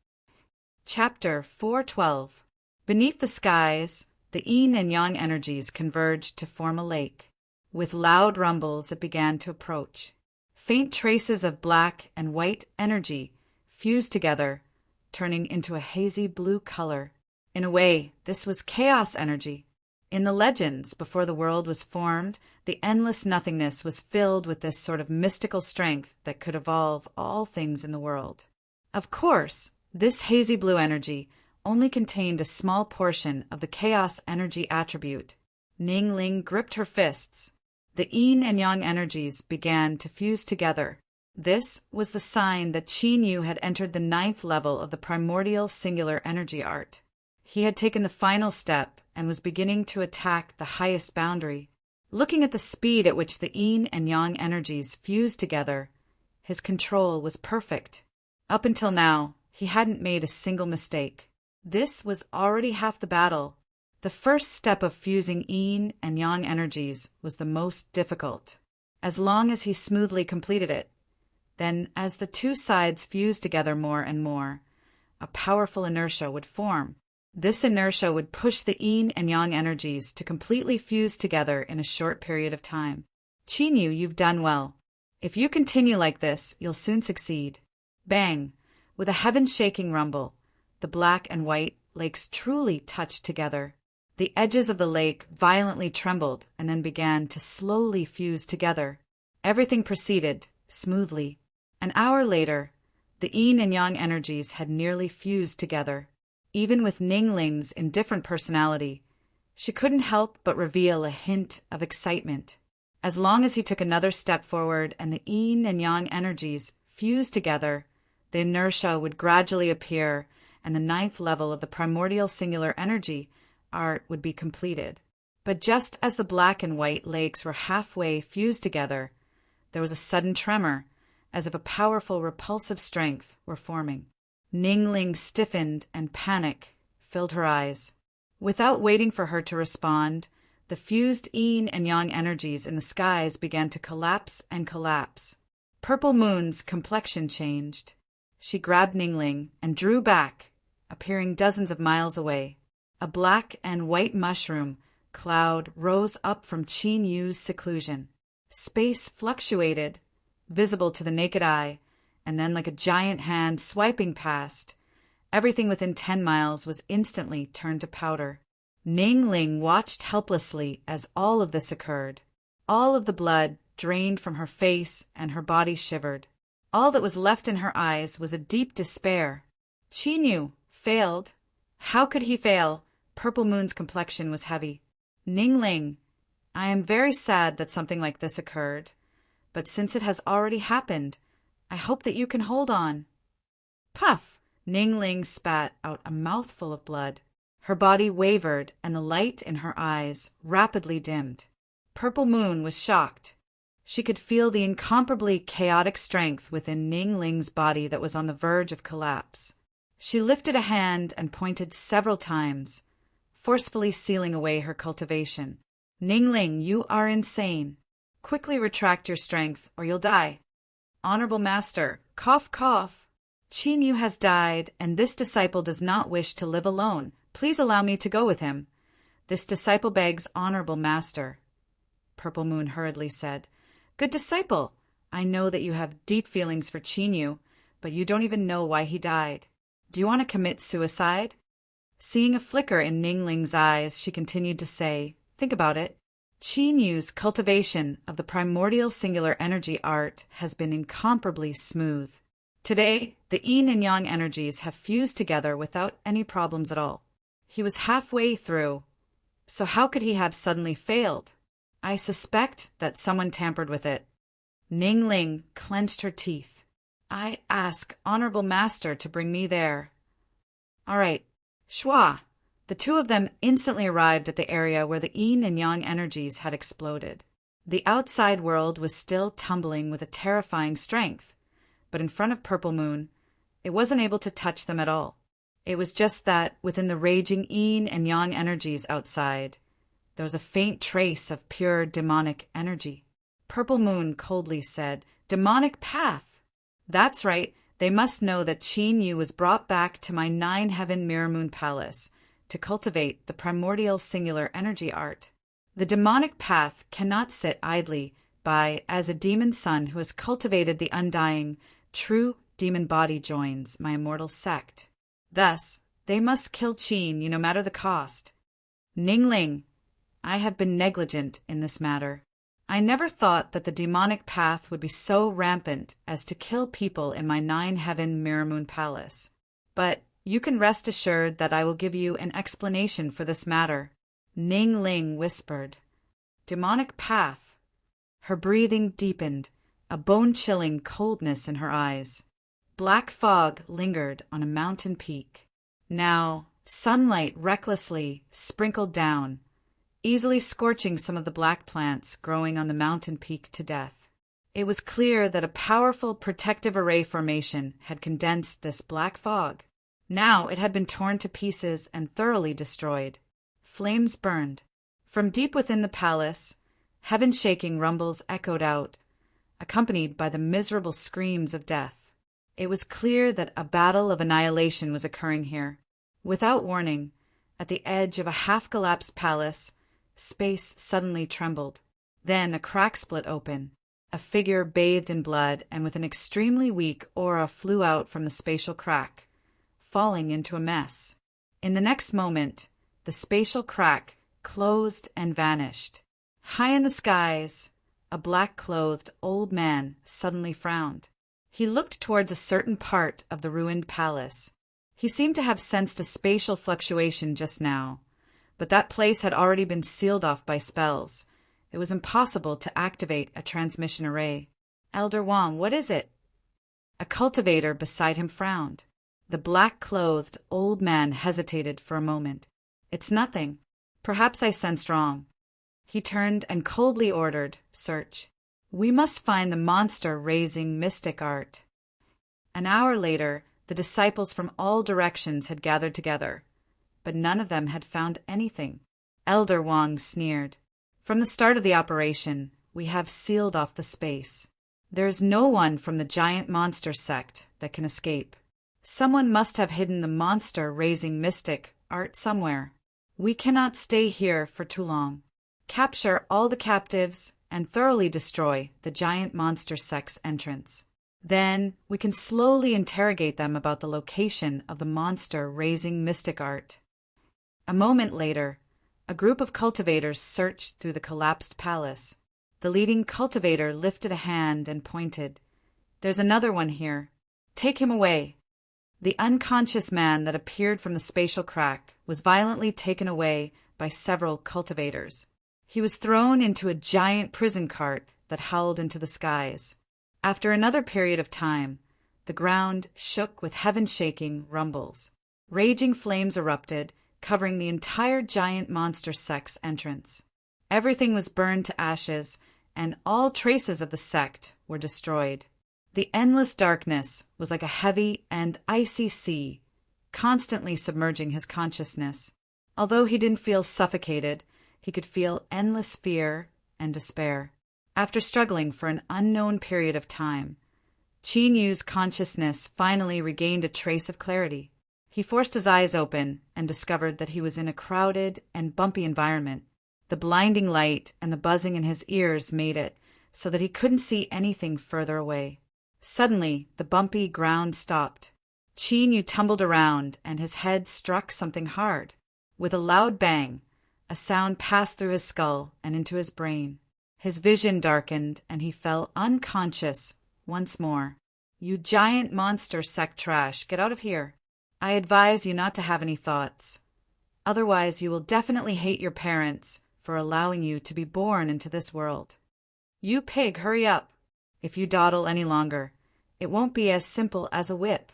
Chapter 412. Beneath the skies, the yin and yang energies converged to form a lake. With loud rumbles, it began to approach. Faint traces of black and white energy fused together, turning into a hazy blue color. In a way, this was chaos energy. In the legends, before the world was formed, the endless nothingness was filled with this sort of mystical strength that could evolve all things in the world. Of course, this hazy blue energy only contained a small portion of the chaos energy attribute. Ning Ling gripped her fists. The yin and yang energies began to fuse together. This was the sign that Qin Yu had entered the 9th level of the primordial singular energy art. He had taken the final step and was beginning to attack the highest boundary. Looking at the speed at which the yin and yang energies fused together, his control was perfect. Up until now, he hadn't made a single mistake. This was already half the battle. The first step of fusing yin and yang energies was the most difficult. As long as he smoothly completed it, then as the two sides fused together more and more, a powerful inertia would form. This inertia would push the yin and yang energies to completely fuse together in a short period of time. Qinyu, you've done well. If you continue like this, you'll soon succeed. Bang! With a heaven-shaking rumble, the black and white lakes truly touched together. The edges of the lake violently trembled and then began to slowly fuse together. Everything proceeded smoothly. An hour later, the yin and yang energies had nearly fused together. Even with Ningling's indifferent personality, she couldn't help but reveal a hint of excitement. As long as he took another step forward and the yin and yang energies fused together, the inertia would gradually appear and the 9th level of the primordial singular energy art would be completed. But just as the black and white lakes were halfway fused together, there was a sudden tremor, as if a powerful repulsive strength were forming. Ningling stiffened and panic filled her eyes. Without waiting for her to respond, the fused yin and yang energies in the skies began to collapse and collapse. Purple Moon's complexion changed. She grabbed Ningling and drew back, appearing dozens of miles away. A black and white mushroom cloud rose up from Qin Yu's seclusion. Space fluctuated, visible to the naked eye, and then like a giant hand swiping past, everything within 10 miles was instantly turned to powder. Ningling watched helplessly as all of this occurred. All of the blood drained from her face and her body shivered. All that was left in her eyes was a deep despair. Qinyu failed. How could he fail? Purple Moon's complexion was heavy. Ningling, I am very sad that something like this occurred, but since it has already happened, I hope that you can hold on. Puff! Ningling spat out a mouthful of blood. Her body wavered and the light in her eyes rapidly dimmed. Purple Moon was shocked. She could feel the incomparably chaotic strength within Ningling's body that was on the verge of collapse. She lifted a hand and pointed several times, forcefully sealing away her cultivation. Ningling, you are insane. Quickly retract your strength, or you'll die. Honorable Master, cough, cough. Qinyu has died, and this disciple does not wish to live alone. Please allow me to go with him. This disciple begs, Honorable Master. Purple Moon hurriedly said, Good disciple, I know that you have deep feelings for Qinyu, but you don't even know why he died. Do you want to commit suicide? Seeing a flicker in Ningling's eyes, she continued to say, Think about it. Qinyu's cultivation of the primordial singular energy art has been incomparably smooth. Today, the yin and yang energies have fused together without any problems at all. He was halfway through, so how could he have suddenly failed? I suspect that someone tampered with it. Ningling clenched her teeth. I ask Honorable Master to bring me there. All right, Shua. The two of them instantly arrived at the area where the yin and yang energies had exploded. The outside world was still tumbling with a terrifying strength, but in front of Purple Moon, it wasn't able to touch them at all. It was just that, within the raging yin and yang energies outside, there was a faint trace of pure demonic energy. Purple Moon coldly said, Demonic path! That's right, they must know that Qin Yu was brought back to my 9-heaven Mirror Moon Palace to cultivate the primordial singular energy art. The demonic path cannot sit idly by as a demon son who has cultivated the undying, true demon body joins my immortal sect. Thus, they must kill Qin Yu no matter the cost. Ningling, I have been negligent in this matter. I never thought that the demonic path would be so rampant as to kill people in my 9-heaven Mirror Moon Palace. But you can rest assured that I will give you an explanation for this matter. Ningling whispered. Demonic path. Her breathing deepened, a bone-chilling coldness in her eyes. Black fog lingered on a mountain peak. Now, sunlight recklessly sprinkled down, easily scorching some of the black plants growing on the mountain peak to death. It was clear that a powerful protective array formation had condensed this black fog. Now it had been torn to pieces and thoroughly destroyed. Flames burned. From deep within the palace, heaven-shaking rumbles echoed out, accompanied by the miserable screams of death. It was clear that a battle of annihilation was occurring here. Without warning, at the edge of a half-collapsed palace, space suddenly trembled. Then a crack split open. A figure bathed in blood and with an extremely weak aura flew out from the spatial crack, falling into a mess. In the next moment, the spatial crack closed and vanished. High in the skies, a black-clothed old man suddenly frowned. He looked towards a certain part of the ruined palace. He seemed to have sensed a spatial fluctuation just now, but that place had already been sealed off by spells. It was impossible to activate a transmission array. "Elder Wang, what is it?" A cultivator beside him frowned. The black-clothed old man hesitated for a moment. "It's nothing. Perhaps I sensed wrong." He turned and coldly ordered, "Search. We must find the monster-raising mystic art." An hour later, the disciples from all directions had gathered together, but none of them had found anything. Elder Wang sneered. "From the start of the operation, we have sealed off the space. There is no one from the giant monster sect that can escape. Someone must have hidden the monster-raising mystic art somewhere. We cannot stay here for too long. Capture all the captives and thoroughly destroy the giant monster sect's entrance. Then we can slowly interrogate them about the location of the monster-raising mystic art." A moment later, a group of cultivators searched through the collapsed palace. The leading cultivator lifted a hand and pointed. "There's another one here. Take him away." The unconscious man that appeared from the spatial crack was violently taken away by several cultivators. He was thrown into a giant prison cart that howled into the skies. After another period of time, the ground shook with heaven-shaking rumbles. Raging flames erupted, covering the entire giant monster sect's entrance. Everything was burned to ashes, and all traces of the sect were destroyed. The endless darkness was like a heavy and icy sea, constantly submerging his consciousness. Although he didn't feel suffocated, he could feel endless fear and despair. After struggling for an unknown period of time, Qin Yu's consciousness finally regained a trace of clarity. He forced his eyes open and discovered that he was in a crowded and bumpy environment. The blinding light and the buzzing in his ears made it so that he couldn't see anything further away. Suddenly, the bumpy ground stopped. Qin Yu tumbled around and his head struck something hard. With a loud bang, a sound passed through his skull and into his brain. His vision darkened and he fell unconscious once more. "You giant monster sect trash, get out of here. I advise you not to have any thoughts. Otherwise you will definitely hate your parents for allowing you to be born into this world. You pig, hurry up. If you dawdle any longer, it won't be as simple as a whip."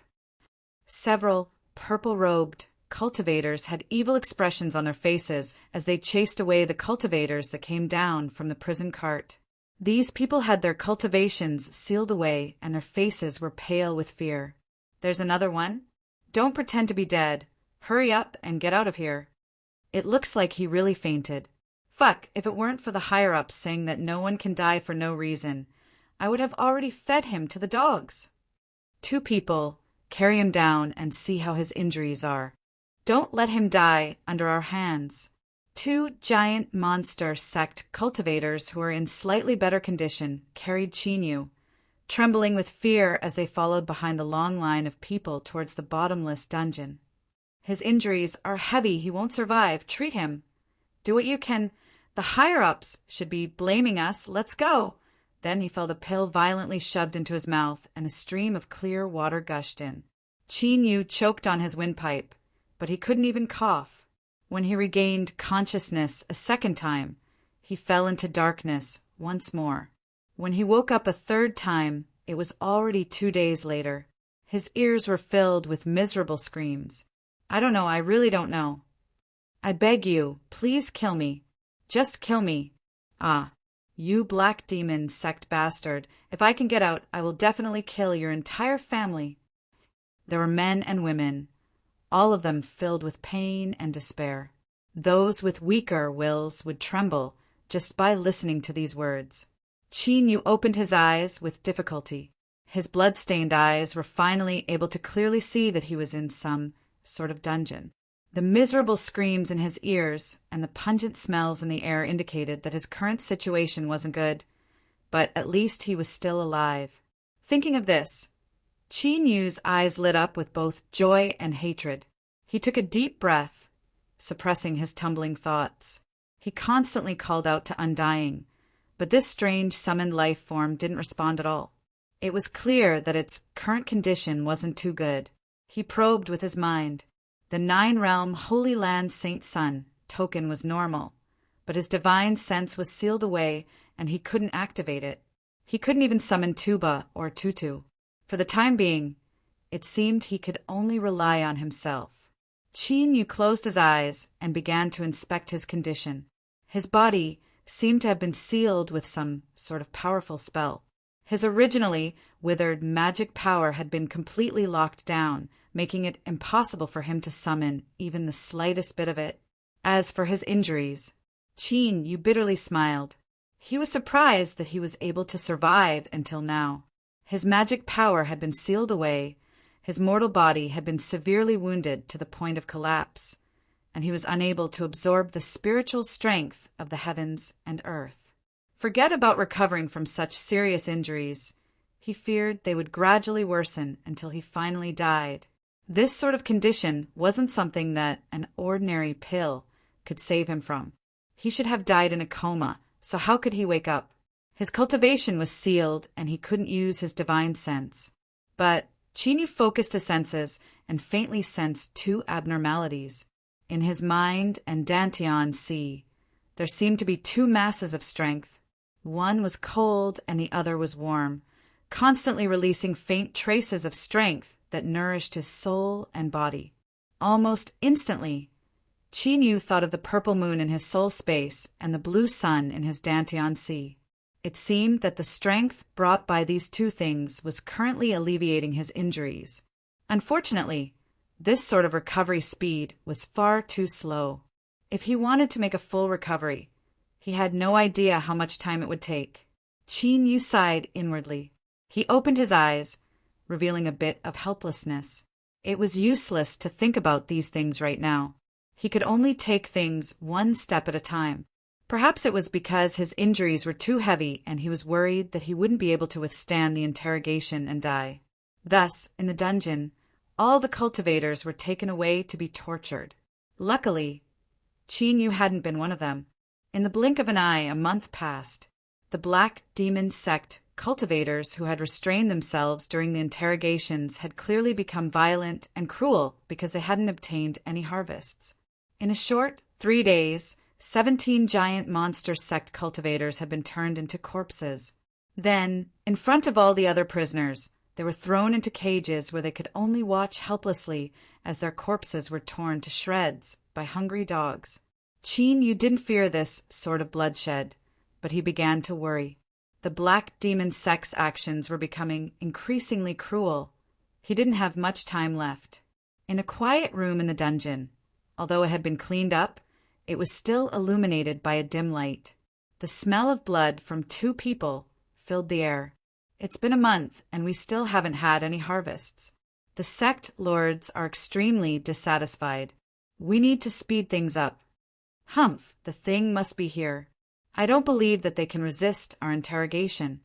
Several purple-robed cultivators had evil expressions on their faces as they chased away the cultivators that came down from the prison cart. These people had their cultivations sealed away and their faces were pale with fear. "There's another one. Don't pretend to be dead. Hurry up and get out of here." It looks like he really fainted. Fuck, if it weren't for the higher-ups saying that no one can die for no reason, I would have already fed him to the dogs. "Two people, carry him down and see how his injuries are. Don't let him die under our hands." Two giant monster sect cultivators who were in slightly better condition carried Qin Yu, trembling with fear as they followed behind the long line of people towards the bottomless dungeon. "His injuries are heavy, he won't survive. Treat him. Do what you can. The higher-ups should be blaming us. Let's go." Then he felt a pill violently shoved into his mouth and a stream of clear water gushed in. Qin Yu choked on his windpipe, but he couldn't even cough. When he regained consciousness a second time, he fell into darkness once more. When he woke up a third time, it was already 2 days later. His ears were filled with miserable screams. "I don't know, I really don't know. I beg you, please kill me. Just kill me. Ah, you black demon sect bastard. If I can get out, I will definitely kill your entire family." There were men and women, all of them filled with pain and despair. Those with weaker wills would tremble just by listening to these words. Qin Yu opened his eyes with difficulty. His blood-stained eyes were finally able to clearly see that he was in some sort of dungeon. The miserable screams in his ears and the pungent smells in the air indicated that his current situation wasn't good, but at least he was still alive. Thinking of this, Qin Yu's eyes lit up with both joy and hatred. He took a deep breath, suppressing his tumbling thoughts. He constantly called out to Undying, but this strange summoned life form didn't respond at all. It was clear that its current condition wasn't too good. He probed with his mind. The nine-realm Holy Land Saint Sun token was normal, but his divine sense was sealed away and he couldn't activate it. He couldn't even summon Tuba or Tutu. For the time being, it seemed he could only rely on himself. Qin Yu closed his eyes and began to inspect his condition. His body seemed to have been sealed with some sort of powerful spell. His originally withered magic power had been completely locked down, making it impossible for him to summon even the slightest bit of it. As for his injuries, Qin Yu bitterly smiled. He was surprised that he was able to survive until now. His magic power had been sealed away, his mortal body had been severely wounded to the point of collapse, and he was unable to absorb the spiritual strength of the heavens and earth. Forget about recovering from such serious injuries. He feared they would gradually worsen until he finally died. This sort of condition wasn't something that an ordinary pill could save him from. He should have died in a coma, so how could he wake up? His cultivation was sealed and he couldn't use his divine sense. But Qin Yu focused his senses and faintly sensed two abnormalities. In his mind and Dantian Sea, there seemed to be two masses of strength. One was cold and the other was warm, constantly releasing faint traces of strength that nourished his soul and body. Almost instantly, Qin Yu thought of the purple moon in his soul space and the blue sun in his Dantian Sea. It seemed that the strength brought by these two things was currently alleviating his injuries. Unfortunately, this sort of recovery speed was far too slow. If he wanted to make a full recovery, he had no idea how much time it would take. Qin Yu sighed inwardly. He opened his eyes, revealing a bit of helplessness. It was useless to think about these things right now. He could only take things one step at a time. Perhaps it was because his injuries were too heavy and he was worried that he wouldn't be able to withstand the interrogation and die. Thus, in the dungeon, all the cultivators were taken away to be tortured. Luckily, Qin Yu hadn't been one of them. In the blink of an eye, a month passed. The Black Demon Sect cultivators who had restrained themselves during the interrogations had clearly become violent and cruel because they hadn't obtained any harvests. In a short 3 days, 17 giant monster sect cultivators had been turned into corpses. Then, in front of all the other prisoners, they were thrown into cages where they could only watch helplessly as their corpses were torn to shreds by hungry dogs. Qin Yu didn't fear this sort of bloodshed, but he began to worry. The Black Demon Sect's actions were becoming increasingly cruel. He didn't have much time left. In a quiet room in the dungeon, although it had been cleaned up, it was still illuminated by a dim light. The smell of blood from 2 people filled the air. It's been a month, and we still haven't had any harvests. The sect lords are extremely dissatisfied. We need to speed things up. Humph, the thing must be here. I don't believe that they can resist our interrogation.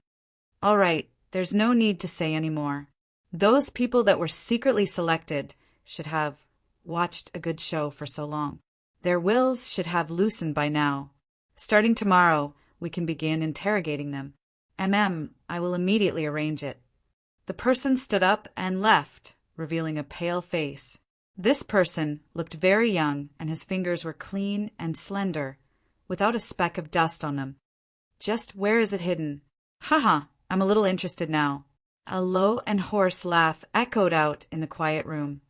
All right, there's no need to say any more. Those people that were secretly selected should have watched a good show for so long. Their wills should have loosened by now. Starting tomorrow, we can begin interrogating them. I will immediately arrange it. The person stood up and left, revealing a pale face. This person looked very young, and his fingers were clean and slender, without a speck of dust on them. Just where is it hidden? Haha, I'm a little interested now. A low and hoarse laugh echoed out in the quiet room,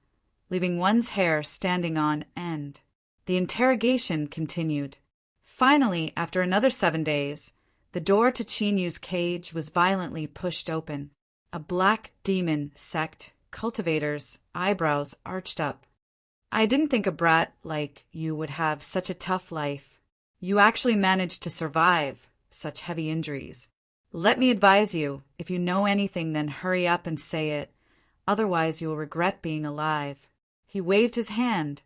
leaving one's hair standing on end. The interrogation continued. Finally, after another 7 days, the door to Qin Yu's cage was violently pushed open. A Black Demon Sect cultivator's eyebrows arched up. I didn't think a brat like you would have such a tough life. You actually managed to survive such heavy injuries. Let me advise you, if you know anything, then hurry up and say it. Otherwise you will regret being alive. He waved his hand.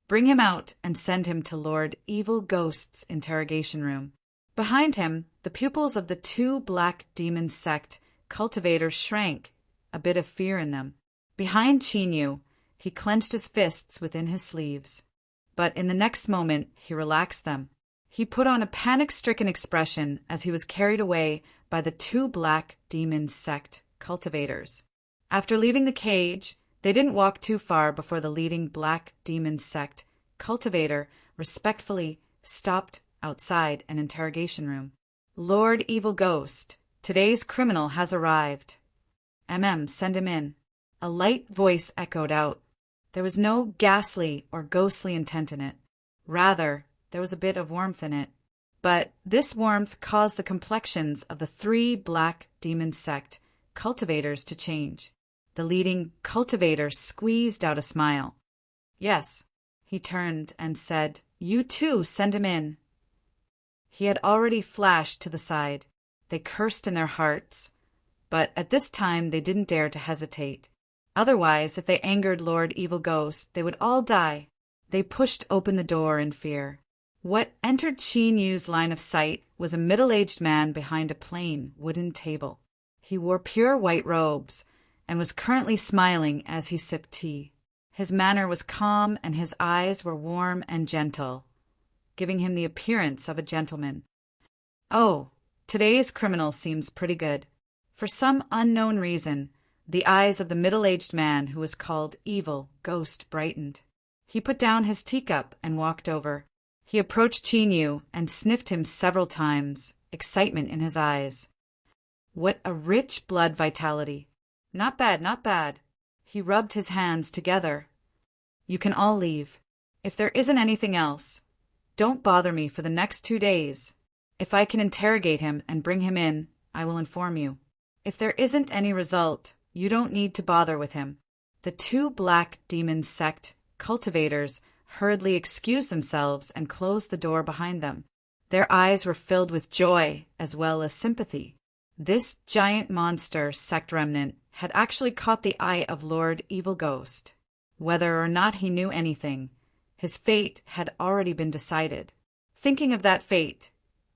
Bring him out and send him to Lord Evil Ghost's interrogation room. Behind him, the pupils of the two black demon sect cultivators shrank, a bit of fear in them. Behind Chinyu, he clenched his fists within his sleeves. But in the next moment, he relaxed them. He put on a panic-stricken expression as he was carried away by the two black demon sect cultivators. After leaving the cage, they didn't walk too far before the leading black demon sect cultivator respectfully stopped outside an interrogation room. Lord Evil Ghost, today's criminal has arrived. Send him in. A light voice echoed out. There was no ghastly or ghostly intent in it. Rather, there was a bit of warmth in it. But this warmth caused the complexions of the three black demon sect cultivators to change. The leading cultivator squeezed out a smile. Yes, he turned and said, you too, send him in. He had already flashed to the side. They cursed in their hearts, but at this time they didn't dare to hesitate. Otherwise, if they angered Lord Evil Ghost, they would all die. They pushed open the door in fear. What entered Chinyu's line of sight was a middle-aged man behind a plain wooden table. He wore pure white robes and was currently smiling as he sipped tea. His manner was calm and his eyes were warm and gentle, giving him the appearance of a gentleman. Oh, today's criminal seems pretty good. For some unknown reason, the eyes of the middle-aged man who was called Evil Ghost brightened. He put down his teacup and walked over. He approached Chinyu and sniffed him several times, excitement in his eyes. What a rich blood vitality. Not bad, not bad. He rubbed his hands together. You can all leave. If there isn't anything else, don't bother me for the next 2 days. If I can interrogate him and bring him in, I will inform you. If there isn't any result, you don't need to bother with him. The two black demon sect cultivators hurriedly excused themselves and closed the door behind them. Their eyes were filled with joy as well as sympathy. This giant monster sect remnant had actually caught the eye of Lord Evil Ghost. Whether or not he knew anything, his fate had already been decided. Thinking of that fate,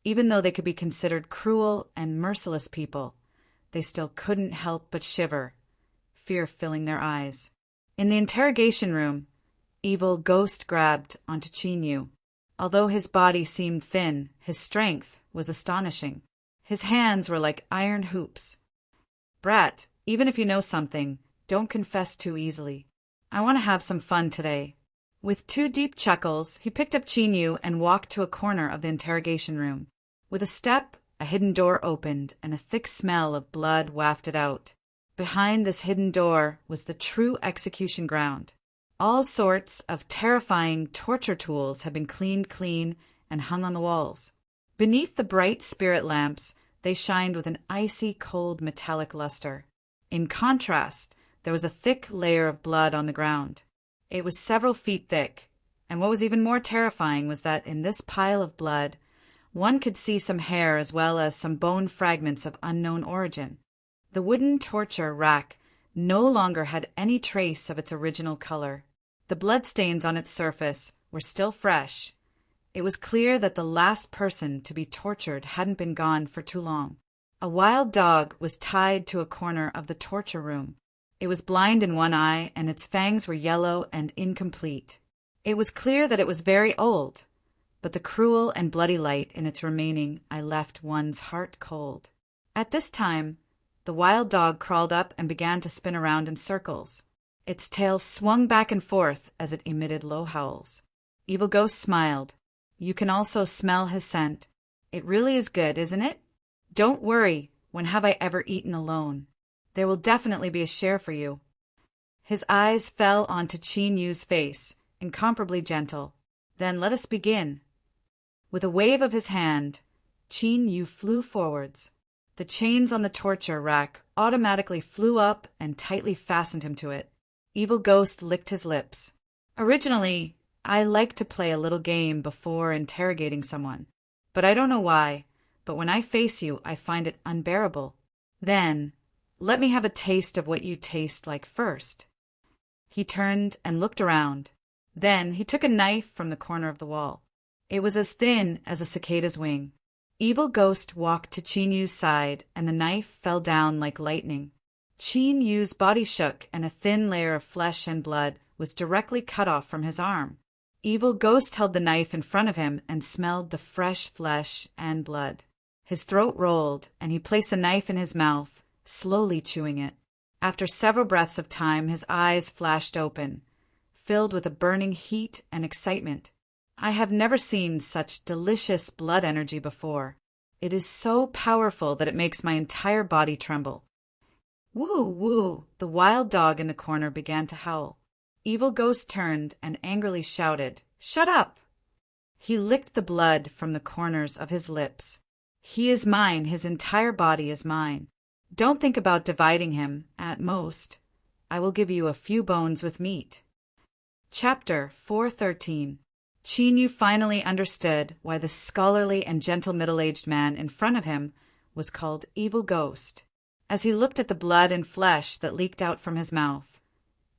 even though they could be considered cruel and merciless people, they still couldn't help but shiver, fear filling their eyes. In the interrogation room, Evil Ghost grabbed onto Chinyu. Although his body seemed thin, his strength was astonishing. His hands were like iron hoops. Brat, even if you know something, don't confess too easily. I want to have some fun today. With 2 deep chuckles, he picked up Chinyu and walked to a corner of the interrogation room. With a step, a hidden door opened and a thick smell of blood wafted out. Behind this hidden door was the true execution ground. All sorts of terrifying torture tools had been cleaned clean and hung on the walls. Beneath the bright spirit lamps, they shined with an icy cold metallic luster. In contrast, there was a thick layer of blood on the ground. It was several feet thick, and what was even more terrifying was that in this pile of blood, one could see some hair as well as some bone fragments of unknown origin. The wooden torture rack no longer had any trace of its original color. The bloodstains on its surface were still fresh. It was clear that the last person to be tortured hadn't been gone for too long. A wild dog was tied to a corner of the torture room. It was blind in one eye, and its fangs were yellow and incomplete. It was clear that it was very old, but the cruel and bloody light in its remaining eye left one's heart cold. At this time, the wild dog crawled up and began to spin around in circles. Its tail swung back and forth as it emitted low howls. Evil Ghost smiled. You can also smell his scent. It really is good, isn't it? Don't worry, when have I ever eaten alone? There will definitely be a share for you. His eyes fell onto Chinyu's face, incomparably gentle. Then let us begin. With a wave of his hand, Chinyu flew forwards. The chains on the torture rack automatically flew up and tightly fastened him to it. Evil Ghost licked his lips. Originally, I like to play a little game before interrogating someone, but I don't know why. but when I face you, I find it unbearable. Then, let me have a taste of what you taste like first." He turned and looked around. Then he took a knife from the corner of the wall. It was as thin as a cicada's wing. Evil Ghost walked to Qin Yu's side, and the knife fell down like lightning. Qin Yu's body shook, and a thin layer of flesh and blood was directly cut off from his arm. Evil Ghost held the knife in front of him and smelled the fresh flesh and blood. His throat rolled, and he placed the knife in his mouth, slowly chewing it. After several breaths of time, his eyes flashed open, filled with a burning heat and excitement. I have never seen such delicious blood energy before. It is so powerful that it makes my entire body tremble. "Woo, woo!" The wild dog in the corner began to howl. Evil Ghost turned and angrily shouted, "Shut up!" He licked the blood from the corners of his lips. "He is mine, his entire body is mine. Don't think about dividing him, at most. I will give you a few bones with meat." Chapter 413. Qin Yu finally understood why the scholarly and gentle middle-aged man in front of him was called Evil Ghost. As he looked at the blood and flesh that leaked out from his mouth,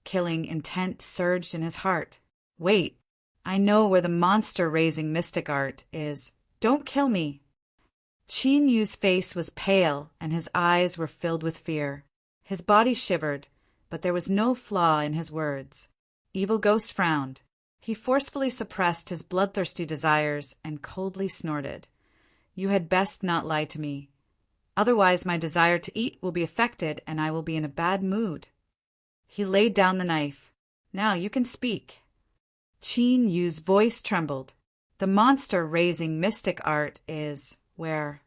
killing intent surged in his heart. "Wait, I know where the monster-raising mystic art is. Don't kill me." Qin Yu's face was pale, and his eyes were filled with fear. His body shivered, but there was no flaw in his words. Evil Ghost frowned. He forcefully suppressed his bloodthirsty desires and coldly snorted. "You had best not lie to me. Otherwise my desire to eat will be affected, and I will be in a bad mood." He laid down the knife. "Now you can speak." Qin Yu's voice trembled. "The monster-raising mystic art is where?"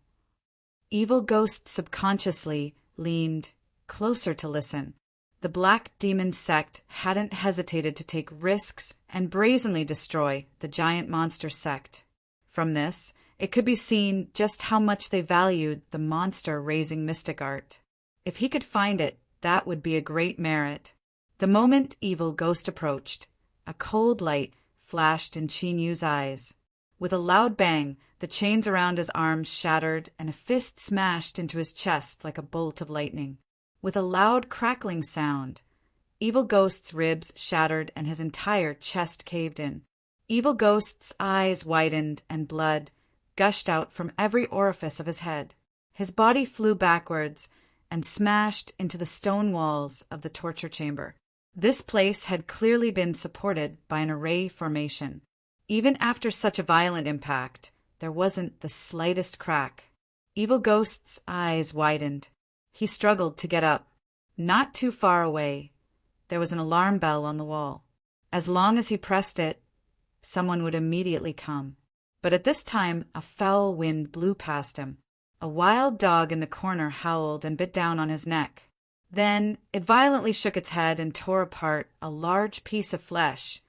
Evil Ghost subconsciously leaned closer to listen. The Black Demon sect hadn't hesitated to take risks and brazenly destroy the giant monster sect. From this, it could be seen just how much they valued the monster-raising mystic art. If he could find it, that would be a great merit. The moment Evil Ghost approached, a cold light flashed in Qin Yu's eyes. With a loud bang, the chains around his arms shattered, and a fist smashed into his chest like a bolt of lightning. With a loud crackling sound, Evil Ghost's ribs shattered and his entire chest caved in. Evil Ghost's eyes widened and blood gushed out from every orifice of his head. His body flew backwards and smashed into the stone walls of the torture chamber. This place had clearly been supported by an array formation. Even after such a violent impact, there wasn't the slightest crack. Evil Ghost's eyes widened. He struggled to get up. Not too far away, there was an alarm bell on the wall. As long as he pressed it, someone would immediately come. But at this time, a foul wind blew past him. A wild dog in the corner howled and bit down on his neck. Then it violently shook its head and tore apart a large piece of flesh,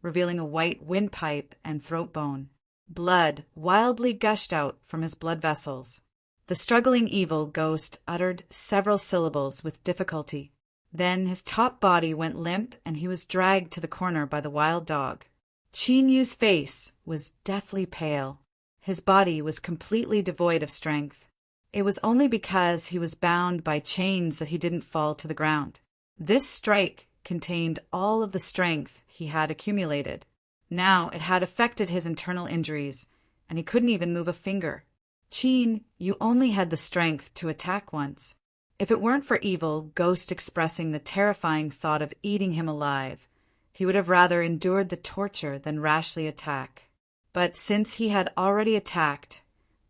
revealing a white windpipe and throat bone. Blood wildly gushed out from his blood vessels. The struggling Evil Ghost uttered several syllables with difficulty. Then his top body went limp and he was dragged to the corner by the wild dog. Qin Yu's face was deathly pale. His body was completely devoid of strength. It was only because he was bound by chains that he didn't fall to the ground. This strike contained all of the strength he had accumulated. Now it had affected his internal injuries, and he couldn't even move a finger. "Qin, you only had the strength to attack once." If it weren't for Evil Ghost expressing the terrifying thought of eating him alive, he would have rather endured the torture than rashly attack. But since he had already attacked,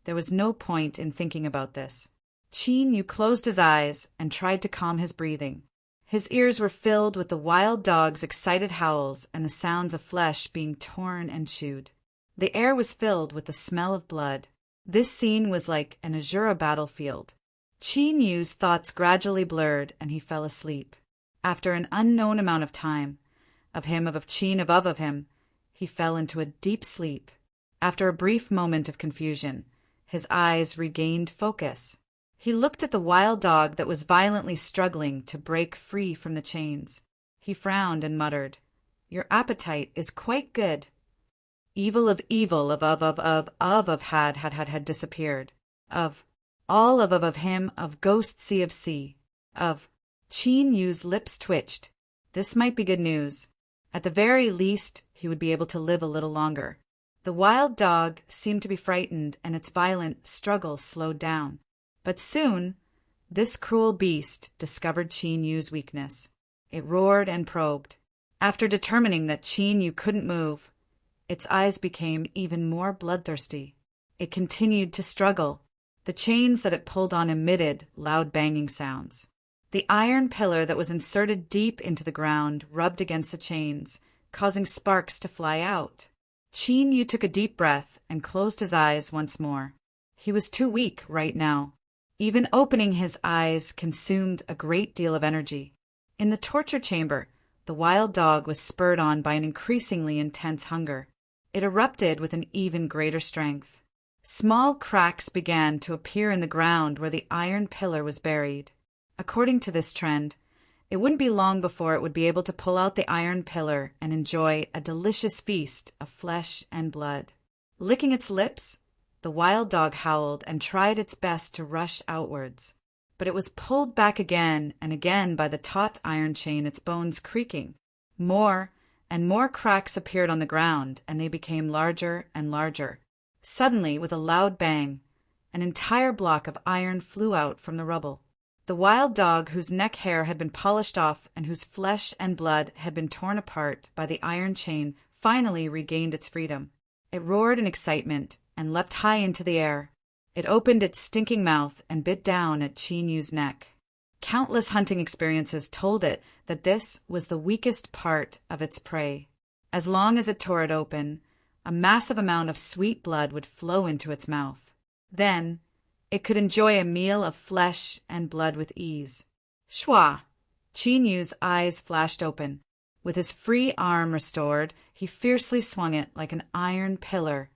there was no point in thinking about this. Qin Yu closed his eyes and tried to calm his breathing. His ears were filled with the wild dog's excited howls and the sounds of flesh being torn and chewed. The air was filled with the smell of blood. This scene was like an Azura battlefield. Qin Yu's thoughts gradually blurred and he fell asleep. After an unknown amount of time, of Qin above him, he fell into a deep sleep. After a brief moment of confusion, his eyes regained focus. He looked at the wild dog that was violently struggling to break free from the chains. He frowned and muttered, "Your appetite is quite good." Evil had disappeared. of all of him, of ghost sea of sea, of Qin Yu's lips twitched. This might be good news. At the very least, he would be able to live a little longer. The wild dog seemed to be frightened, and its violent struggle slowed down. But soon, this cruel beast discovered Qin Yu's weakness. It roared and probed. After determining that Qin Yu couldn't move, its eyes became even more bloodthirsty. It continued to struggle. The chains that it pulled on emitted loud banging sounds. The iron pillar that was inserted deep into the ground rubbed against the chains, causing sparks to fly out. Qin Yu took a deep breath and closed his eyes once more. He was too weak right now. Even opening his eyes consumed a great deal of energy. In the torture chamber, the wild dog was spurred on by an increasingly intense hunger. It erupted with an even greater strength. Small cracks began to appear in the ground where the iron pillar was buried. According to this trend, it wouldn't be long before it would be able to pull out the iron pillar and enjoy a delicious feast of flesh and blood. Licking its lips, the wild dog howled and tried its best to rush outwards. But it was pulled back again and again by the taut iron chain, its bones creaking. More and more cracks appeared on the ground, and they became larger and larger. Suddenly, with a loud bang, an entire block of iron flew out from the rubble. The wild dog, whose neck hair had been polished off and whose flesh and blood had been torn apart by the iron chain, finally regained its freedom. It roared in excitement and leapt high into the air. It opened its stinking mouth and bit down at Qin Yu's neck. Countless hunting experiences told it that this was the weakest part of its prey. As long as it tore it open, a massive amount of sweet blood would flow into its mouth. Then, it could enjoy a meal of flesh and blood with ease. Shwa! Qin Yu's eyes flashed open. With his free arm restored, he fiercely swung it like an iron pillar,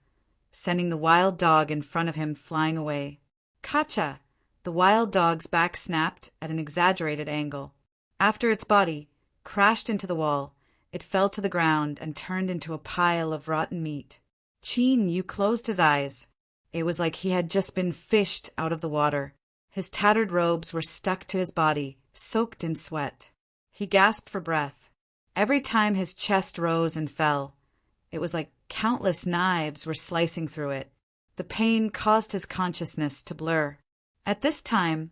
sending the wild dog in front of him flying away. Kacha! The wild dog's back snapped at an exaggerated angle. After its body crashed into the wall, it fell to the ground and turned into a pile of rotten meat. Qin Yu closed his eyes. It was like he had just been fished out of the water. His tattered robes were stuck to his body, soaked in sweat. He gasped for breath. Every time his chest rose and fell, it was like countless knives were slicing through it. The pain caused his consciousness to blur. At this time,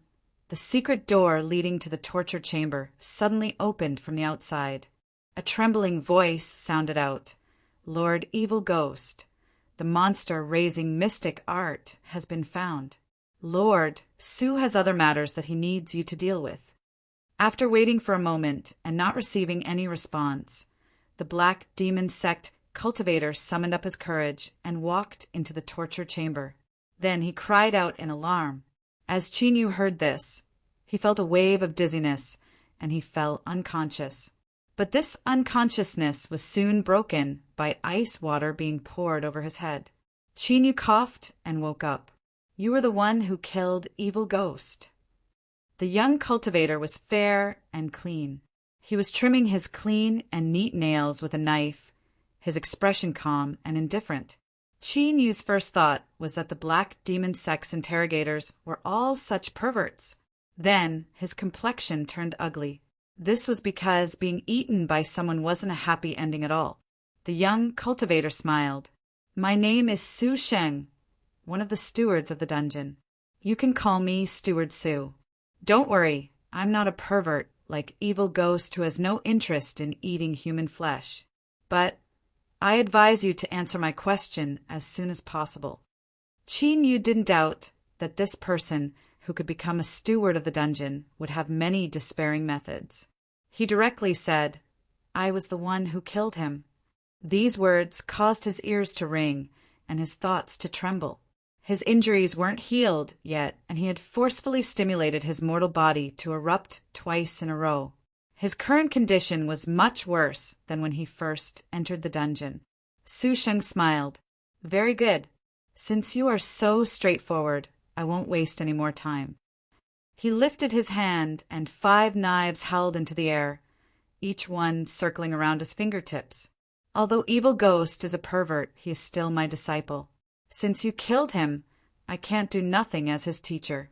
the secret door leading to the torture chamber suddenly opened from the outside. A trembling voice sounded out, "Lord Evil Ghost, the monster raising mystic art has been found. Lord, Su has other matters that he needs you to deal with." After waiting for a moment and not receiving any response, the Black Demon Sect cultivator summoned up his courage and walked into the torture chamber. Then he cried out in alarm. As Qin Yu heard this, he felt a wave of dizziness, and he fell unconscious. But this unconsciousness was soon broken by ice water being poured over his head. Qin Yu coughed and woke up. "You were the one who killed Evil Ghost." The young cultivator was fair and clean. He was trimming his clean and neat nails with a knife, his expression calm and indifferent. Qin Yu's first thought was that the Black Demon Sect's interrogators were all such perverts. Then his complexion turned ugly. This was because being eaten by someone wasn't a happy ending at all. The young cultivator smiled. "My name is Su Sheng, one of the stewards of the dungeon. You can call me Steward Su. Don't worry, I'm not a pervert like Evil Ghost who has no interest in eating human flesh. But I advise you to answer my question as soon as possible." Qin Yu didn't doubt that this person who could become a steward of the dungeon would have many despairing methods. He directly said, "I was the one who killed him." These words caused his ears to ring and his thoughts to tremble. His injuries weren't healed yet, and he had forcefully stimulated his mortal body to erupt twice in a row. His current condition was much worse than when he first entered the dungeon. Su Sheng smiled. "Very good. Since you are so straightforward, I won't waste any more time." He lifted his hand, and 5 knives howled into the air, each one circling around his fingertips. "Although Evil Ghost is a pervert, he is still my disciple. Since you killed him, I can't do nothing as his teacher.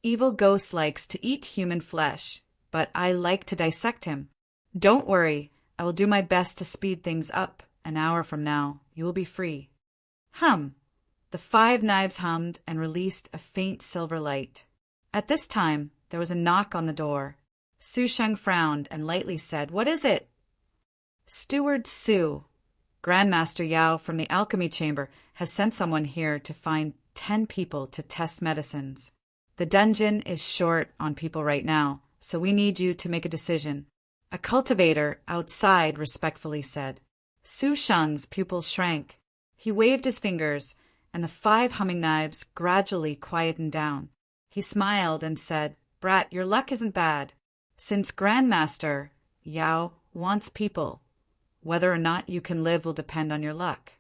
Evil ghost likes to eat human flesh, but I like to dissect him. Don't worry, I will do my best to speed things up. An hour from now, you will be free. Hum! The 5 knives hummed and released a faint silver light. At this time, there was a knock on the door. Su Sheng frowned and lightly said, "What is it?" "Steward Su, Grandmaster Yao from the alchemy chamber has sent someone here to find 10 people to test medicines. The dungeon is short on people right now, so we need you to make a decision." A cultivator outside respectfully said. Su Sheng's pupils shrank. He waved his fingers, and the 5 humming knives gradually quietened down. He smiled and said, "Brat, your luck isn't bad. Since Grandmaster Yao wants people, whether or not you can live will depend on your luck.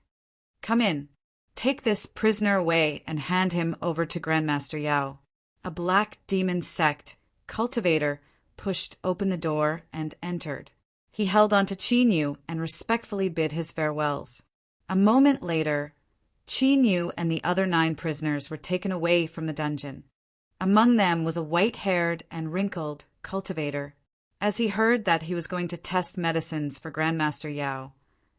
Come in. Take this prisoner away and hand him over to Grandmaster Yao." A black demon sect cultivator pushed open the door and entered. He held on to Qin Yu and respectfully bid his farewells. A moment later, Qin Yu and the other 9 prisoners were taken away from the dungeon. Among them was a white-haired and wrinkled cultivator. As he heard that he was going to test medicines for Grandmaster Yao,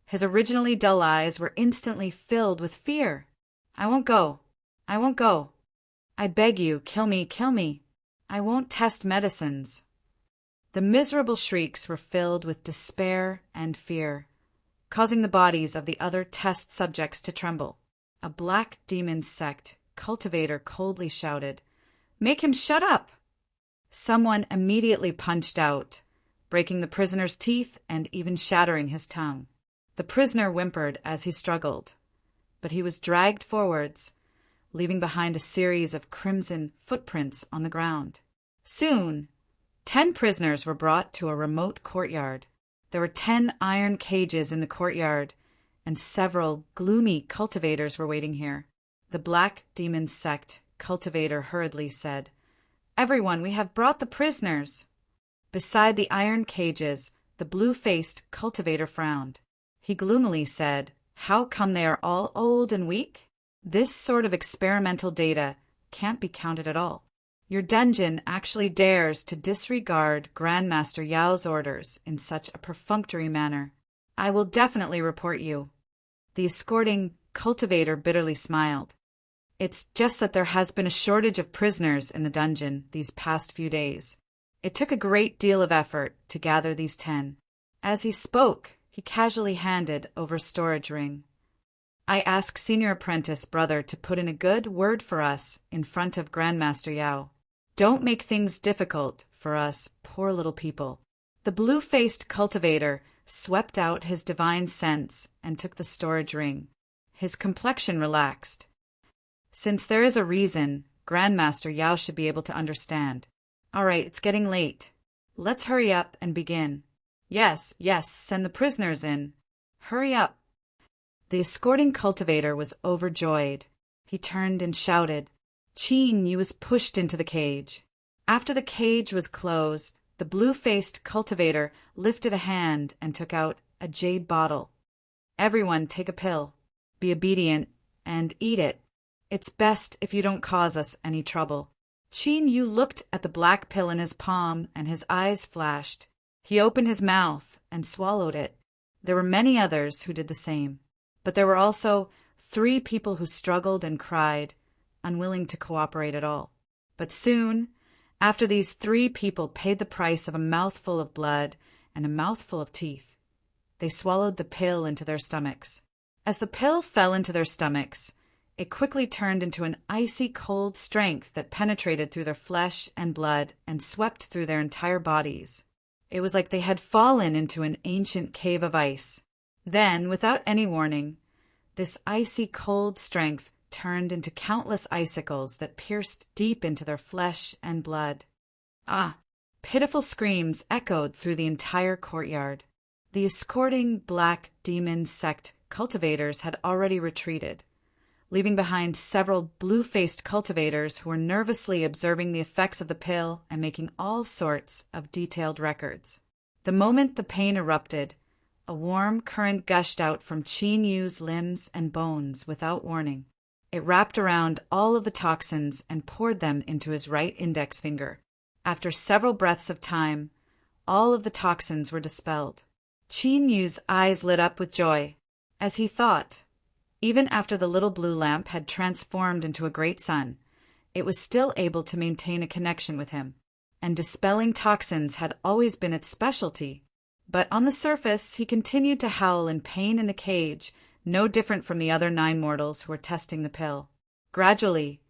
his originally dull eyes were instantly filled with fear. "I won't go. I won't go. I beg you, kill me, kill me. I won't test medicines." The miserable shrieks were filled with despair and fear, causing the bodies of the other test subjects to tremble. A black demon sect cultivator coldly shouted, "Make him shut up!" Someone immediately punched out, breaking the prisoner's teeth and even shattering his tongue. The prisoner whimpered as he struggled, but he was dragged forwards, leaving behind a series of crimson footprints on the ground. Soon, 10 prisoners were brought to a remote courtyard. There were 10 iron cages in the courtyard, and several gloomy cultivators were waiting here. The black demon sect cultivator hurriedly said, "Everyone, we have brought the prisoners." Beside the iron cages, the blue-faced cultivator frowned. He gloomily said, "How come they are all old and weak? This sort of experimental data can't be counted at all. Your dungeon actually dares to disregard Grandmaster Yao's orders in such a perfunctory manner. I will definitely report you." The escorting cultivator bitterly smiled. "It's just that there has been a shortage of prisoners in the dungeon these past few days. It took a great deal of effort to gather these 10. As he spoke, he casually handed over a storage ring. "I ask Senior Apprentice Brother to put in a good word for us in front of Grandmaster Yao. Don't make things difficult for us poor little people." The blue-faced cultivator swept out his divine sense and took the storage ring. His complexion relaxed. "Since there is a reason, Grandmaster Yao should be able to understand. All right, it's getting late. Let's hurry up and begin." Yes, send the prisoners in. Hurry up." The escorting cultivator was overjoyed. He turned and shouted. Qin Yu was pushed into the cage. After the cage was closed, the blue-faced cultivator lifted a hand and took out a jade bottle. "Everyone take a pill. Be obedient and eat it. It's best if you don't cause us any trouble." Qin Yu looked at the black pill in his palm and his eyes flashed. He opened his mouth and swallowed it. There were many others who did the same, but there were also 3 people who struggled and cried, unwilling to cooperate at all. But soon, after these 3 people paid the price of a mouthful of blood and a mouthful of teeth, they swallowed the pill into their stomachs. As the pill fell into their stomachs, it quickly turned into an icy cold strength that penetrated through their flesh and blood and swept through their entire bodies. It was like they had fallen into an ancient cave of ice. Then, without any warning, this icy cold strength turned into countless icicles that pierced deep into their flesh and blood. Ah! Pitiful screams echoed through the entire courtyard. The escorting black demon sect cultivators had already retreated, leaving behind several blue-faced cultivators who were nervously observing the effects of the pill and making all sorts of detailed records. The moment the pain erupted, a warm current gushed out from Qin Yu's limbs and bones without warning. It wrapped around all of the toxins and poured them into his right index finger. After several breaths of time, all of the toxins were dispelled. Qin Yu's eyes lit up with joy. As he thought, even after the little blue lamp had transformed into a great sun, it was still able to maintain a connection with him, and dispelling toxins had always been its specialty. But on the surface, he continued to howl in pain in the cage, no different from the other 9 mortals who were testing the pill. Gradually,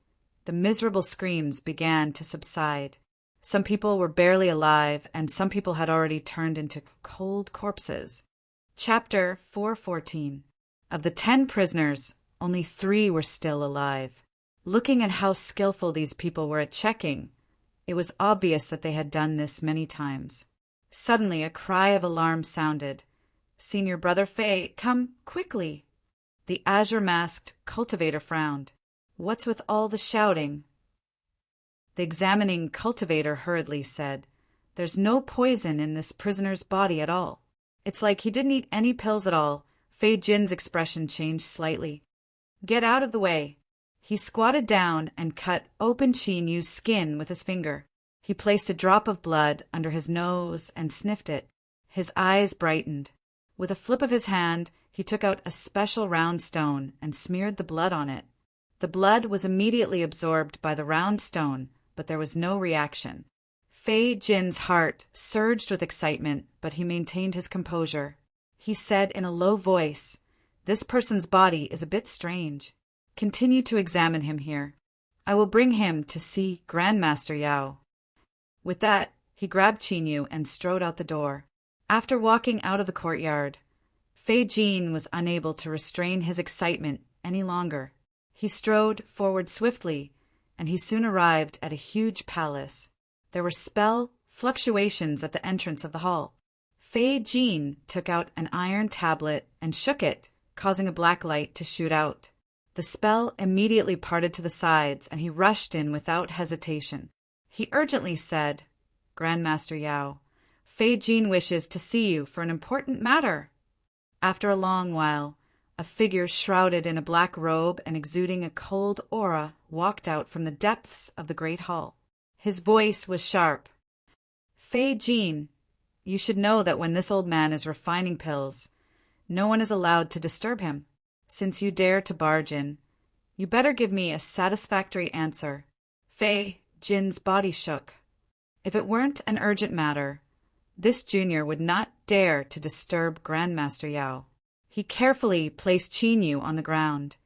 the miserable screams began to subside. Some people were barely alive, and some people had already turned into cold corpses. Chapter 414. Of the 10 prisoners, only 3 were still alive. Looking at how skillful these people were at checking, it was obvious that they had done this many times. Suddenly, a cry of alarm sounded. "Senior Brother Fei, come quickly!" The azure-masked cultivator frowned. "What's with all the shouting?" The examining cultivator hurriedly said, "There's no poison in this prisoner's body at all. It's like he didn't eat any pills at all." Fei Jin's expression changed slightly. "Get out of the way." He squatted down and cut open Qin Yu's skin with his finger. He placed a drop of blood under his nose and sniffed it. His eyes brightened. With a flip of his hand, he took out a special round stone and smeared the blood on it. The blood was immediately absorbed by the round stone, but there was no reaction. Fei Jin's heart surged with excitement, but he maintained his composure. He said in a low voice, "This person's body is a bit strange. Continue to examine him here. I will bring him to see Grandmaster Yao." With that, he grabbed Qin Yu and strode out the door. After walking out of the courtyard, Fei Jin was unable to restrain his excitement any longer. He strode forward swiftly, and he soon arrived at a huge palace. There were spell fluctuations at the entrance of the hall. Fei Jin took out an iron tablet and shook it, causing a black light to shoot out. The spell immediately parted to the sides, and he rushed in without hesitation. He urgently said, "Grandmaster Yao, Fei Jin wishes to see you for an important matter." After a long while, a figure shrouded in a black robe and exuding a cold aura walked out from the depths of the great hall. His voice was sharp. "Fei Jin, you should know that when this old man is refining pills, no one is allowed to disturb him. Since you dare to barge in, you better give me a satisfactory answer." Fei Jin's body shook. If it weren't an urgent matter, this junior would not dare to disturb Grandmaster Yao. He carefully placed Qin Yu on the ground.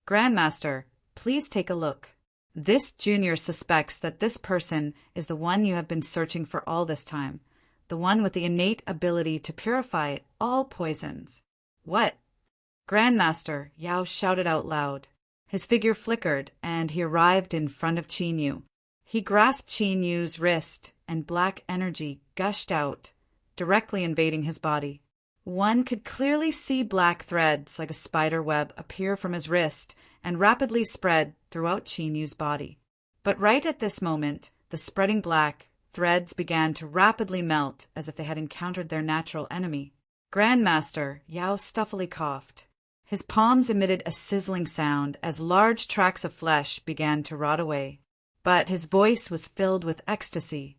"Grandmaster, please take a look. This junior suspects that this person is the one you have been searching for all this time, the one with the innate ability to purify all poisons." "What?" "Grandmaster," Yao shouted out loud. His figure flickered, and he arrived in front of Qin Yu. He grasped Qin Yu's wrist, and black energy gushed out, directly invading his body. One could clearly see black threads like a spider web appear from his wrist and rapidly spread throughout Qin Yu's body. But right at this moment, the spreading black threads began to rapidly melt as if they had encountered their natural enemy. "Grandmaster," Yao stuffily coughed. His palms emitted a sizzling sound as large tracts of flesh began to rot away. But his voice was filled with ecstasy.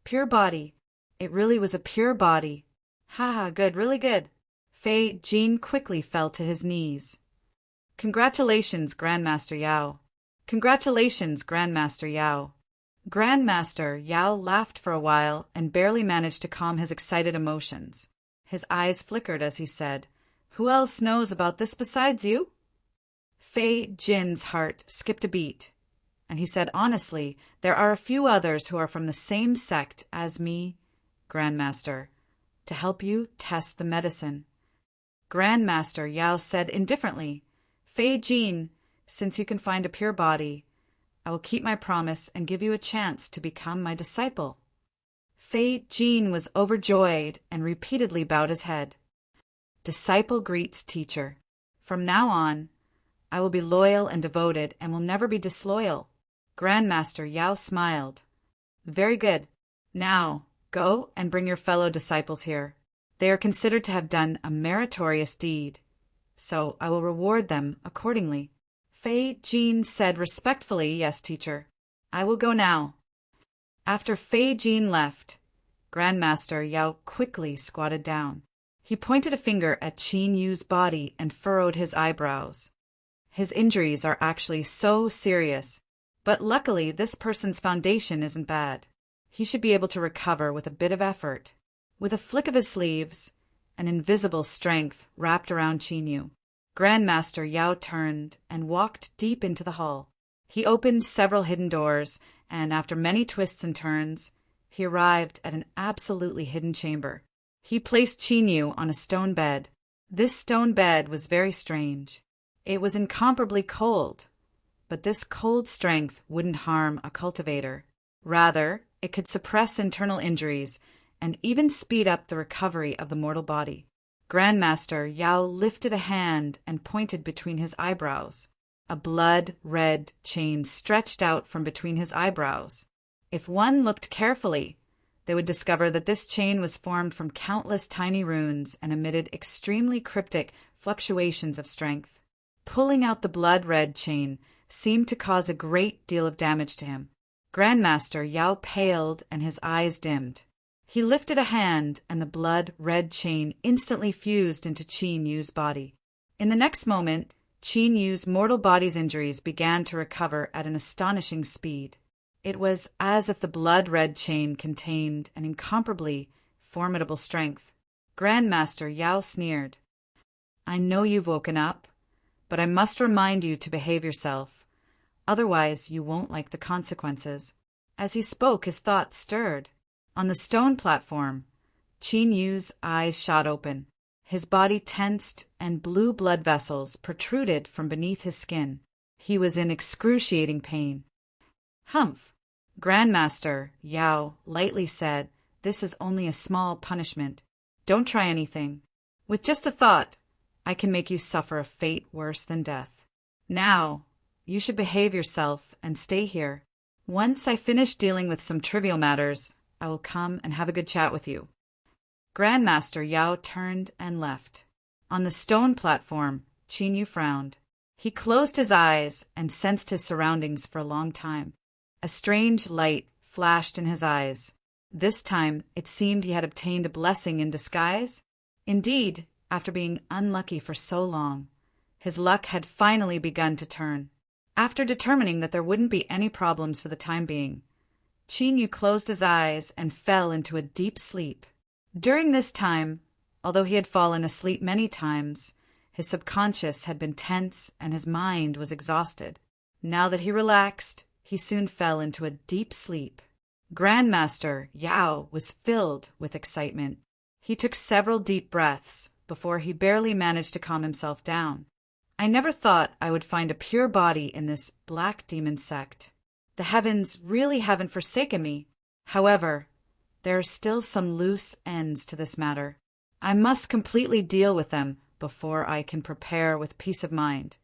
"Pure body. It really was a pure body. Ha, good, really good." Fei Jin quickly fell to his knees. "Congratulations, Grandmaster Yao. Congratulations, Grandmaster Yao." Grandmaster Yao laughed for a while and barely managed to calm his excited emotions. His eyes flickered as he said, "Who else knows about this besides you?" Fei Jin's heart skipped a beat, and he said honestly, "There are a few others who are from the same sect as me, Grandmaster, to help you test the medicine." Grandmaster Yao said indifferently, "Fei Jin, since you can find a pure body, I will keep my promise and give you a chance to become my disciple." Fei Jin was overjoyed and repeatedly bowed his head. Disciple greets teacher. From now on, I will be loyal and devoted and will never be disloyal. Grandmaster Yao smiled. "Very good. Now, go and bring your fellow disciples here. They are considered to have done a meritorious deed, so I will reward them accordingly." Fei Jin said respectfully, "Yes, teacher. I will go now." After Fei Jin left, Grandmaster Yao quickly squatted down. He pointed a finger at Qin Yu's body and furrowed his eyebrows. His injuries are actually so serious, but luckily this person's foundation isn't bad. He should be able to recover with a bit of effort. With a flick of his sleeves, an invisible strength wrapped around Qin Yu. Grandmaster Yao turned and walked deep into the hall. He opened several hidden doors, and after many twists and turns, he arrived at an absolutely hidden chamber. He placed Qin Yu on a stone bed. This stone bed was very strange. It was incomparably cold, but this cold strength wouldn't harm a cultivator. Rather, it could suppress internal injuries and even speed up the recovery of the mortal body. Grandmaster Yao lifted a hand and pointed between his eyebrows. A blood-red chain stretched out from between his eyebrows. If one looked carefully, they would discover that this chain was formed from countless tiny runes and emitted extremely cryptic fluctuations of strength. Pulling out the blood-red chain seemed to cause a great deal of damage to him. Grandmaster Yao paled and his eyes dimmed. He lifted a hand, and the blood-red chain instantly fused into Qin Yu's body. In the next moment, Qin Yu's mortal body's injuries began to recover at an astonishing speed. It was as if the blood-red chain contained an incomparably formidable strength. Grandmaster Yao sneered. "I know you've woken up, but I must remind you to behave yourself. Otherwise, you won't like the consequences." As he spoke, his thoughts stirred. On the stone platform, Qin Yu's eyes shot open. His body tensed, and blue blood vessels protruded from beneath his skin. He was in excruciating pain. "Humph!" Grandmaster Yao lightly said, "This is only a small punishment. Don't try anything. With just a thought, I can make you suffer a fate worse than death. Now, you should behave yourself and stay here. Once I finish dealing with some trivial matters, I will come and have a good chat with you." Grandmaster Yao turned and left. On the stone platform, Qin Yu frowned. He closed his eyes and sensed his surroundings for a long time. A strange light flashed in his eyes. This time, it seemed he had obtained a blessing in disguise. Indeed, after being unlucky for so long, his luck had finally begun to turn. After determining that there wouldn't be any problems for the time being, Qin Yu closed his eyes and fell into a deep sleep. During this time, although he had fallen asleep many times, his subconscious had been tense and his mind was exhausted. Now that he relaxed, he soon fell into a deep sleep. Grandmaster Yao was filled with excitement. He took several deep breaths before he barely managed to calm himself down. "I never thought I would find a pure body in this black demon sect. The heavens really haven't forsaken me. However, there are still some loose ends to this matter. I must completely deal with them before I can prepare with peace of mind."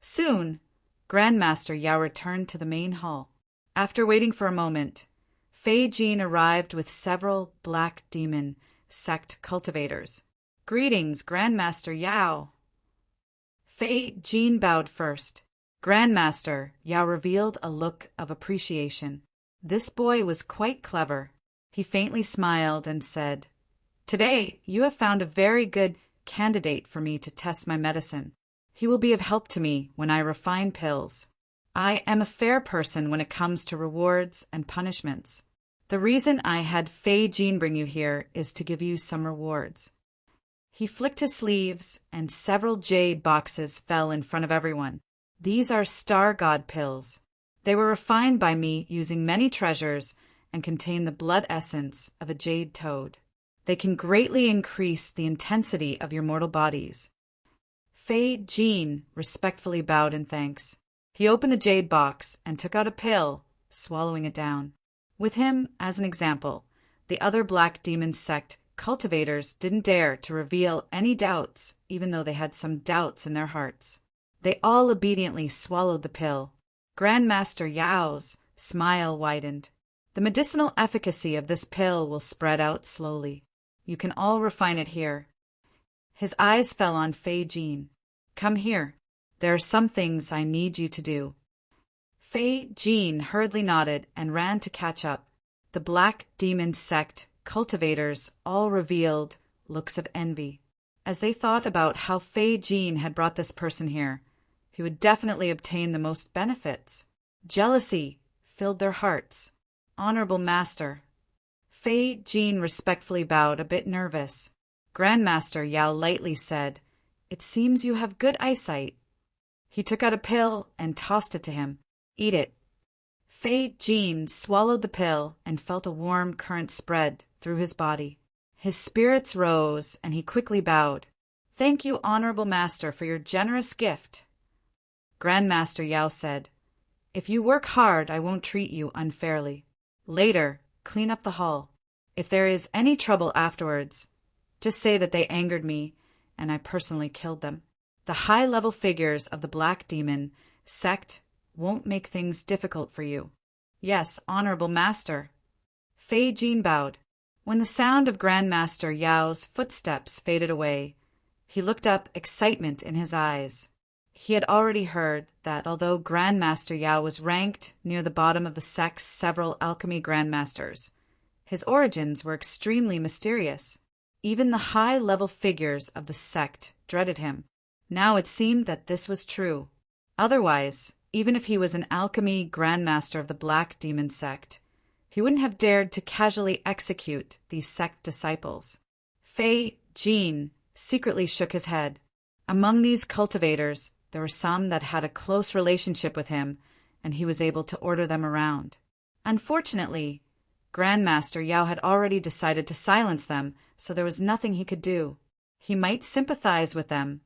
Soon, Grandmaster Yao returned to the main hall. After waiting for a moment, Fei Jin arrived with several black demon sect cultivators. "Greetings, Grandmaster Yao." Fei Jin bowed first. Grandmaster Yao revealed a look of appreciation. This boy was quite clever. He faintly smiled and said, "Today, you have found a very good candidate for me to test my medicine. He will be of help to me when I refine pills. I am a fair person when it comes to rewards and punishments. The reason I had Fei Jin bring you here is to give you some rewards." He flicked his sleeves, and several jade boxes fell in front of everyone. These are star god pills. They were refined by me using many treasures and contain the blood essence of a jade toad. They can greatly increase the intensity of your mortal bodies. Fei Jin respectfully bowed in thanks. He opened the jade box and took out a pill, swallowing it down. With him, as an example, the other Black Demon sect cultivators didn't dare to reveal any doubts, even though they had some doubts in their hearts. They all obediently swallowed the pill. Grandmaster Yao's smile widened. The medicinal efficacy of this pill will spread out slowly. You can all refine it here. His eyes fell on Fei Jin. "Come here." There are some things I need you to do." Fei Jin hurriedly nodded and ran to catch up. The Black Demon Sect cultivators all revealed looks of envy. As they thought about how Fei Jin had brought this person here, he would definitely obtain the most benefits. Jealousy filled their hearts. "Honorable Master." Fei Jin respectfully bowed, a bit nervous. Grandmaster Yao lightly said, "It seems you have good eyesight." He took out a pill and tossed it to him. "Eat it." Fei Jin swallowed the pill and felt a warm current spread through his body. His spirits rose, and he quickly bowed. "Thank you, Honorable Master, for your generous gift." Grandmaster Yao said, "If you work hard, I won't treat you unfairly. Later, clean up the hall. If there is any trouble afterwards, just say that they angered me and I personally killed them. The high-level figures of the Black Demon Sect won't make things difficult for you." "Yes, Honorable Master." Fei Jin bowed. When the sound of Grandmaster Yao's footsteps faded away, he looked up, excitement in his eyes. He had already heard that although Grandmaster Yao was ranked near the bottom of the sect's several alchemy grandmasters, his origins were extremely mysterious. Even the high-level figures of the sect dreaded him. Now it seemed that this was true. Otherwise, even if he was an alchemy grandmaster of the Black Demon Sect, he wouldn't have dared to casually execute these sect disciples. Fei Jin secretly shook his head. Among these cultivators, there were some that had a close relationship with him, and he was able to order them around. Unfortunately, Grandmaster Yao had already decided to silence them, so there was nothing he could do. He might sympathize with them,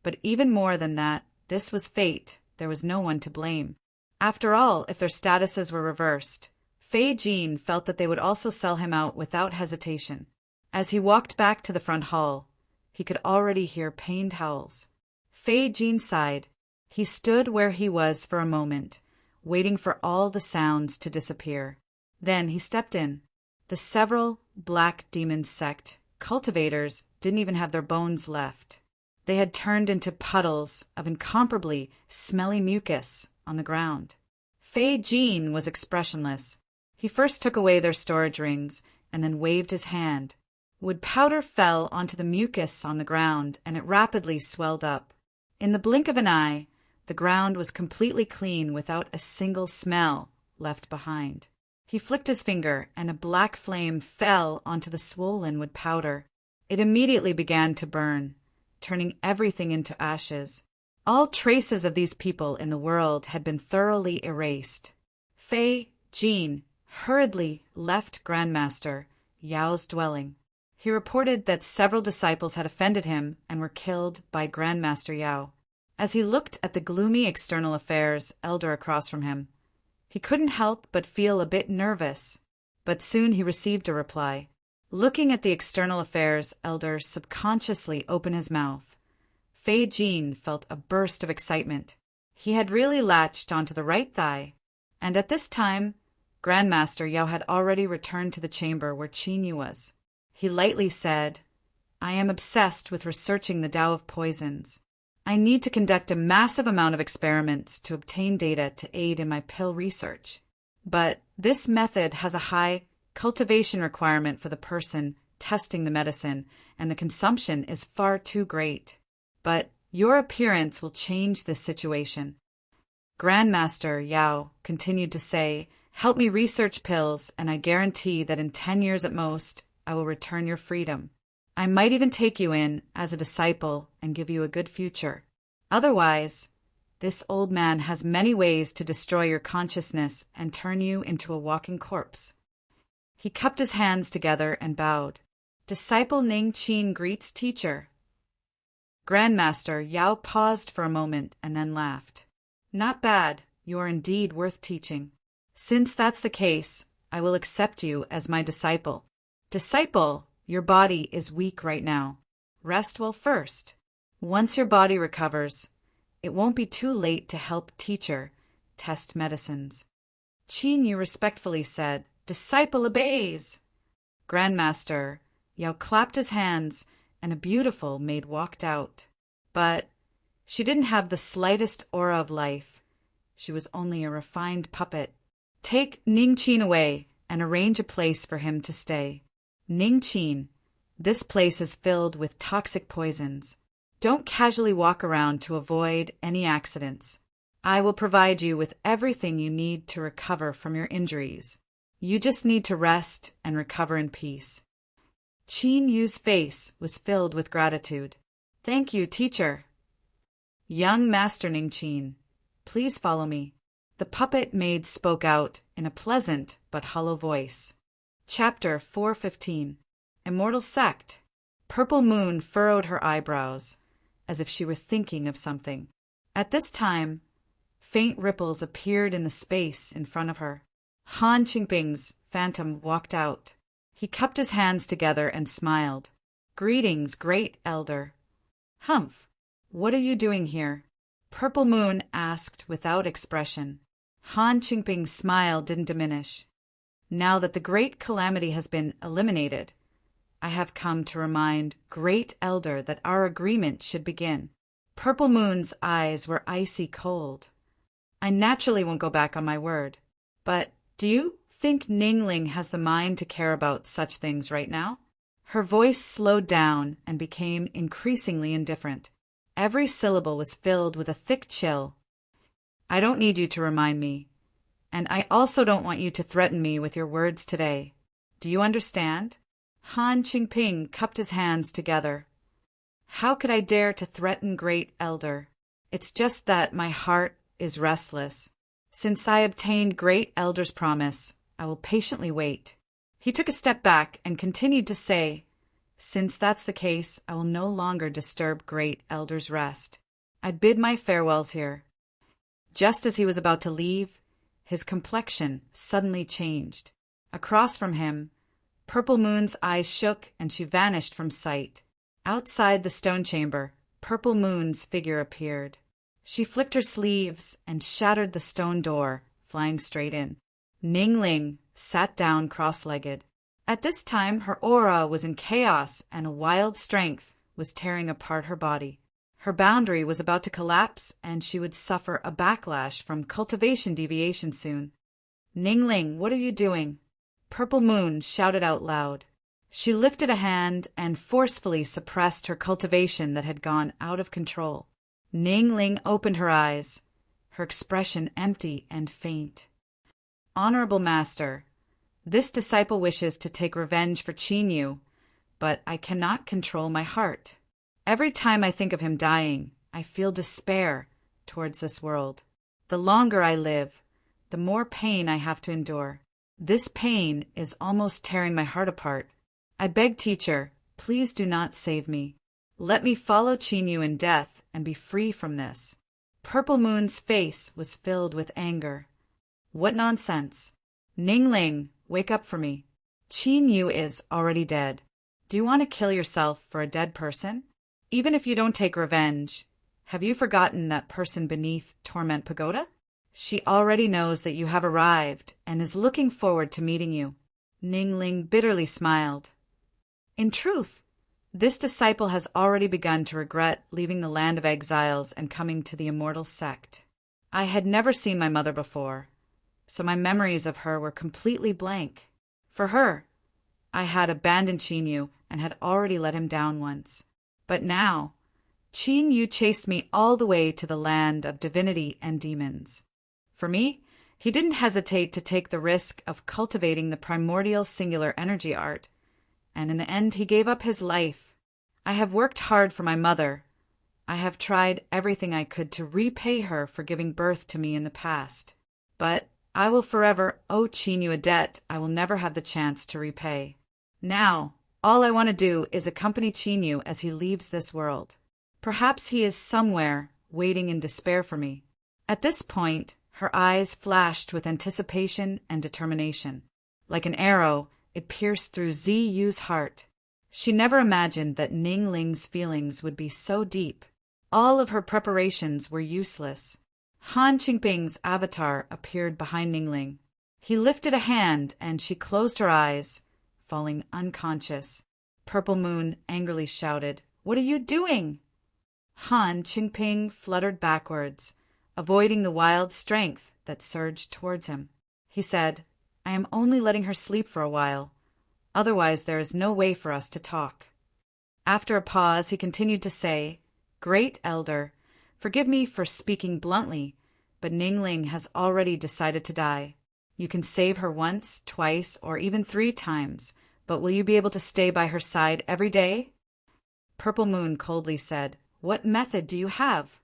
but even more than that, this was fate. There was no one to blame. After all, if their statuses were reversed, Fei Jin felt that they would also sell him out without hesitation. As he walked back to the front hall, he could already hear pained howls. Fei Jin sighed. He stood where he was for a moment, waiting for all the sounds to disappear. Then he stepped in. The several Black Demon Sect cultivators didn't even have their bones left. They had turned into puddles of incomparably smelly mucus on the ground. Fei Jin was expressionless. He first took away their storage rings and then waved his hand. Wood powder fell onto the mucus on the ground, and it rapidly swelled up. In the blink of an eye, the ground was completely clean without a single smell left behind. He flicked his finger, and a black flame fell onto the swollen wood powder. It immediately began to burn, turning everything into ashes. All traces of these people in the world had been thoroughly erased. Fei Jin hurriedly left Grandmaster Yao's dwelling. He reported that several disciples had offended him and were killed by Grandmaster Yao. As he looked at the gloomy external affairs elder across from him, he couldn't help but feel a bit nervous. But soon he received a reply. Looking at the external affairs elder subconsciously open his mouth, Fei Jin felt a burst of excitement. He had really latched onto the right thigh, and at this time, Grandmaster Yao had already returned to the chamber where Qinyu was. He lightly said, "I am obsessed with researching the Tao of poisons. I need to conduct a massive amount of experiments to obtain data to aid in my pill research. But this method has a high cultivation requirement for the person testing the medicine, and the consumption is far too great. But your appearance will change this situation." Grandmaster Yao continued to say, "Help me research pills, and I guarantee that in 10 years at most, I will return your freedom. I might even take you in as a disciple and give you a good future. Otherwise, this old man has many ways to destroy your consciousness and turn you into a walking corpse." He cupped his hands together and bowed. "Disciple Ning Qin greets teacher." Grandmaster Yao paused for a moment and then laughed. "Not bad. You are indeed worth teaching. Since that's the case, I will accept you as my disciple." "Disciple, your body is weak right now. Rest well first. Once your body recovers, it won't be too late to help teacher test medicines." Qinyu respectfully said, "Disciple obeys." Grandmaster Yao clapped his hands, and a beautiful maid walked out. But She didn't have the slightest aura of life. She was only a refined puppet. Take Ningqin away and arrange a place for him to stay. Ningqin, this place is filled with toxic poisons. Don't casually walk around to avoid any accidents. I will provide you with everything you need to recover from your injuries. You just need to rest and recover in peace. Qin Yu's face was filled with gratitude. Thank you, teacher. Young Master Ningqin, please follow me. The puppet maid spoke out in a pleasant but hollow voice. Chapter 415. Immortal Sect. Purple Moon furrowed her eyebrows, as if she were thinking of something. At this time, faint ripples appeared in the space in front of her. Han Qingping's phantom walked out. He cupped his hands together and smiled. Greetings, great elder. Humph, what are you doing here? Purple Moon asked without expression. Han Qingping's smile didn't diminish. Now that the great calamity has been eliminated, I have come to remind Great Elder that our agreement should begin. Purple Moon's eyes were icy cold. I naturally won't go back on my word. But do you think Ningling has the mind to care about such things right now? Her voice slowed down and became increasingly indifferent. Every syllable was filled with a thick chill. I don't need you to remind me. And I also don't want you to threaten me with your words today. Do you understand? Han Qingping cupped his hands together. How could I dare to threaten Great Elder? It's just that my heart is restless. Since I obtained Great Elder's promise, I will patiently wait. He took a step back and continued to say, since that's the case, I will no longer disturb Great Elder's rest. I bid my farewells here. Just as he was about to leave, his complexion suddenly changed. Across from him, Purple Moon's eyes shook and she vanished from sight. Outside the stone chamber, Purple Moon's figure appeared. She flicked her sleeves and shattered the stone door, flying straight in. Ningling sat down cross-legged. At this time, her aura was in chaos and a wild strength was tearing apart her body. Her boundary was about to collapse and she would suffer a backlash from cultivation deviation soon. Ningling, what are you doing? Purple Moon shouted out loud. She lifted a hand and forcefully suppressed her cultivation that had gone out of control. Ningling opened her eyes, her expression empty and faint. Honorable Master, this disciple wishes to take revenge for Qin Yu, but I cannot control my heart. Every time I think of him dying, I feel despair towards this world. The longer I live, the more pain I have to endure. This pain is almost tearing my heart apart. I beg, teacher, please do not save me. Let me follow Qin Yu in death and be free from this. Purple Moon's face was filled with anger. What nonsense. Ningling, wake up for me. Qin Yu is already dead. Do you want to kill yourself for a dead person? Even if you don't take revenge, have you forgotten that person beneath Torment Pagoda? She already knows that you have arrived and is looking forward to meeting you. Ningling bitterly smiled. In truth, this disciple has already begun to regret leaving the land of exiles and coming to the immortal sect. I had never seen my mother before, so my memories of her were completely blank. For her, I had abandoned Qin Yu and had already let him down once. But now, Qin Yu chased me all the way to the land of divinity and demons. For me, he didn't hesitate to take the risk of cultivating the primordial singular energy art, and in the end he gave up his life. I have worked hard for my mother. I have tried everything I could to repay her for giving birth to me in the past. But I will forever owe Qin Yu a debt I will never have the chance to repay. Now, all I want to do is accompany Qin Yu as he leaves this world. Perhaps he is somewhere waiting in despair for me. At this point, her eyes flashed with anticipation and determination. Like an arrow, it pierced through Zi Yu's heart. She never imagined that Ningling's feelings would be so deep. All of her preparations were useless. Han Qingping's avatar appeared behind Ningling. He lifted a hand and she closed her eyes, falling unconscious. Purple Moon angrily shouted, "What are you doing?" Han Qingping fluttered backwards, avoiding the wild strength that surged towards him. He said, "I am only letting her sleep for a while. Otherwise there is no way for us to talk." After a pause, he continued to say, "Great Elder, forgive me for speaking bluntly, but Ningling has already decided to die. You can save her once, twice, or even 3 times, but will you be able to stay by her side every day?" Purple Moon coldly said, "What method do you have?"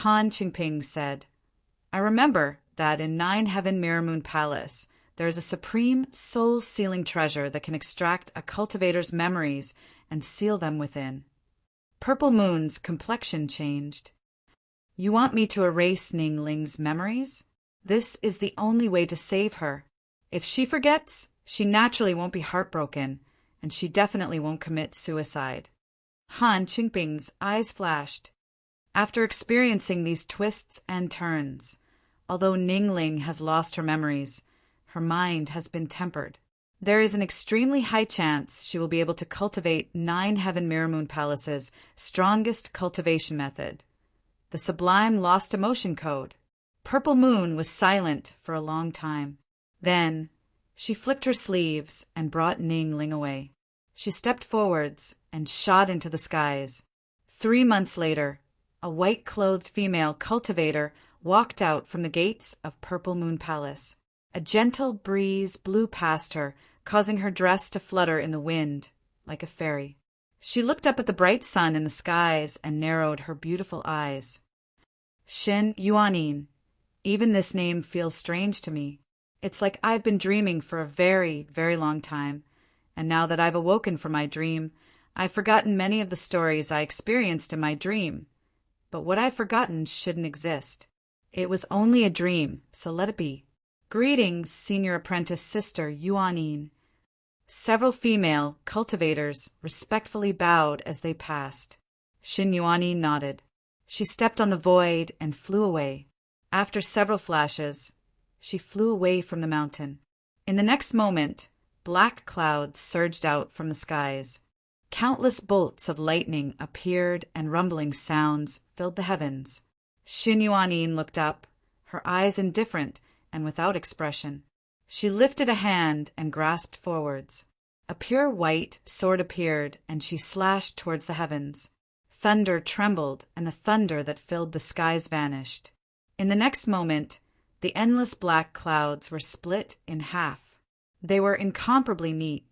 Han Qingping said, "I remember that in 9 Heaven Mirror Moon Palace, there is a supreme soul-sealing treasure that can extract a cultivator's memories and seal them within." Purple Moon's complexion changed. "You want me to erase Ningling's memories? This is the only way to save her. If she forgets, she naturally won't be heartbroken, and she definitely won't commit suicide." Han Qingping's eyes flashed. After experiencing these twists and turns, although Ningling has lost her memories, her mind has been tempered. There is an extremely high chance she will be able to cultivate 9 Heaven Mirror Moon Palace's strongest cultivation method, the Sublime Lost Emotion Code. Purple Moon was silent for a long time. Then she flicked her sleeves and brought Ningling away. She stepped forwards and shot into the skies. 3 months later, a white-clothed female cultivator walked out from the gates of Purple Moon Palace. A gentle breeze blew past her, causing her dress to flutter in the wind like a fairy. She looked up at the bright sun in the skies and narrowed her beautiful eyes. "Shen Yuanin. Even this name feels strange to me. It's like I've been dreaming for a very, very long time, and now that I've awoken from my dream, I've forgotten many of the stories I experienced in my dream. But what I've forgotten shouldn't exist. It was only a dream, so let it be. Greetings, Senior Apprentice Sister Yuanin." Several female cultivators respectfully bowed as they passed. Shin Yuanin nodded. She stepped on the void and flew away. After several flashes, she flew away from the mountain. In the next moment, black clouds surged out from the skies. Countless bolts of lightning appeared and rumbling sounds filled the heavens. Shin Yuanin looked up, her eyes indifferent and without expression. She lifted a hand and grasped forwards. A pure white sword appeared, and she slashed towards the heavens. Thunder trembled, and the thunder that filled the skies vanished. In the next moment, the endless black clouds were split in half. They were incomparably neat,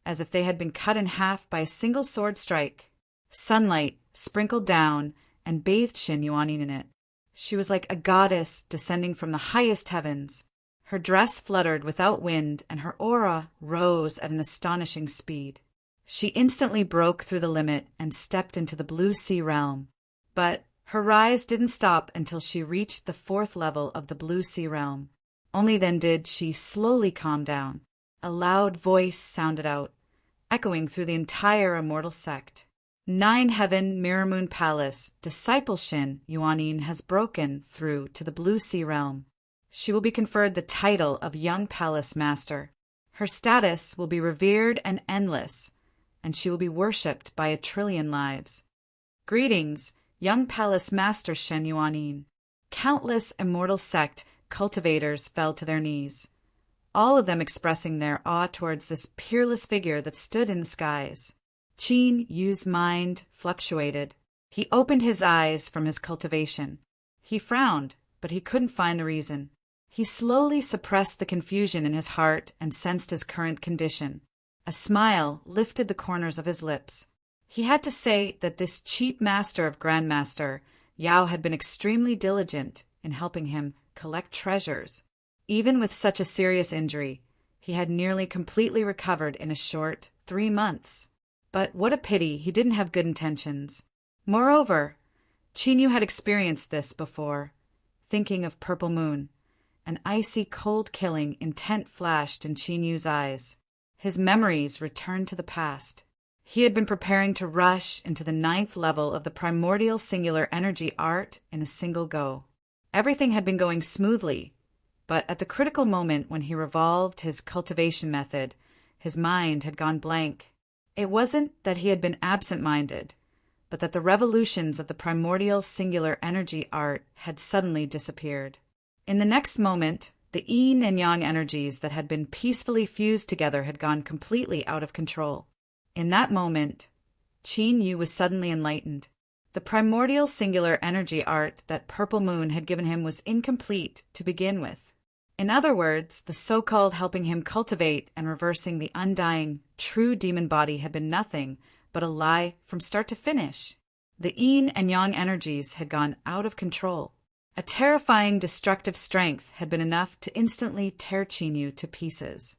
as if they had been cut in half by a single sword strike. Sunlight sprinkled down and bathed Shin Yuanin in it. She was like a goddess descending from the highest heavens. Her dress fluttered without wind, and her aura rose at an astonishing speed. She instantly broke through the limit and stepped into the blue sea realm. But her rise didn't stop until she reached the 4th level of the blue sea realm. Only then did she slowly calm down. A loud voice sounded out, echoing through the entire immortal sect. 9 Heaven Mirror Moon Palace Disciple Shin Yuanin has broken through to the blue sea realm. She will be conferred the title of Young Palace Master. Her status will be revered and endless, and she will be worshipped by 1 trillion lives. Greetings, Young Palace Master Shen Yuanin. Countless immortal sect cultivators fell to their knees, all of them expressing their awe towards this peerless figure that stood in the skies. Qin Yu's mind fluctuated. He opened his eyes from his cultivation. He frowned, but he couldn't find the reason. He slowly suppressed the confusion in his heart and sensed his current condition. A smile lifted the corners of his lips. He had to say that this cheap master of Grandmaster, Yao, had been extremely diligent in helping him collect treasures. Even with such a serious injury, he had nearly completely recovered in a short 3 months. But what a pity he didn't have good intentions. Moreover, Qin Yu had experienced this before. Thinking of Purple Moon, an icy cold killing intent flashed in Qin Yu's eyes. His memories returned to the past. He had been preparing to rush into the 9th level of the primordial singular energy art in a single go. Everything had been going smoothly, but at the critical moment when he revolved his cultivation method, his mind had gone blank. It wasn't that he had been absent-minded, but that the revolutions of the primordial singular energy art had suddenly disappeared. In the next moment, the yin and yang energies that had been peacefully fused together had gone completely out of control. In that moment, Qin Yu was suddenly enlightened. The primordial singular energy art that Purple Moon had given him was incomplete to begin with. In other words, the so-called helping him cultivate and reversing the undying, true demon body had been nothing but a lie from start to finish. The yin and yang energies had gone out of control. A terrifying destructive strength had been enough to instantly tear Qin Yu to pieces.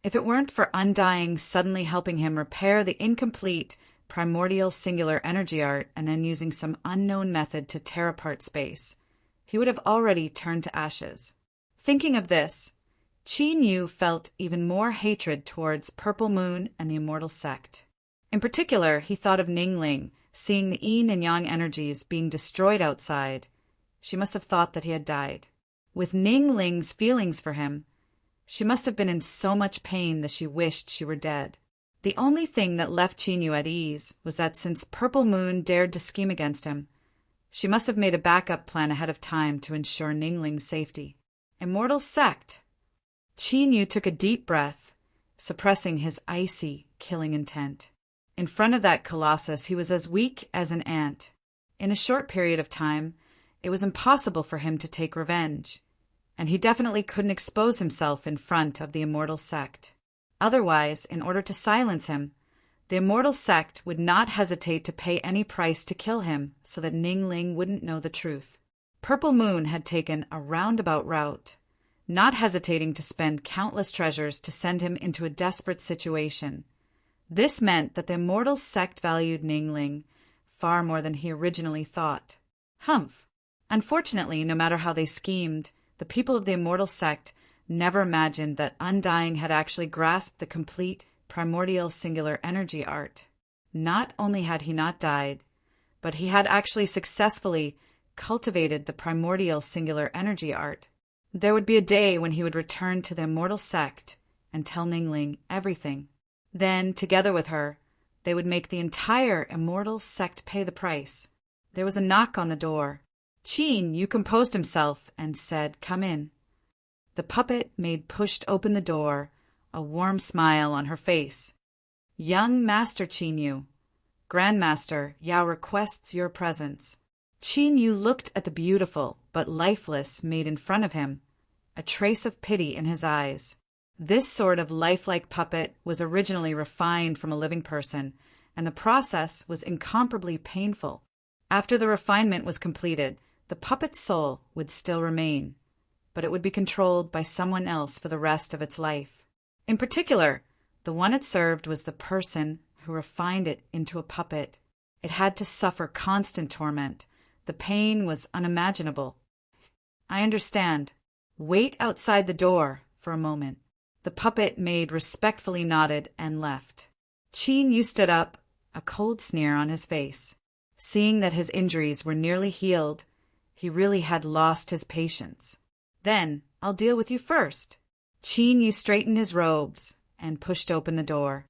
If it weren't for Undying suddenly helping him repair the incomplete primordial singular energy art and then using some unknown method to tear apart space, he would have already turned to ashes. Thinking of this, Qin Yu felt even more hatred towards Purple Moon and the Immortal Sect. In particular, he thought of Ningling, seeing the yin and yang energies being destroyed outside. She must have thought that he had died. With Ningling's feelings for him, she must have been in so much pain that she wished she were dead. The only thing that left Qin Yu at ease was that since Purple Moon dared to scheme against him, she must have made a backup plan ahead of time to ensure Ningling's safety. Immortal Sect! Qin Yu took a deep breath, suppressing his icy, killing intent. In front of that colossus, he was as weak as an ant. In a short period of time, it was impossible for him to take revenge, and he definitely couldn't expose himself in front of the Immortal Sect. Otherwise, in order to silence him, the Immortal Sect would not hesitate to pay any price to kill him so that Ningling wouldn't know the truth. Purple Moon had taken a roundabout route, not hesitating to spend countless treasures to send him into a desperate situation. This meant that the Immortal Sect valued Ningling far more than he originally thought. Humph! Unfortunately, no matter how they schemed, the people of the Immortal Sect never imagined that Undying had actually grasped the complete primordial singular energy art. Not only had he not died, but he had actually successfully cultivated the primordial singular energy art. There would be a day when he would return to the Immortal Sect and tell Ningling everything. Then, together with her, they would make the entire Immortal Sect pay the price. There was a knock on the door. Qin Yu composed himself and said, "Come in." The puppet maid pushed open the door, a warm smile on her face. "Young Master Qin Yu, Grandmaster Yao requests your presence." Qin Yu looked at the beautiful but lifeless maid in front of him, a trace of pity in his eyes. This sort of lifelike puppet was originally refined from a living person, and the process was incomparably painful. After the refinement was completed, the puppet's soul would still remain, but it would be controlled by someone else for the rest of its life. In particular, the one it served was the person who refined it into a puppet. It had to suffer constant torment. The pain was unimaginable. "I understand. Wait outside the door for a moment." The puppet maid respectfully nodded and left. Qin Yu stood up, a cold sneer on his face. Seeing that his injuries were nearly healed, he really had lost his patience. "Then I'll deal with you first." Qin Yu straightened his robes and pushed open the door.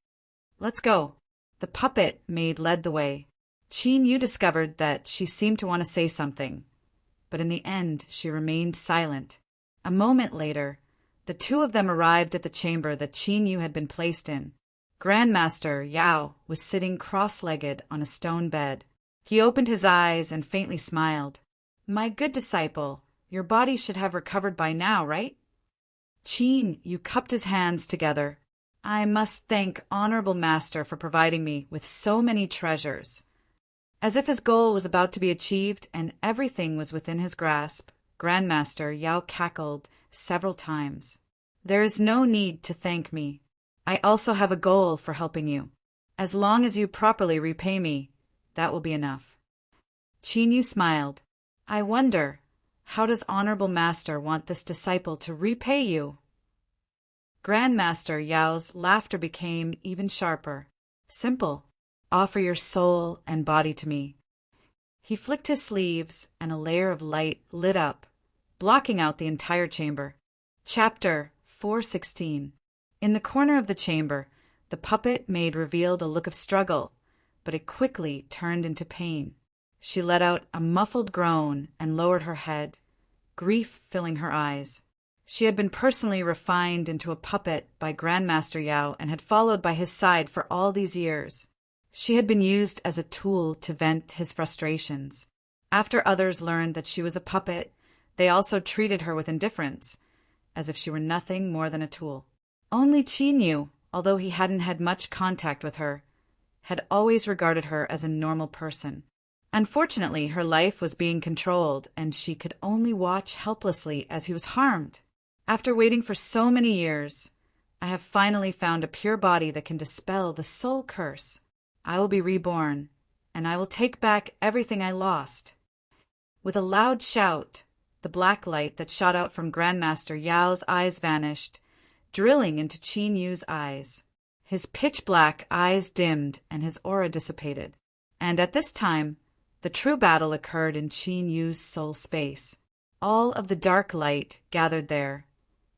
"Let's go." The puppet maid led the way. Qin Yu discovered that she seemed to want to say something, but in the end she remained silent. A moment later, the two of them arrived at the chamber that Qin Yu had been placed in. Grandmaster Yao was sitting cross-legged on a stone bed. He opened his eyes and faintly smiled. "My good disciple, your body should have recovered by now, right?" Qin Yu cupped his hands together. "I must thank Honorable Master for providing me with so many treasures." As if his goal was about to be achieved and everything was within his grasp, Grandmaster Yao cackled several times. "There is no need to thank me. I also have a goal for helping you. As long as you properly repay me, that will be enough." Qin Yu smiled. "I wonder, how does Honorable Master want this disciple to repay you?" Grandmaster Yao's laughter became even sharper. "Simple. Offer your soul and body to me." He flicked his sleeves, and a layer of light lit up, blocking out the entire chamber. Chapter 416. In the corner of the chamber, the puppet maid revealed a look of struggle, but it quickly turned into pain. She let out a muffled groan and lowered her head, grief filling her eyes. She had been personally refined into a puppet by Grandmaster Yao and had followed by his side for all these years. She had been used as a tool to vent his frustrations. After others learned that she was a puppet, they also treated her with indifference, as if she were nothing more than a tool. Only Qi knew, although he hadn't had much contact with her, had always regarded her as a normal person. Unfortunately, her life was being controlled, and she could only watch helplessly as he was harmed. After waiting for so many years, I have finally found a pure body that can dispel the soul curse. I will be reborn, and I will take back everything I lost. With a loud shout, the black light that shot out from Grandmaster Yao's eyes vanished, drilling into Qin Yu's eyes. His pitch-black eyes dimmed and his aura dissipated. And at this time, the true battle occurred in Qin Yu's soul space. All of the dark light gathered there,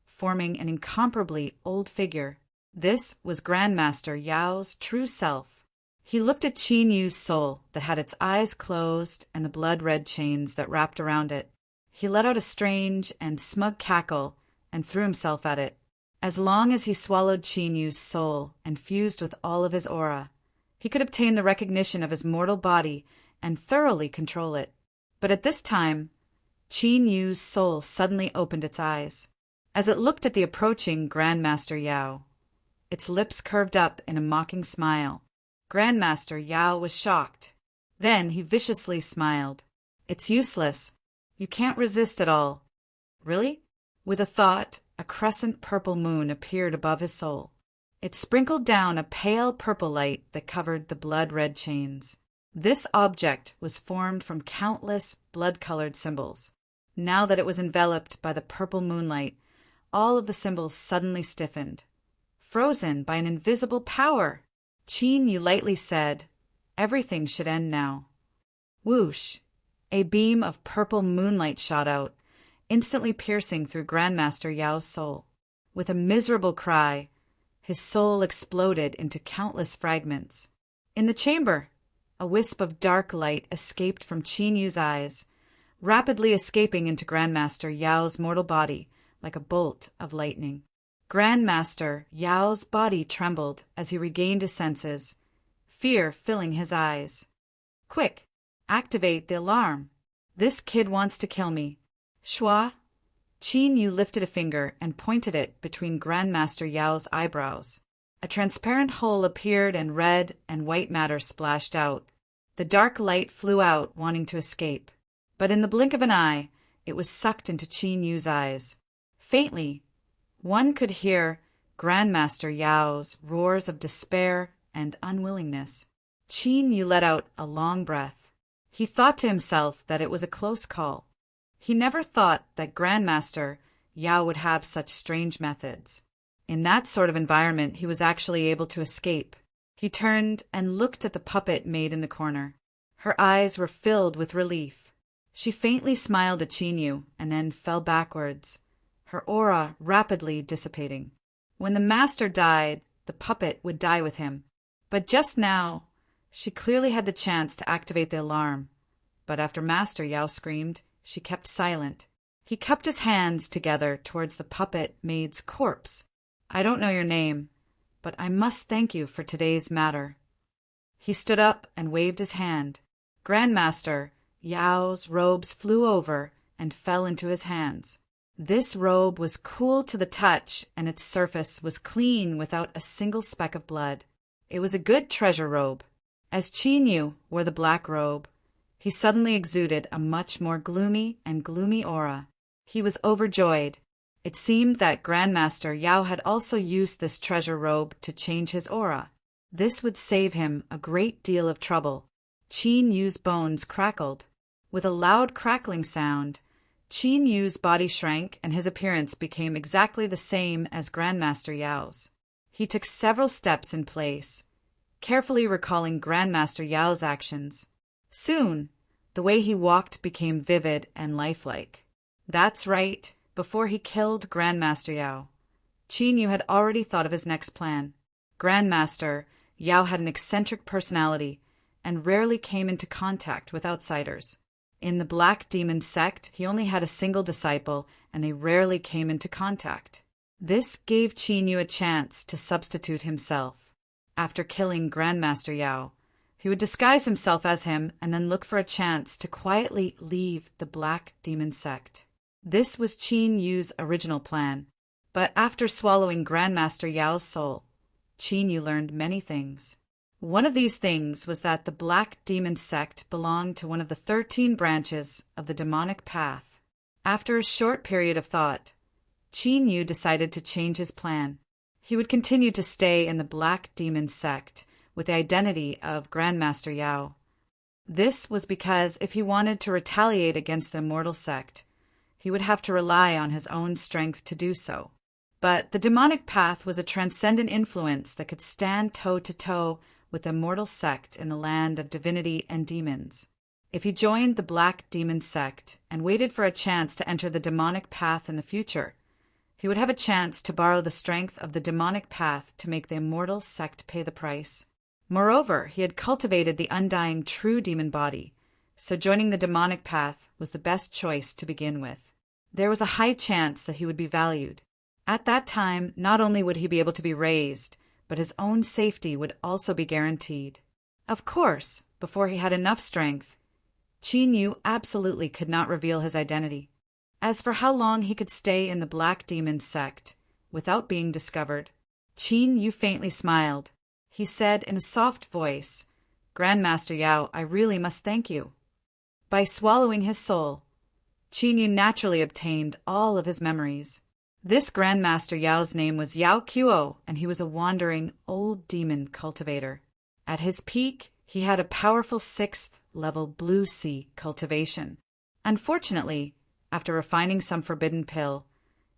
forming an incomparably old figure. This was Grandmaster Yao's true self. He looked at Qin Yu's soul that had its eyes closed and the blood-red chains that wrapped around it. He let out a strange and smug cackle and threw himself at it. As long as he swallowed Qin Yu's soul and fused with all of his aura, he could obtain the recognition of his mortal body and thoroughly control it. But at this time, Qin Yu's soul suddenly opened its eyes. As it looked at the approaching Grandmaster Yao, its lips curved up in a mocking smile. Grandmaster Yao was shocked. Then he viciously smiled. "It's useless. You can't resist at all." "Really?" With a thought, a crescent purple moon appeared above his soul. It sprinkled down a pale purple light that covered the blood-red chains. This object was formed from countless blood-colored symbols. Now that it was enveloped by the purple moonlight, all of the symbols suddenly stiffened, frozen by an invisible power. Qin Yu lightly said, "Everything should end now." Whoosh! A beam of purple moonlight shot out, instantly piercing through Grandmaster Yao's soul. With a miserable cry, his soul exploded into countless fragments. In the chamber, a wisp of dark light escaped from Qin Yu's eyes, rapidly escaping into Grandmaster Yao's mortal body like a bolt of lightning. Grandmaster Yao's body trembled as he regained his senses, fear filling his eyes. "Quick, activate the alarm. This kid wants to kill me." "Shua?" Qin Yu lifted a finger and pointed it between Grandmaster Yao's eyebrows. A transparent hole appeared and red and white matter splashed out. The dark light flew out, wanting to escape. But in the blink of an eye, it was sucked into Qin Yu's eyes. Faintly, one could hear Grandmaster Yao's roars of despair and unwillingness. Qin Yu let out a long breath. He thought to himself that it was a close call. He never thought that Grandmaster Yao would have such strange methods. In that sort of environment, he was actually able to escape. He turned and looked at the puppet maid in the corner. Her eyes were filled with relief. She faintly smiled at Qin Yu and then fell backwards, her aura rapidly dissipating. When the master died, the puppet would die with him. But just now, she clearly had the chance to activate the alarm. But after Master Yao screamed, she kept silent. He cupped his hands together towards the puppet maid's corpse. "I don't know your name, but I must thank you for today's matter." He stood up and waved his hand. Grandmaster Yao's robes flew over and fell into his hands. This robe was cool to the touch, and its surface was clean without a single speck of blood. It was a good treasure robe. As Qin Yu wore the black robe, he suddenly exuded a much more gloomy and gloomy aura. He was overjoyed. It seemed that Grandmaster Yao had also used this treasure robe to change his aura. This would save him a great deal of trouble. Qin Yu's bones crackled. With a loud crackling sound, Qin Yu's body shrank and his appearance became exactly the same as Grandmaster Yao's. He took several steps in place, carefully recalling Grandmaster Yao's actions. Soon, the way he walked became vivid and lifelike. That's right, before he killed Grandmaster Yao, Qin Yu had already thought of his next plan. Grandmaster Yao had an eccentric personality, and rarely came into contact with outsiders. In the Black Demon sect, he only had a single disciple, and they rarely came into contact. This gave Qin Yu a chance to substitute himself. After killing Grandmaster Yao, he would disguise himself as him and then look for a chance to quietly leave the Black Demon sect. This was Qin Yu's original plan, but after swallowing Grandmaster Yao's soul, Qin Yu learned many things. One of these things was that the Black Demon sect belonged to one of the 13 branches of the demonic path. After a short period of thought, Qin Yu decided to change his plan. He would continue to stay in the Black Demon sect with the identity of Grandmaster Yao. This was because if he wanted to retaliate against the immortal sect, he would have to rely on his own strength to do so. But the demonic path was a transcendent influence that could stand toe-to-toe with the immortal sect in the land of divinity and demons. If he joined the Black Demon sect and waited for a chance to enter the demonic path in the future, he would have a chance to borrow the strength of the demonic path to make the immortal sect pay the price. Moreover, he had cultivated the undying true demon body, so joining the demonic path was the best choice to begin with. There was a high chance that he would be valued. At that time, not only would he be able to be raised, but his own safety would also be guaranteed. Of course, before he had enough strength, Qin Yu absolutely could not reveal his identity. As for how long he could stay in the Black Demon sect without being discovered, Qin Yu faintly smiled. He said in a soft voice, "Grandmaster Yao, I really must thank you." By swallowing his soul, Qin Yu naturally obtained all of his memories. This Grandmaster Yao's name was Yao Qiuo, and he was a wandering old demon cultivator. At his peak, he had a powerful 6th level blue sea cultivation. Unfortunately, after refining some forbidden pill,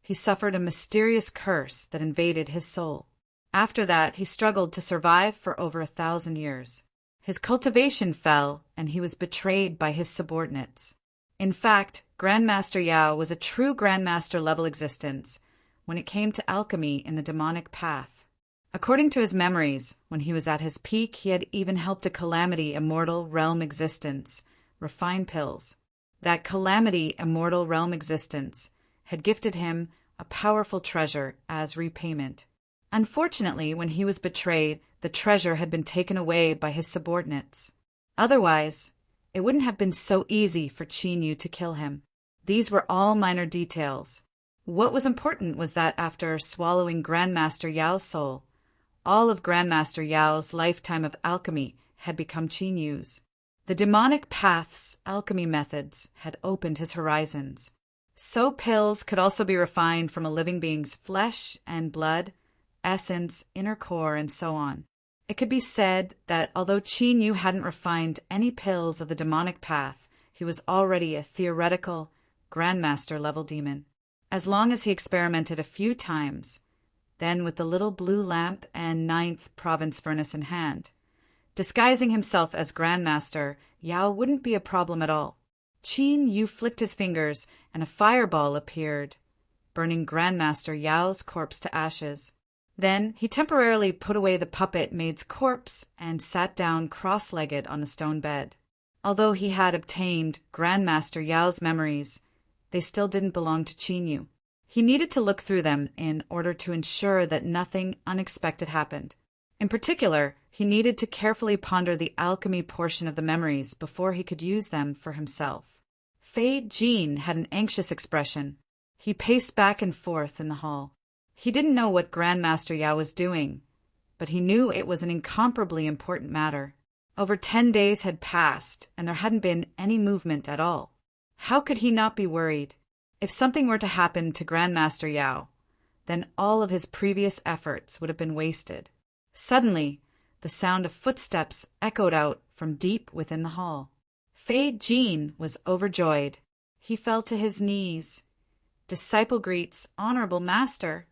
he suffered a mysterious curse that invaded his soul. After that, he struggled to survive for over 1,000 years. His cultivation fell, and he was betrayed by his subordinates. In fact, Grandmaster Yao was a true Grandmaster-level existence when it came to alchemy in the demonic path. According to his memories, when he was at his peak, he had even helped a Calamity Immortal Realm existence refine pills. That Calamity Immortal Realm existence had gifted him a powerful treasure as repayment. Unfortunately, when he was betrayed, the treasure had been taken away by his subordinates. Otherwise, it wouldn't have been so easy for Qin Yu to kill him. These were all minor details. What was important was that after swallowing Grandmaster Yao's soul, all of Grandmaster Yao's lifetime of alchemy had become Qin Yu's. The demonic path's alchemy methods had opened his horizons. So pills could also be refined from a living being's flesh and blood, essence, inner core, and so on. It could be said that although Qin Yu hadn't refined any pills of the demonic path, he was already a theoretical Grandmaster-level demon. As long as he experimented a few times, then with the little blue lamp and 9th province furnace in hand, disguising himself as Grandmaster, Yao wouldn't be a problem at all. Qin Yu flicked his fingers, and a fireball appeared, burning Grandmaster Yao's corpse to ashes. Then he temporarily put away the puppet maid's corpse and sat down cross-legged on the stone bed. Although he had obtained Grandmaster Yao's memories, they still didn't belong to Qin Yu. He needed to look through them in order to ensure that nothing unexpected happened. In particular, he needed to carefully ponder the alchemy portion of the memories before he could use them for himself. Fei Jin had an anxious expression. He paced back and forth in the hall. He didn't know what Grandmaster Yao was doing, but he knew it was an incomparably important matter. Over 10 days had passed, and there hadn't been any movement at all. How could he not be worried? If something were to happen to Grandmaster Yao, then all of his previous efforts would have been wasted. Suddenly, the sound of footsteps echoed out from deep within the hall. Fei Jin was overjoyed. He fell to his knees. "Disciple greets, honorable master."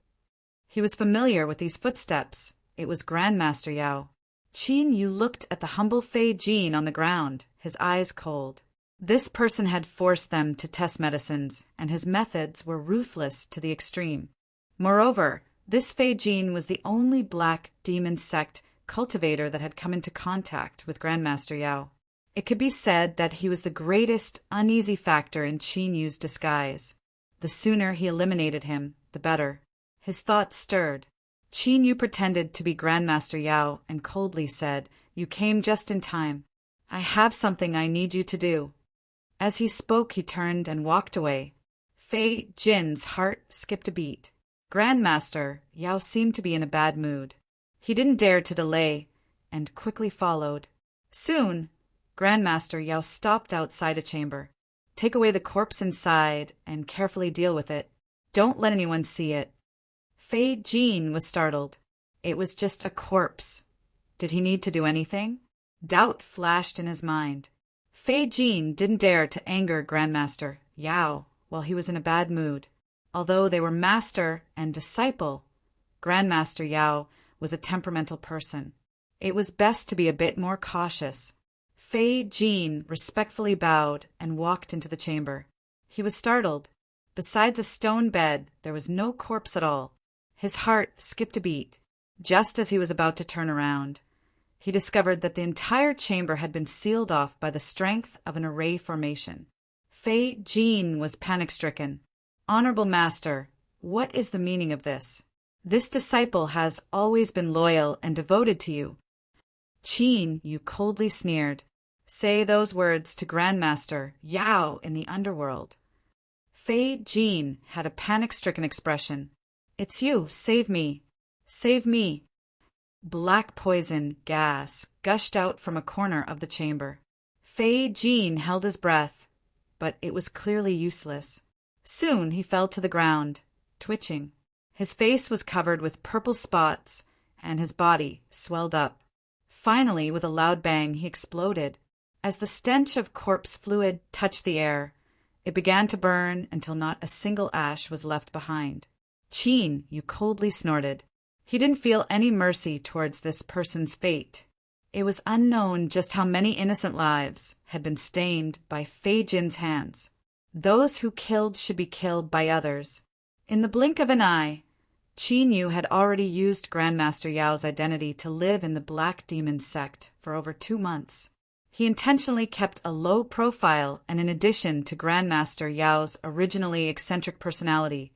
He was familiar with these footsteps. It was Grandmaster Yao. Qin Yu looked at the humble Fei Jin on the ground, his eyes cold. This person had forced them to test medicines, and his methods were ruthless to the extreme. Moreover, this Fei Jin was the only Black Demon sect cultivator that had come into contact with Grandmaster Yao. It could be said that he was the greatest uneasy factor in Qin Yu's disguise. The sooner he eliminated him, the better. His thoughts stirred. Qin Yu pretended to be Grandmaster Yao and coldly said, "You came just in time. I have something I need you to do." As he spoke, he turned and walked away. Fei Jin's heart skipped a beat. Grandmaster Yao seemed to be in a bad mood. He didn't dare to delay, and quickly followed. Soon, Grandmaster Yao stopped outside a chamber. "Take away the corpse inside and carefully deal with it. Don't let anyone see it." Fei Jin was startled. It was just a corpse. Did he need to do anything? Doubt flashed in his mind. Fei Jin didn't dare to anger Grandmaster Yao while he was in a bad mood. Although they were master and disciple, Grandmaster Yao was a temperamental person. It was best to be a bit more cautious. Fei Jin respectfully bowed and walked into the chamber. He was startled. Besides a stone bed, there was no corpse at all. His heart skipped a beat. Just as he was about to turn around, he discovered that the entire chamber had been sealed off by the strength of an array formation. Fei Jin was panic-stricken. "Honorable Master, what is the meaning of this? This disciple has always been loyal and devoted to you." Qin Yu coldly sneered. "Say those words to Grandmaster Yao in the underworld." Fei Jin had a panic-stricken expression. "It's you. Save me. Save me." Black poison gas gushed out from a corner of the chamber. Fei Jin held his breath, but it was clearly useless. Soon he fell to the ground, twitching. His face was covered with purple spots, and his body swelled up. Finally, with a loud bang, he exploded. As the stench of corpse fluid touched the air, it began to burn until not a single ash was left behind. Qin Yu coldly snorted. He didn't feel any mercy towards this person's fate. It was unknown just how many innocent lives had been stained by Fei Jin's hands. Those who killed should be killed by others. In the blink of an eye, Qin Yu had already used Grandmaster Yao's identity to live in the Black Demon sect for over 2 months. He intentionally kept a low profile, and in addition to Grandmaster Yao's originally eccentric personality,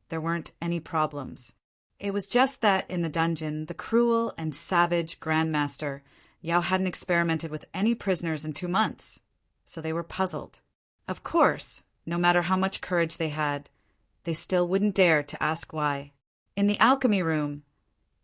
there weren't any problems. It was just that in the dungeon, the cruel and savage Grandmaster Yao hadn't experimented with any prisoners in 2 months, so they were puzzled. Of course, no matter how much courage they had, they still wouldn't dare to ask why. In the alchemy room,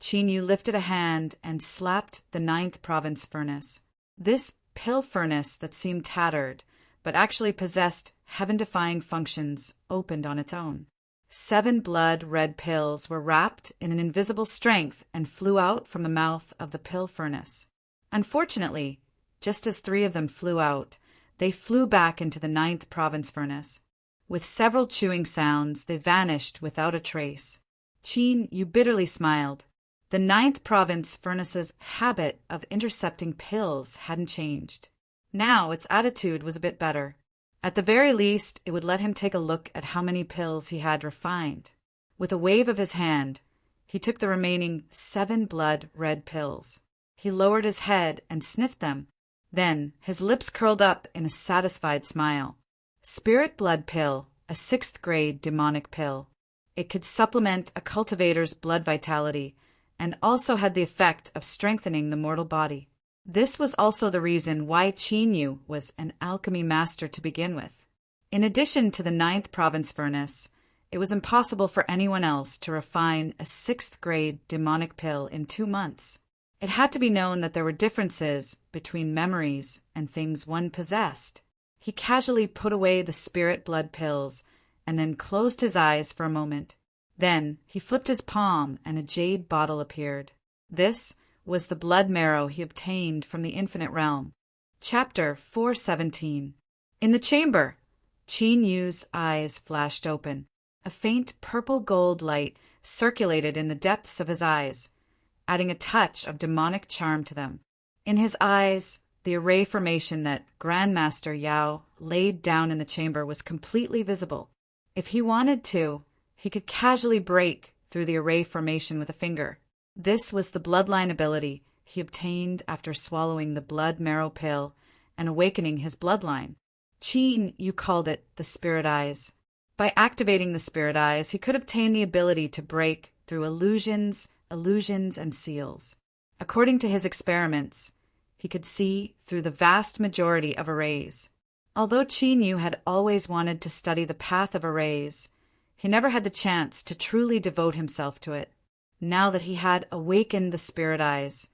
Qin Yu lifted a hand and slapped the 9th province furnace. This pill furnace that seemed tattered, but actually possessed heaven-defying functions, opened on its own. 7 blood-red pills were wrapped in an invisible strength and flew out from the mouth of the pill furnace. Unfortunately, just as 3 of them flew out, they flew back into the 9th province furnace. With several chewing sounds, they vanished without a trace. Qin Yu bitterly smiled. The 9th province furnace's habit of intercepting pills hadn't changed. Now its attitude was a bit better. At the very least, it would let him take a look at how many pills he had refined. With a wave of his hand, he took the remaining 7 blood-red pills. He lowered his head and sniffed them. Then his lips curled up in a satisfied smile. Spirit blood pill, a 6th grade demonic pill. It could supplement a cultivator's blood vitality and also had the effect of strengthening the mortal body. This was also the reason why Qin Yu was an alchemy master to begin with. In addition to the 9th province furnace, it was impossible for anyone else to refine a 6th grade demonic pill in 2 months. It had to be known that there were differences between memories and things one possessed. He casually put away the spirit blood pills and then closed his eyes for a moment. Then he flipped his palm and a jade bottle appeared. This was the blood marrow he obtained from the infinite realm. Chapter 417. In the chamber, Qin Yu's eyes flashed open. A faint purple-gold light circulated in the depths of his eyes, adding a touch of demonic charm to them. In his eyes, the array formation that Grandmaster Yao laid down in the chamber was completely visible. If he wanted to, he could casually break through the array formation with a finger. This was the bloodline ability he obtained after swallowing the blood marrow pill and awakening his bloodline. Qin Yu called it the spirit eyes. By activating the spirit eyes, he could obtain the ability to break through illusions, and seals. According to his experiments, he could see through the vast majority of arrays. Although Qin Yu had always wanted to study the path of arrays, he never had the chance to truly devote himself to it. Now that he had awakened the spirit eyes,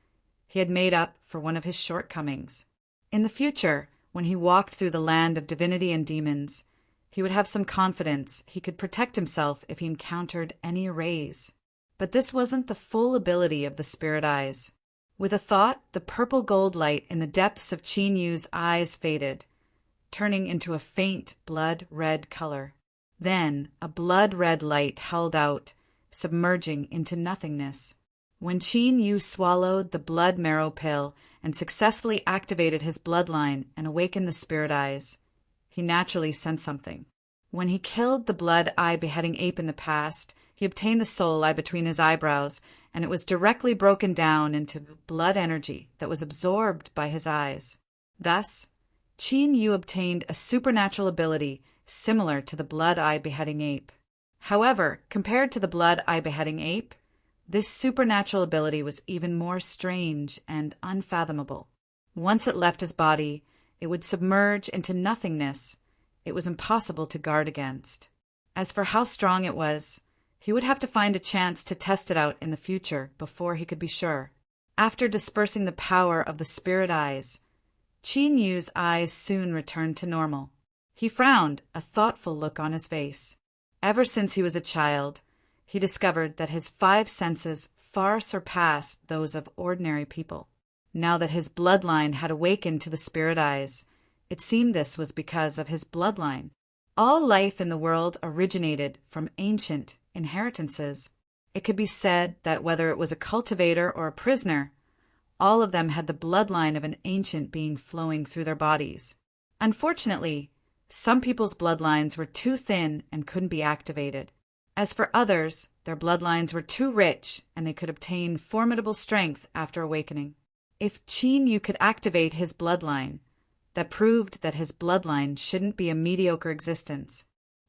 he had made up for one of his shortcomings. In the future, when he walked through the land of divinity and demons, he would have some confidence he could protect himself if he encountered any arrays. But this wasn't the full ability of the spirit eyes. With a thought, the purple gold light in the depths of Qin Yu's eyes faded, turning into a faint blood-red color. Then a blood-red light held out, submerging into nothingness. When Qin Yu swallowed the blood marrow pill and successfully activated his bloodline and awakened the spirit eyes, he naturally sensed something. When he killed the blood eye beheading ape in the past, he obtained the soul eye between his eyebrows, and it was directly broken down into blood energy that was absorbed by his eyes. Thus, Qin Yu obtained a supernatural ability similar to the blood eye beheading ape. However, compared to the blood eye beheading ape, this supernatural ability was even more strange and unfathomable. Once it left his body, it would submerge into nothingness. It was impossible to guard against. As for how strong it was, he would have to find a chance to test it out in the future before he could be sure. After dispersing the power of the spirit eyes, Qin Yu's eyes soon returned to normal. He frowned, a thoughtful look on his face. Ever since he was a child, he discovered that his 5 senses far surpassed those of ordinary people. Now that his bloodline had awakened to the spirit eyes, it seemed this was because of his bloodline. All life in the world originated from ancient inheritances. It could be said that whether it was a cultivator or a prisoner, all of them had the bloodline of an ancient being flowing through their bodies. Unfortunately, some people's bloodlines were too thin and couldn't be activated. As for others, their bloodlines were too rich and they could obtain formidable strength after awakening. If Qin Yu could activate his bloodline, that proved that his bloodline shouldn't be a mediocre existence.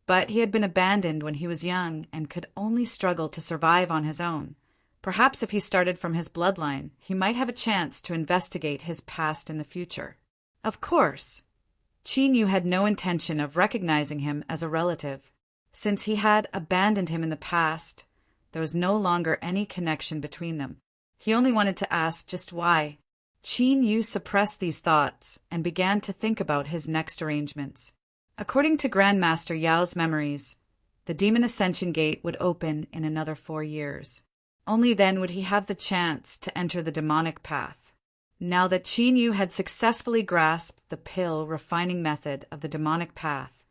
But he had been abandoned when he was young and could only struggle to survive on his own. Perhaps if he started from his bloodline, he might have a chance to investigate his past in the future. Of course, Qin Yu had no intention of recognizing him as a relative. Since he had abandoned him in the past, there was no longer any connection between them. He only wanted to ask just why. Qin Yu suppressed these thoughts and began to think about his next arrangements. According to Grandmaster Yao's memories, the Demon Ascension Gate would open in another 4 years. Only then would he have the chance to enter the demonic path. Now that Qin Yu had successfully grasped the pill refining method of the demonic path,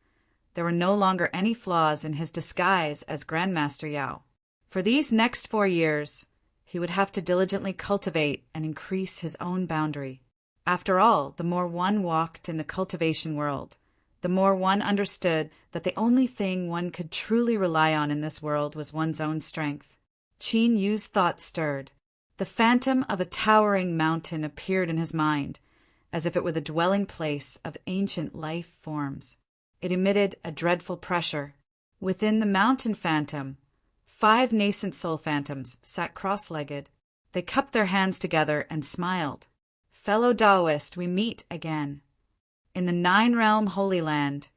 there were no longer any flaws in his disguise as Grandmaster Yao. For these next 4 years, he would have to diligently cultivate and increase his own boundary. After all, the more one walked in the cultivation world, the more one understood that the only thing one could truly rely on in this world was one's own strength. Qin Yu's thoughts stirred. The phantom of a towering mountain appeared in his mind, as if it were the dwelling place of ancient life forms. It emitted a dreadful pressure. Within the mountain phantom, 5 nascent soul phantoms sat cross-legged. They cupped their hands together and smiled. "Fellow Taoist, we meet again." In the 9-realm Holy Land,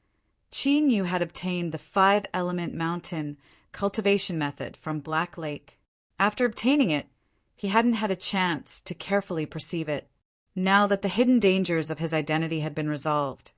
Qin Yu had obtained the 5-element mountain cultivation method from Black Lake. After obtaining it, he hadn't had a chance to carefully perceive it. Now that the hidden dangers of his identity had been resolved,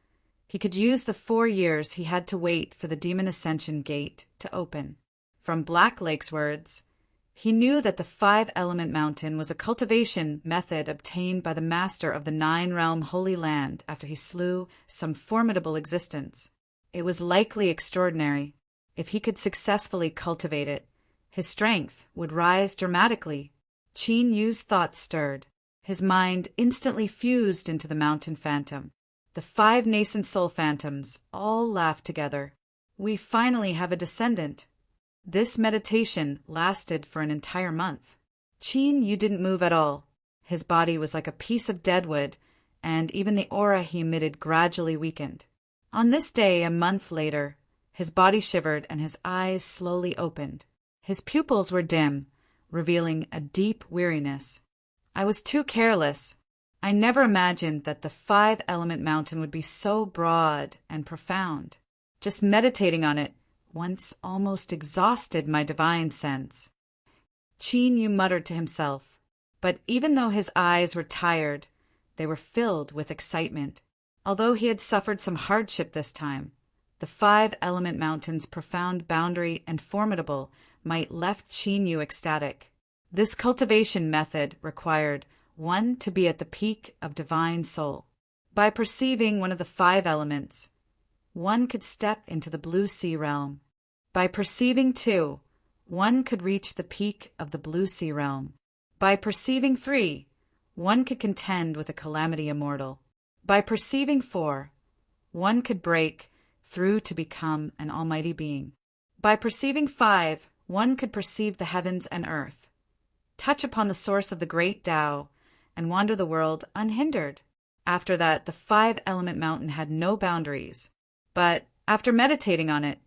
he could use the 4 years he had to wait for the Demon Ascension Gate to open. From Black Lake's words, he knew that the 5-element mountain was a cultivation method obtained by the master of the 9-realm Holy Land after he slew some formidable existence. It was likely extraordinary. If he could successfully cultivate it, his strength would rise dramatically. Qin Yu's thoughts stirred. His mind instantly fused into the mountain phantom. The 5 nascent soul phantoms all laughed together. "We finally have a descendant." This meditation lasted for an entire month. Qin Yu didn't move at all. His body was like a piece of deadwood, and even the aura he emitted gradually weakened. On this day, a month later, his body shivered and his eyes slowly opened. His pupils were dim, revealing a deep weariness. I was too careless. I never imagined that the 5-element mountain would be so broad and profound. Just meditating on it once almost exhausted my divine sense. Qin Yu muttered to himself, but even though his eyes were tired, they were filled with excitement. Although he had suffered some hardship this time, the 5-element mountain's profound boundary and formidable might left Qin Yu ecstatic. This cultivation method required one to be at the peak of divine soul. By perceiving one of the 5 elements, one could step into the blue sea realm. By perceiving 2, one could reach the peak of the blue sea realm. By perceiving 3, one could contend with a calamity immortal. By perceiving 4, one could break through to become an almighty being. By perceiving 5, one could perceive the heavens and earth, touch upon the source of the great Tao, and wander the world unhindered. After that, the 5-element mountain had no boundaries. But after meditating on it,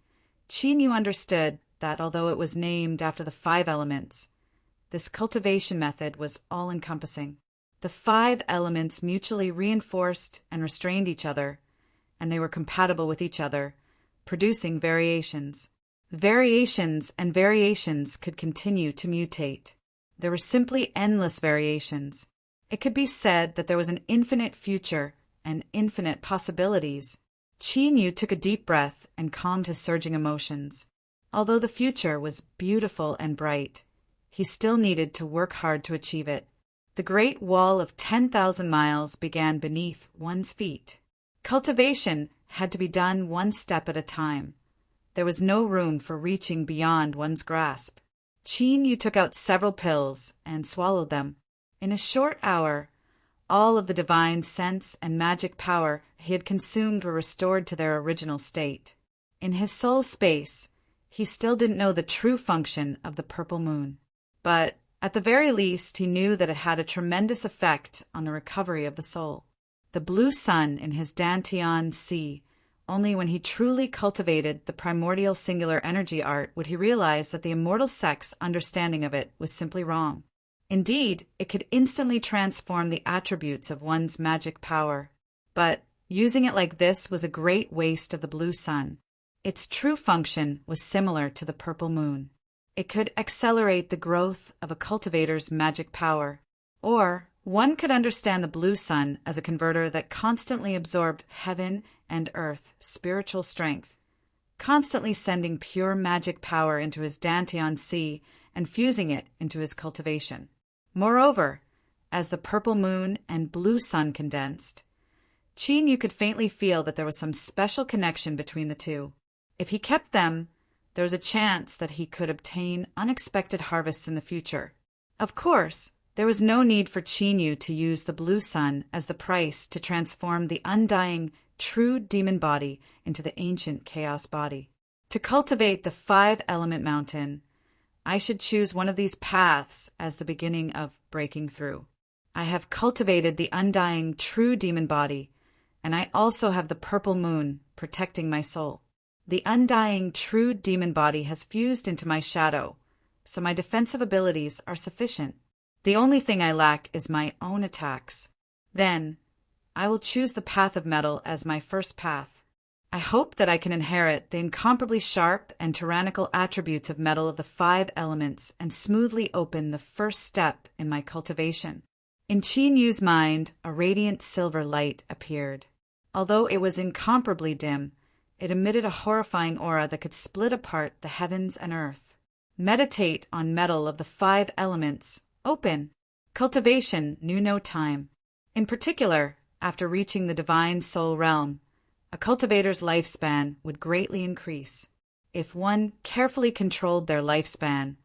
Qin Yu understood that although it was named after the 5 elements, this cultivation method was all-encompassing. The 5 elements mutually reinforced and restrained each other, and they were compatible with each other, producing variations. Variations and variations could continue to mutate. There were simply endless variations. It could be said that there was an infinite future and infinite possibilities. Qin Yu took a deep breath and calmed his surging emotions. Although the future was beautiful and bright, he still needed to work hard to achieve it. The great wall of 10,000 miles began beneath one's feet. Cultivation had to be done one step at a time. There was no room for reaching beyond one's grasp. Qin Yu took out several pills and swallowed them. In a short hour, all of the divine sense and magic power he had consumed were restored to their original state. In his soul space, he still didn't know the true function of the purple moon. But at the very least, he knew that it had a tremendous effect on the recovery of the soul. The blue sun in his Dantian Sea, only when he truly cultivated the primordial singular energy art would he realize that the immortal sex understanding of it was simply wrong. Indeed, it could instantly transform the attributes of one's magic power. But using it like this was a great waste of the blue sun. Its true function was similar to the purple moon. It could accelerate the growth of a cultivator's magic power. Or one could understand the blue sun as a converter that constantly absorbed heaven and earth spiritual strength, constantly sending pure magic power into his Dantian Sea and fusing it into his cultivation. Moreover, as the purple moon and blue sun condensed, Qin Yu could faintly feel that there was some special connection between the two. If he kept them, there was a chance that he could obtain unexpected harvests in the future. Of course, there was no need for Qin Yu to use the blue sun as the price to transform the undying, true demon body into the ancient chaos body. To cultivate the 5-element mountain, I should choose one of these paths as the beginning of breaking through. I have cultivated the undying, true demon body, and I also have the purple moon protecting my soul. The undying, true demon body has fused into my shadow, so my defensive abilities are sufficient. The only thing I lack is my own attacks. Then, I will choose the path of metal as my first path. I hope that I can inherit the incomparably sharp and tyrannical attributes of metal of the 5 elements and smoothly open the first step in my cultivation. In Qin Yu's mind, a radiant silver light appeared. Although it was incomparably dim, it emitted a horrifying aura that could split apart the heavens and earth. Meditate on metal of the 5 elements. Open. Cultivation knew no time. In particular, after reaching the divine soul realm, a cultivator's lifespan would greatly increase. If one carefully controlled their lifespan,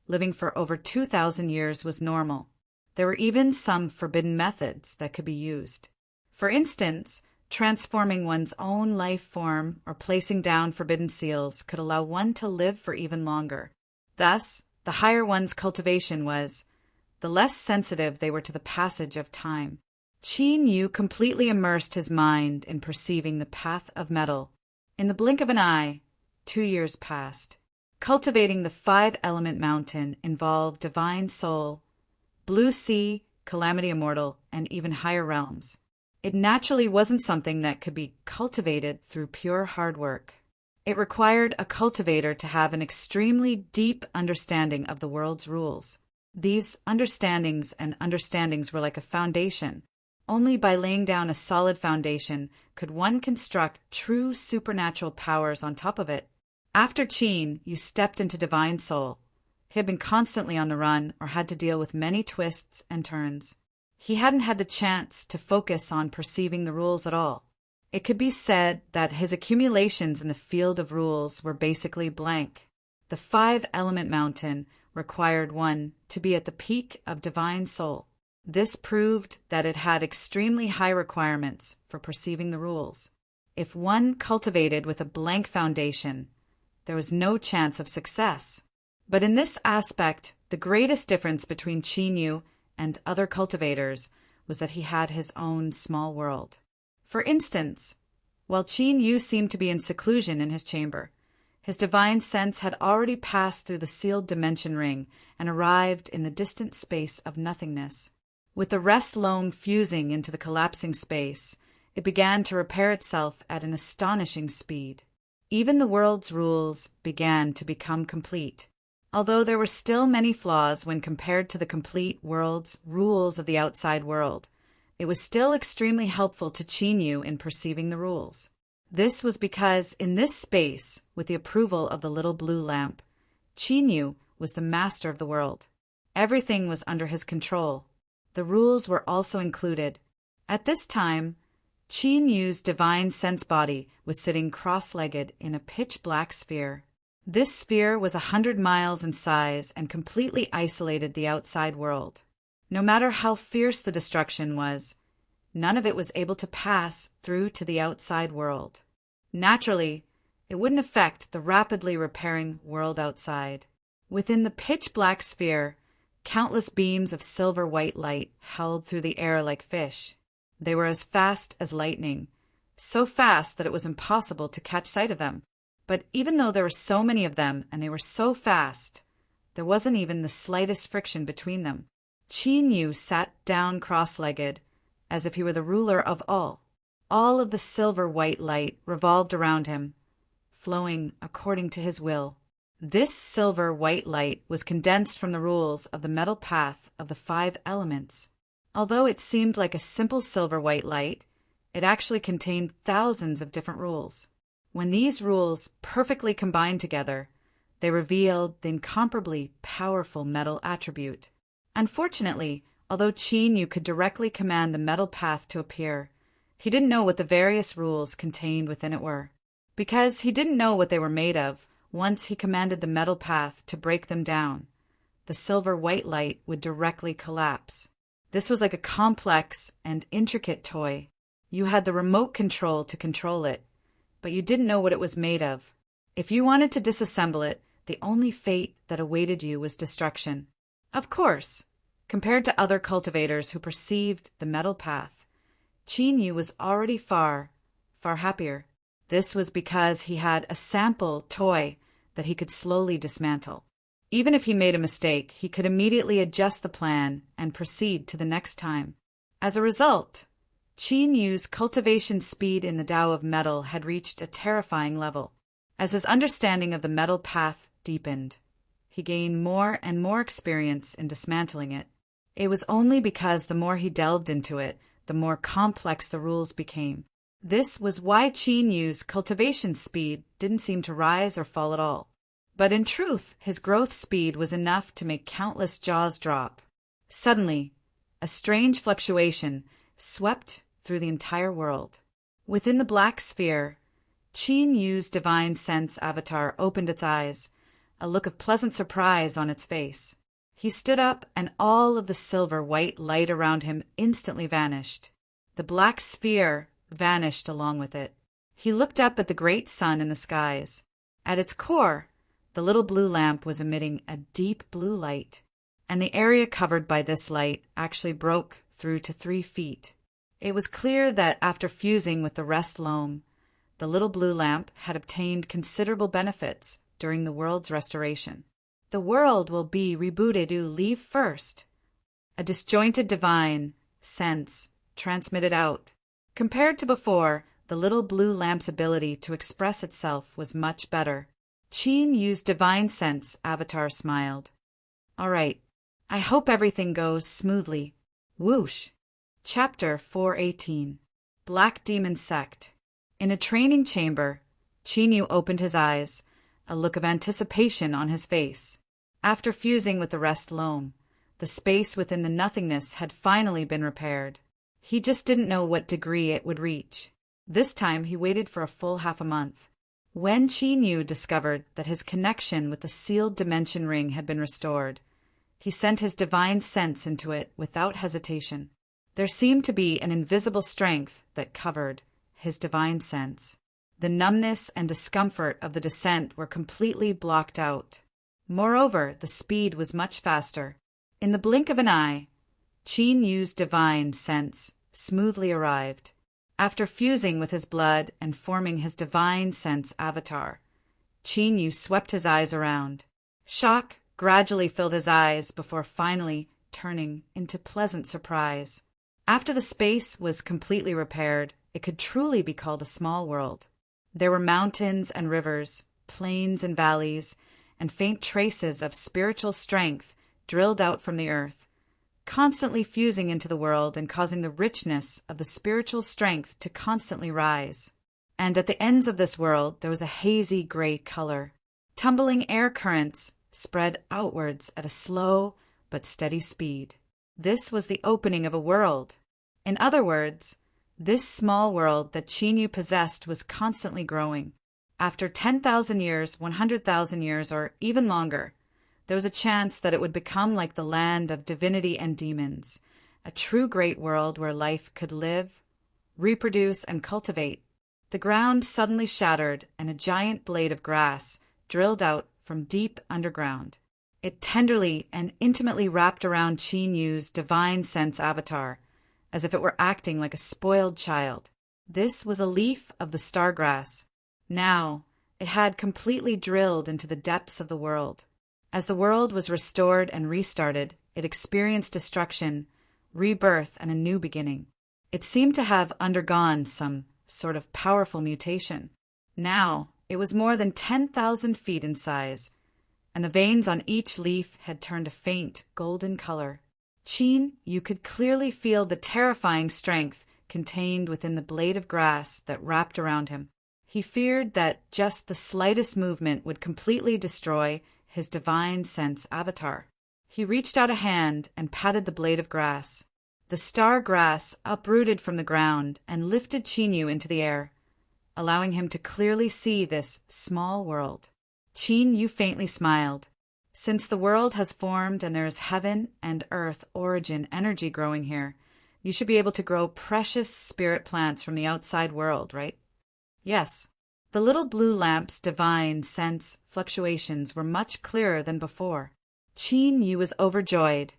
living for over 2,000 years was normal. There were even some forbidden methods that could be used. For instance, transforming one's own life form or placing down forbidden seals could allow one to live for even longer. Thus, the higher one's cultivation was, the less sensitive they were to the passage of time. Qin Yu completely immersed his mind in perceiving the path of metal. In the blink of an eye, 2 years passed. Cultivating the 5-element mountain involved divine soul, blue sea, calamity immortal, and even higher realms. It naturally wasn't something that could be cultivated through pure hard work. It required a cultivator to have an extremely deep understanding of the world's rules. These understandings were like a foundation. Only by laying down a solid foundation could one construct true supernatural powers on top of it. After Qin Yu stepped into divine soul, he had been constantly on the run or had to deal with many twists and turns. He hadn't had the chance to focus on perceiving the rules at all. It could be said that his accumulations in the field of rules were basically blank. The 5-element mountain required one to be at the peak of divine soul. This proved that it had extremely high requirements for perceiving the rules. If one cultivated with a blank foundation, there was no chance of success. But in this aspect, the greatest difference between Qin Yu and other cultivators was that he had his own small world. For instance, while Qin Yu seemed to be in seclusion in his chamber, his divine sense had already passed through the sealed dimension ring and arrived in the distant space of nothingness. With the rest loam fusing into the collapsing space, it began to repair itself at an astonishing speed. Even the world's rules began to become complete. Although there were still many flaws when compared to the complete world's rules of the outside world, it was still extremely helpful to Qin Yu in perceiving the rules. This was because in this space, with the approval of the little blue lamp, Qin Yu was the master of the world. Everything was under his control. The rules were also included. At this time, Qin Yu's divine sense body was sitting cross-legged in a pitch-black sphere. This sphere was 100 miles in size and completely isolated the outside world. No matter how fierce the destruction was, none of it was able to pass through to the outside world. Naturally, it wouldn't affect the rapidly repairing world outside. Within the pitch-black sphere, countless beams of silver-white light howled through the air like fish. They were as fast as lightning, so fast that it was impossible to catch sight of them. But even though there were so many of them and they were so fast, there wasn't even the slightest friction between them. Qin Yu sat down cross-legged, as if he were the ruler of all. All of the silver-white light revolved around him, flowing according to his will. This silver-white light was condensed from the rules of the metal path of the 5 elements. Although it seemed like a simple silver-white light, it actually contained thousands of different rules. When these rules perfectly combined together, they revealed the incomparably powerful metal attribute. Unfortunately, although Qin Yu could directly command the metal path to appear, he didn't know what the various rules contained within it were. Because he didn't know what they were made of, once he commanded the metal path to break them down, the silver-white light would directly collapse. This was like a complex and intricate toy. You had the remote control to control it, but you didn't know what it was made of. If you wanted to disassemble it, the only fate that awaited you was destruction. Of course, compared to other cultivators who perceived the metal path, Qin Yu was already far, far happier. This was because he had a sample toy that he could slowly dismantle. Even if he made a mistake, he could immediately adjust the plan and proceed to the next time. As a result, Qin Yu's cultivation speed in the Tao of metal had reached a terrifying level. As his understanding of the metal path deepened, he gained more and more experience in dismantling it. It was only because the more he delved into it, the more complex the rules became. This was why Qin Yu's cultivation speed didn't seem to rise or fall at all. But in truth, his growth speed was enough to make countless jaws drop. Suddenly, a strange fluctuation swept through the entire world. Within the black sphere, Qin Yu's divine sense avatar opened its eyes, a look of pleasant surprise on its face. He stood up, and all of the silver-white light around him instantly vanished. The black sphere vanished along with it. He looked up at the great sun in the skies. At its core, the little blue lamp was emitting a deep blue light, and the area covered by this light actually broke through to 3 feet. It was clear that after fusing with the rest loam, the little blue lamp had obtained considerable benefits during the world's restoration. The world will be rebooted to leave first. A disjointed divine sense transmitted out. Compared to before, the little blue lamp's ability to express itself was much better. Qin Yu's divine sense avatar smiled. All right, I hope everything goes smoothly. Whoosh. Chapter 418. Black Demon Sect. In a training chamber, Qin Yu opened his eyes, a look of anticipation on his face. After fusing with the rest loam, the space within the nothingness had finally been repaired. He just didn't know what degree it would reach. This time he waited for a full half a month. When Qin Yu discovered that his connection with the sealed dimension ring had been restored, he sent his divine sense into it without hesitation. There seemed to be an invisible strength that covered his divine sense. The numbness and discomfort of the descent were completely blocked out. Moreover, the speed was much faster. In the blink of an eye, Qin Yu's divine sense smoothly arrived. After fusing with his blood and forming his divine sense avatar, Qin Yu swept his eyes around. Shock gradually filled his eyes before finally turning into pleasant surprise. After the space was completely repaired, it could truly be called a small world. There were mountains and rivers, plains and valleys, and faint traces of spiritual strength drilled out from the earth, constantly fusing into the world and causing the richness of the spiritual strength to constantly rise. And at the ends of this world there was a hazy gray color. Tumbling air currents spread outwards at a slow but steady speed. This was the opening of a world. In other words, this small world that Qin Yu possessed was constantly growing. After 10,000 years, 100,000 years, or even longer, there was a chance that it would become like the land of divinity and demons, a true great world where life could live, reproduce, and cultivate. The ground suddenly shattered, and a giant blade of grass drilled out from deep underground. It tenderly and intimately wrapped around Qin Yu's divine sense avatar, as if it were acting like a spoiled child. This was a leaf of the stargrass. Now, it had completely drilled into the depths of the world. As the world was restored and restarted, it experienced destruction, rebirth, and a new beginning. It seemed to have undergone some sort of powerful mutation. Now, it was more than 10,000 feet in size, and the veins on each leaf had turned a faint golden color. Qin Yu could clearly feel the terrifying strength contained within the blade of grass that wrapped around him. He feared that just the slightest movement would completely destroy his divine sense avatar. He reached out a hand and patted the blade of grass. The star grass uprooted from the ground and lifted Qin Yu into the air, allowing him to clearly see this small world. Qin Yu faintly smiled. Since the world has formed and there is heaven and earth origin energy growing here, you should be able to grow precious spirit plants from the outside world, right? Yes. The little blue lamp's divine sense fluctuations were much clearer than before. Qin Yu was overjoyed.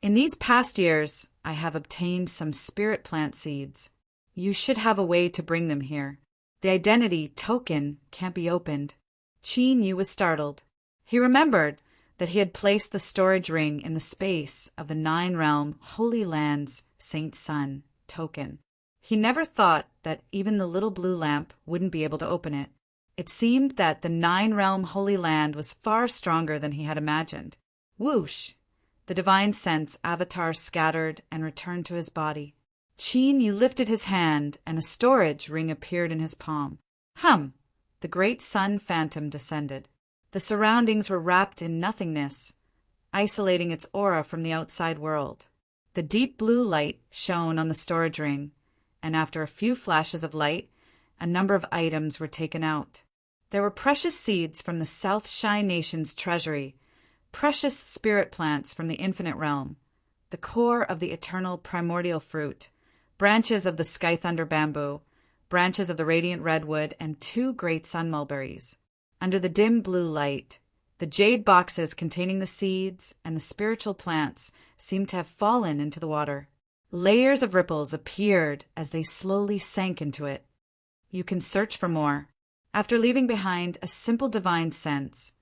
In these past years, I have obtained some spirit plant seeds. You should have a way to bring them here. The identity token can't be opened. Qin Yu was startled. He remembered that he had placed the storage ring in the space of the 9-realm Holy Land's Saint Sun token. He never thought that even the little blue lamp wouldn't be able to open it. It seemed that the 9-realm Holy Land was far stronger than he had imagined. Whoosh! The divine sense avatar scattered and returned to his body. Qin Yu lifted his hand, and a storage ring appeared in his palm. Hum! The great sun phantom descended. The surroundings were wrapped in nothingness, isolating its aura from the outside world. The deep blue light shone on the storage ring, and after a few flashes of light, a number of items were taken out. There were precious seeds from the South Shy Nation's treasury, precious spirit plants from the infinite realm, the core of the eternal primordial fruit, branches of the sky thunder bamboo, branches of the radiant redwood, and 2 great sun mulberries. Under the dim blue light, The jade boxes containing the seeds and the spiritual plants seemed to have fallen into the water. Layers of ripples appeared as they slowly sank into it. You can search for more. After leaving behind a simple divine sense,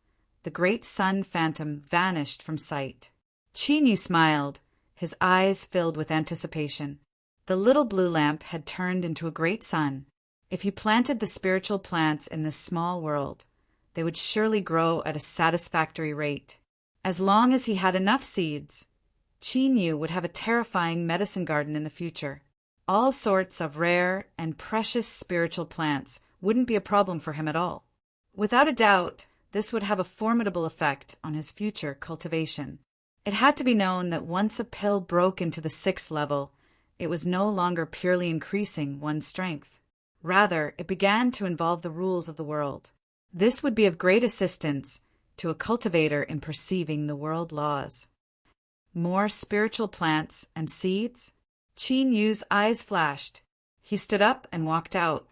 the great sun phantom vanished from sight. Chinyu smiled, his eyes filled with anticipation. The little blue lamp had turned into a great sun. If he planted the spiritual plants in this small world, they would surely grow at a satisfactory rate. As long as he had enough seeds, Chinyu would have a terrifying medicine garden in the future. All sorts of rare and precious spiritual plants wouldn't be a problem for him at all. Without a doubt, this would have a formidable effect on his future cultivation. It had to be known that once a pill broke into the 6th level, it was no longer purely increasing one's strength. Rather, it began to involve the rules of the world. This would be of great assistance to a cultivator in perceiving the world laws. More spiritual plants and seeds? Qinyu's eyes flashed. He stood up and walked out.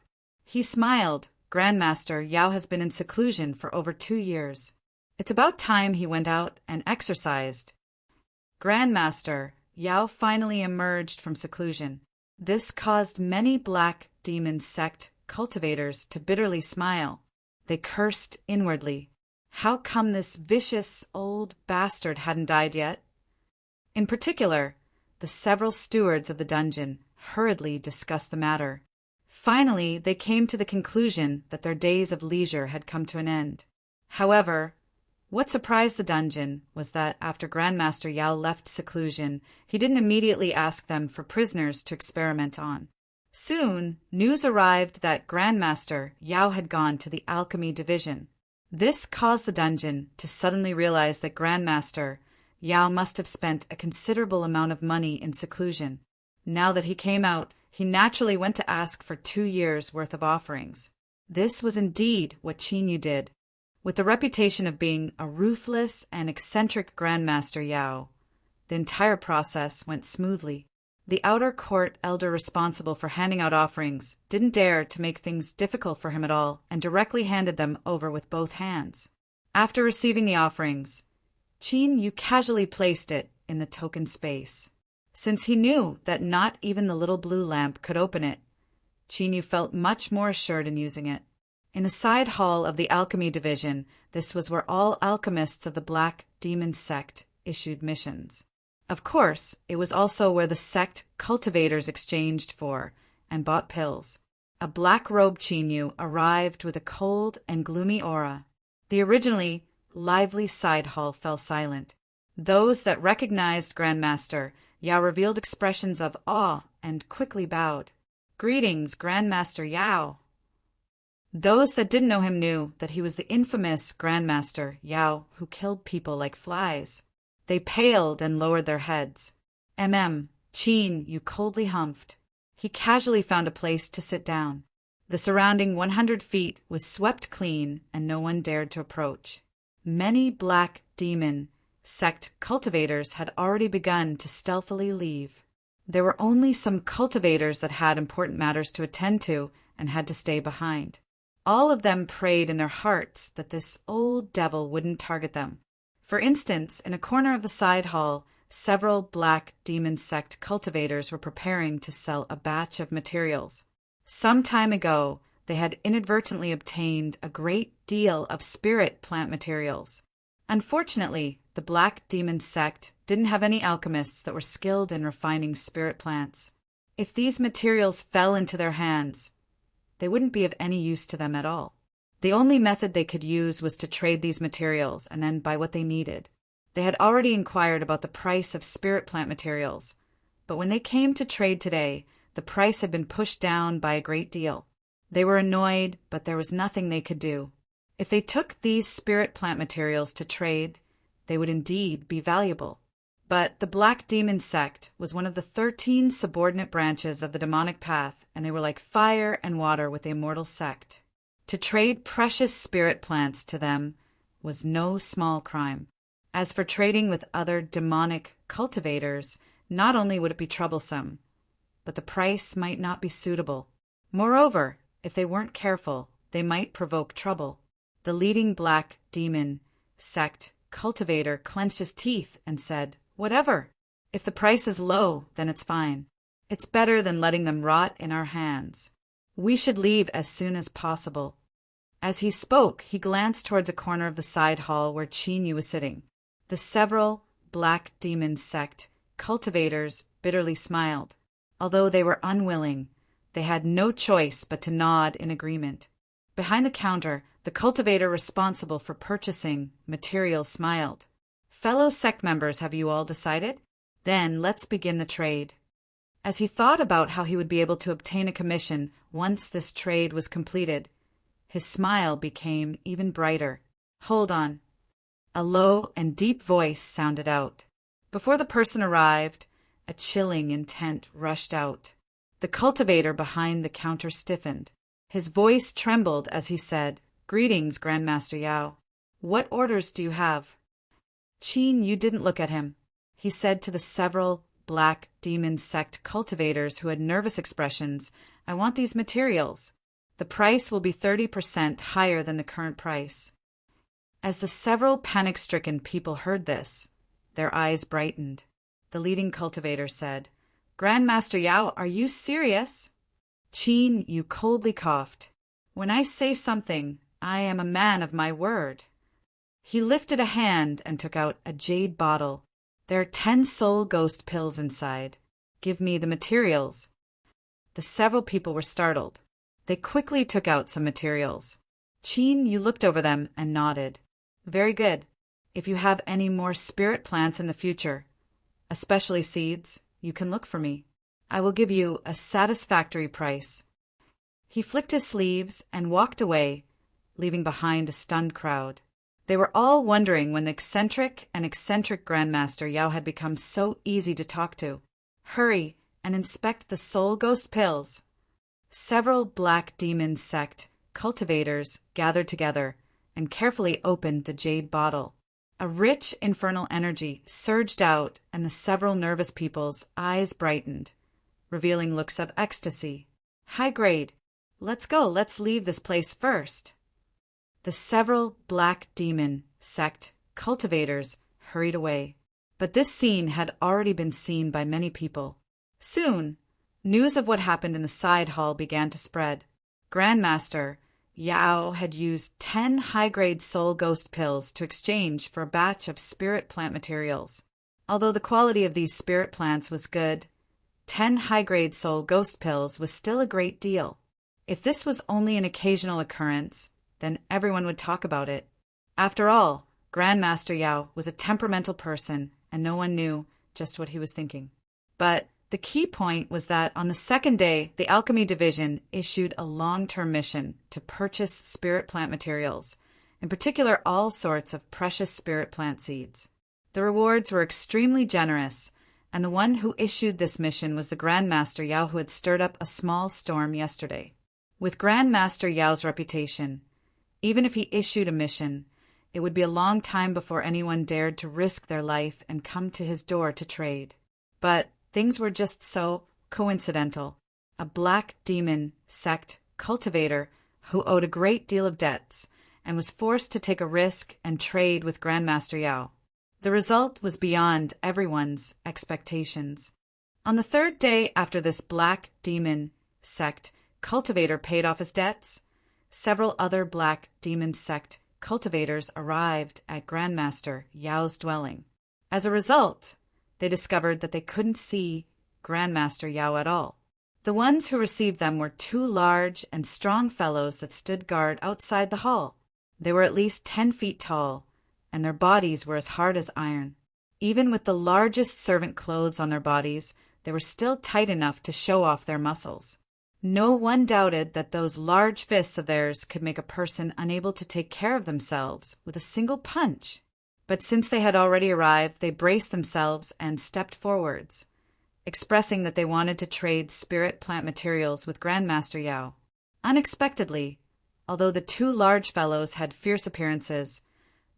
He smiled. Grandmaster Yao has been in seclusion for over 2 years. It's about time he went out and exercised. Grandmaster Yao finally emerged from seclusion. This caused many black demon sect cultivators to bitterly smile. They cursed inwardly. How come this vicious old bastard hadn't died yet? In particular, the several stewards of the dungeon hurriedly discussed the matter. Finally, they came to the conclusion that their days of leisure had come to an end. However, what surprised the dungeon was that after Grandmaster Yao left seclusion, he didn't immediately ask them for prisoners to experiment on. Soon, news arrived that Grandmaster Yao had gone to the alchemy division. This caused the dungeon to suddenly realize that Grandmaster Yao must have spent a considerable amount of money in seclusion. Now that he came out, he naturally went to ask for 2 years' worth of offerings. This was indeed what Chinyu did. With the reputation of being a ruthless and eccentric Grandmaster Yao, the entire process went smoothly. The outer court elder responsible for handing out offerings didn't dare to make things difficult for him at all and directly handed them over with both hands. After receiving the offerings, Chinyu casually placed it in the token space. Since he knew that not even the little blue lamp could open it, Chinyu felt much more assured in using it. In a side hall of the alchemy division, this was where all alchemists of the Black Demon sect issued missions. Of course, it was also where the sect cultivators exchanged for and bought pills. A black-robed Chinyu arrived with a cold and gloomy aura. The originally lively side hall fell silent. Those that recognized Grandmaster Yao revealed expressions of awe and quickly bowed. "Greetings, Grandmaster Yao." Those that didn't know him knew that he was the infamous Grandmaster Yao who killed people like flies. They paled and lowered their heads. Chin, you coldly humphed. He casually found a place to sit down. The surrounding 100 feet was swept clean and no one dared to approach. Many Black Demon sect cultivators had already begun to stealthily leave. There were only some cultivators that had important matters to attend to and had to stay behind. All of them prayed in their hearts that this old devil wouldn't target them. For instance, in a corner of the side hall, several Black Demon sect cultivators were preparing to sell a batch of materials. Some time ago, they had inadvertently obtained a great deal of spirit plant materials. Unfortunately, the Black Demon sect didn't have any alchemists that were skilled in refining spirit plants. If these materials fell into their hands, they wouldn't be of any use to them at all. The only method they could use was to trade these materials and then buy what they needed. They had already inquired about the price of spirit plant materials, but when they came to trade today, the price had been pushed down by a great deal. They were annoyed, but there was nothing they could do. If they took these spirit plant materials to trade, they would indeed be valuable. But the Black Demon sect was one of the 13 subordinate branches of the demonic path, and they were like fire and water with the immortal sect. To trade precious spirit plants to them was no small crime. As for trading with other demonic cultivators, not only would it be troublesome, but the price might not be suitable. Moreover, if they weren't careful, they might provoke trouble. The leading Black Demon sect cultivator clenched his teeth and said, "Whatever. If the price is low, then it's fine. It's better than letting them rot in our hands. We should leave as soon as possible." As he spoke, he glanced towards a corner of the side hall where Qin was sitting. The several black demon sect cultivators bitterly smiled. Although they were unwilling, they had no choice but to nod in agreement. Behind the counter, the cultivator responsible for purchasing materials smiled. "Fellow sect members, have you all decided? Then let's begin the trade." As he thought about how he would be able to obtain a commission once this trade was completed, his smile became even brighter. "Hold on." A low and deep voice sounded out. Before the person arrived, a chilling intent rushed out. The cultivator behind the counter stiffened. His voice trembled as he said, "Greetings, Grandmaster Yao. What orders do you have?" Qin Yu didn't look at him. He said to the several black demon sect cultivators who had nervous expressions, "I want these materials. The price will be 30% higher than the current price." As the several panic-stricken people heard this, their eyes brightened. The leading cultivator said, "Grandmaster Yao, are you serious?" Qin Yu coldly coughed. "When I say something, I am a man of my word." He lifted a hand and took out a jade bottle. "There are 10 soul ghost pills inside. Give me the materials." The several people were startled. They quickly took out some materials. Qin Yu looked over them and nodded. "Very good. If you have any more spirit plants in the future, especially seeds, you can look for me. I will give you a satisfactory price." He flicked his sleeves and walked away, leaving behind a stunned crowd. They were all wondering when the eccentric Grandmaster Yao had become so easy to talk to. "Hurry and inspect the soul ghost pills." Several black demon sect cultivators gathered together and carefully opened the jade bottle. A rich infernal energy surged out, and the several nervous people's eyes brightened, revealing looks of ecstasy. "High grade. Let's go. Let's leave this place first." The several black demon sect cultivators hurried away. But this scene had already been seen by many people. Soon, news of what happened in the side hall began to spread. Grandmaster Yao had used 10 high-grade soul ghost pills to exchange for a batch of spirit plant materials. Although the quality of these spirit plants was good, 10 high-grade soul ghost pills was still a great deal. If this was only an occasional occurrence, then everyone would talk about it. After all, Grandmaster Yao was a temperamental person, and no one knew just what he was thinking. But the key point was that on the second day, the Alchemy Division issued a long-term mission to purchase spirit plant materials, in particular all sorts of precious spirit plant seeds. The rewards were extremely generous, and the one who issued this mission was the Grandmaster Yao, who had stirred up a small storm yesterday. With Grandmaster Yao's reputation, even if he issued a mission, it would be a long time before anyone dared to risk their life and come to his door to trade. But things were just so coincidental. A black demon sect cultivator who owed a great deal of debts and was forced to take a risk and trade with Grandmaster Yao. The result was beyond everyone's expectations. On the third day after this black demon sect cultivator paid off his debts, several other black demon sect cultivators arrived at Grandmaster Yao's dwelling. As a result, they discovered that they couldn't see Grandmaster Yao at all. The ones who received them were 2 large and strong fellows that stood guard outside the hall. They were at least 10 feet tall, and their bodies were as hard as iron. Even with the largest servant clothes on their bodies, they were still tight enough to show off their muscles. No one doubted that those large fists of theirs could make a person unable to take care of themselves with a single punch. But since they had already arrived, they braced themselves and stepped forwards, expressing that they wanted to trade spirit plant materials with Grandmaster Yao. Unexpectedly, although the 2 large fellows had fierce appearances,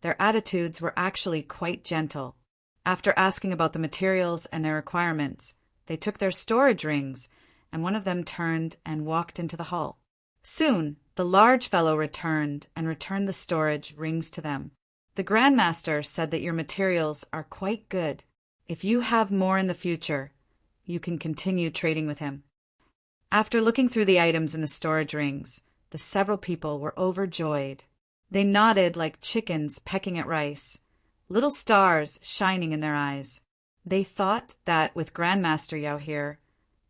their attitudes were actually quite gentle. After asking about the materials and their requirements, they took their storage rings, and one of them turned and walked into the hall. Soon, the large fellow returned the storage rings to them. The Grandmaster said that your materials are quite good. If you have more in the future, you can continue trading with him. After looking through the items in the storage rings, the several people were overjoyed. They nodded like chickens pecking at rice, little stars shining in their eyes. They thought that with Grandmaster Yao here,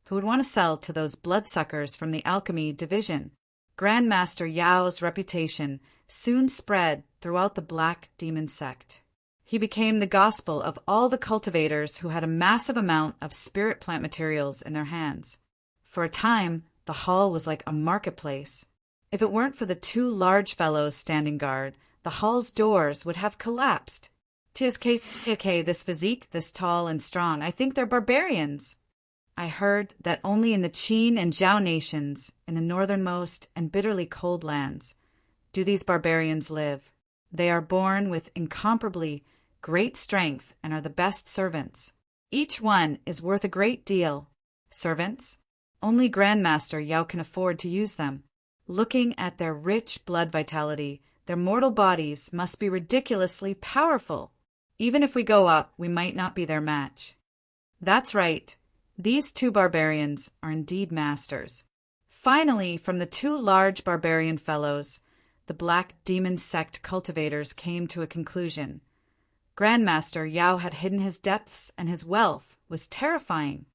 who would want to sell to those bloodsuckers from the alchemy division, Grandmaster Yao's reputation soon spread throughout the Black Demon sect. He became the gospel of all the cultivators who had a massive amount of spirit plant materials in their hands. For a time, the hall was like a marketplace. If it weren't for the two large fellows standing guard, the hall's doors would have collapsed. TSK, this physique, this tall and strong, I think they're barbarians. I heard that only in the Qin and Zhao nations, in the northernmost and bitterly cold lands, do these barbarians live. They are born with incomparably great strength and are the best servants. Each one is worth a great deal. Servants? Only Grandmaster Yao can afford to use them. Looking at their rich blood vitality, their mortal bodies must be ridiculously powerful. Even if we go up, we might not be their match. That's right. These two barbarians are indeed masters. Finally, from the two large barbarian fellows, the Black Demon sect cultivators came to a conclusion. Grandmaster Yao had hidden his depths, and his wealth was terrifying.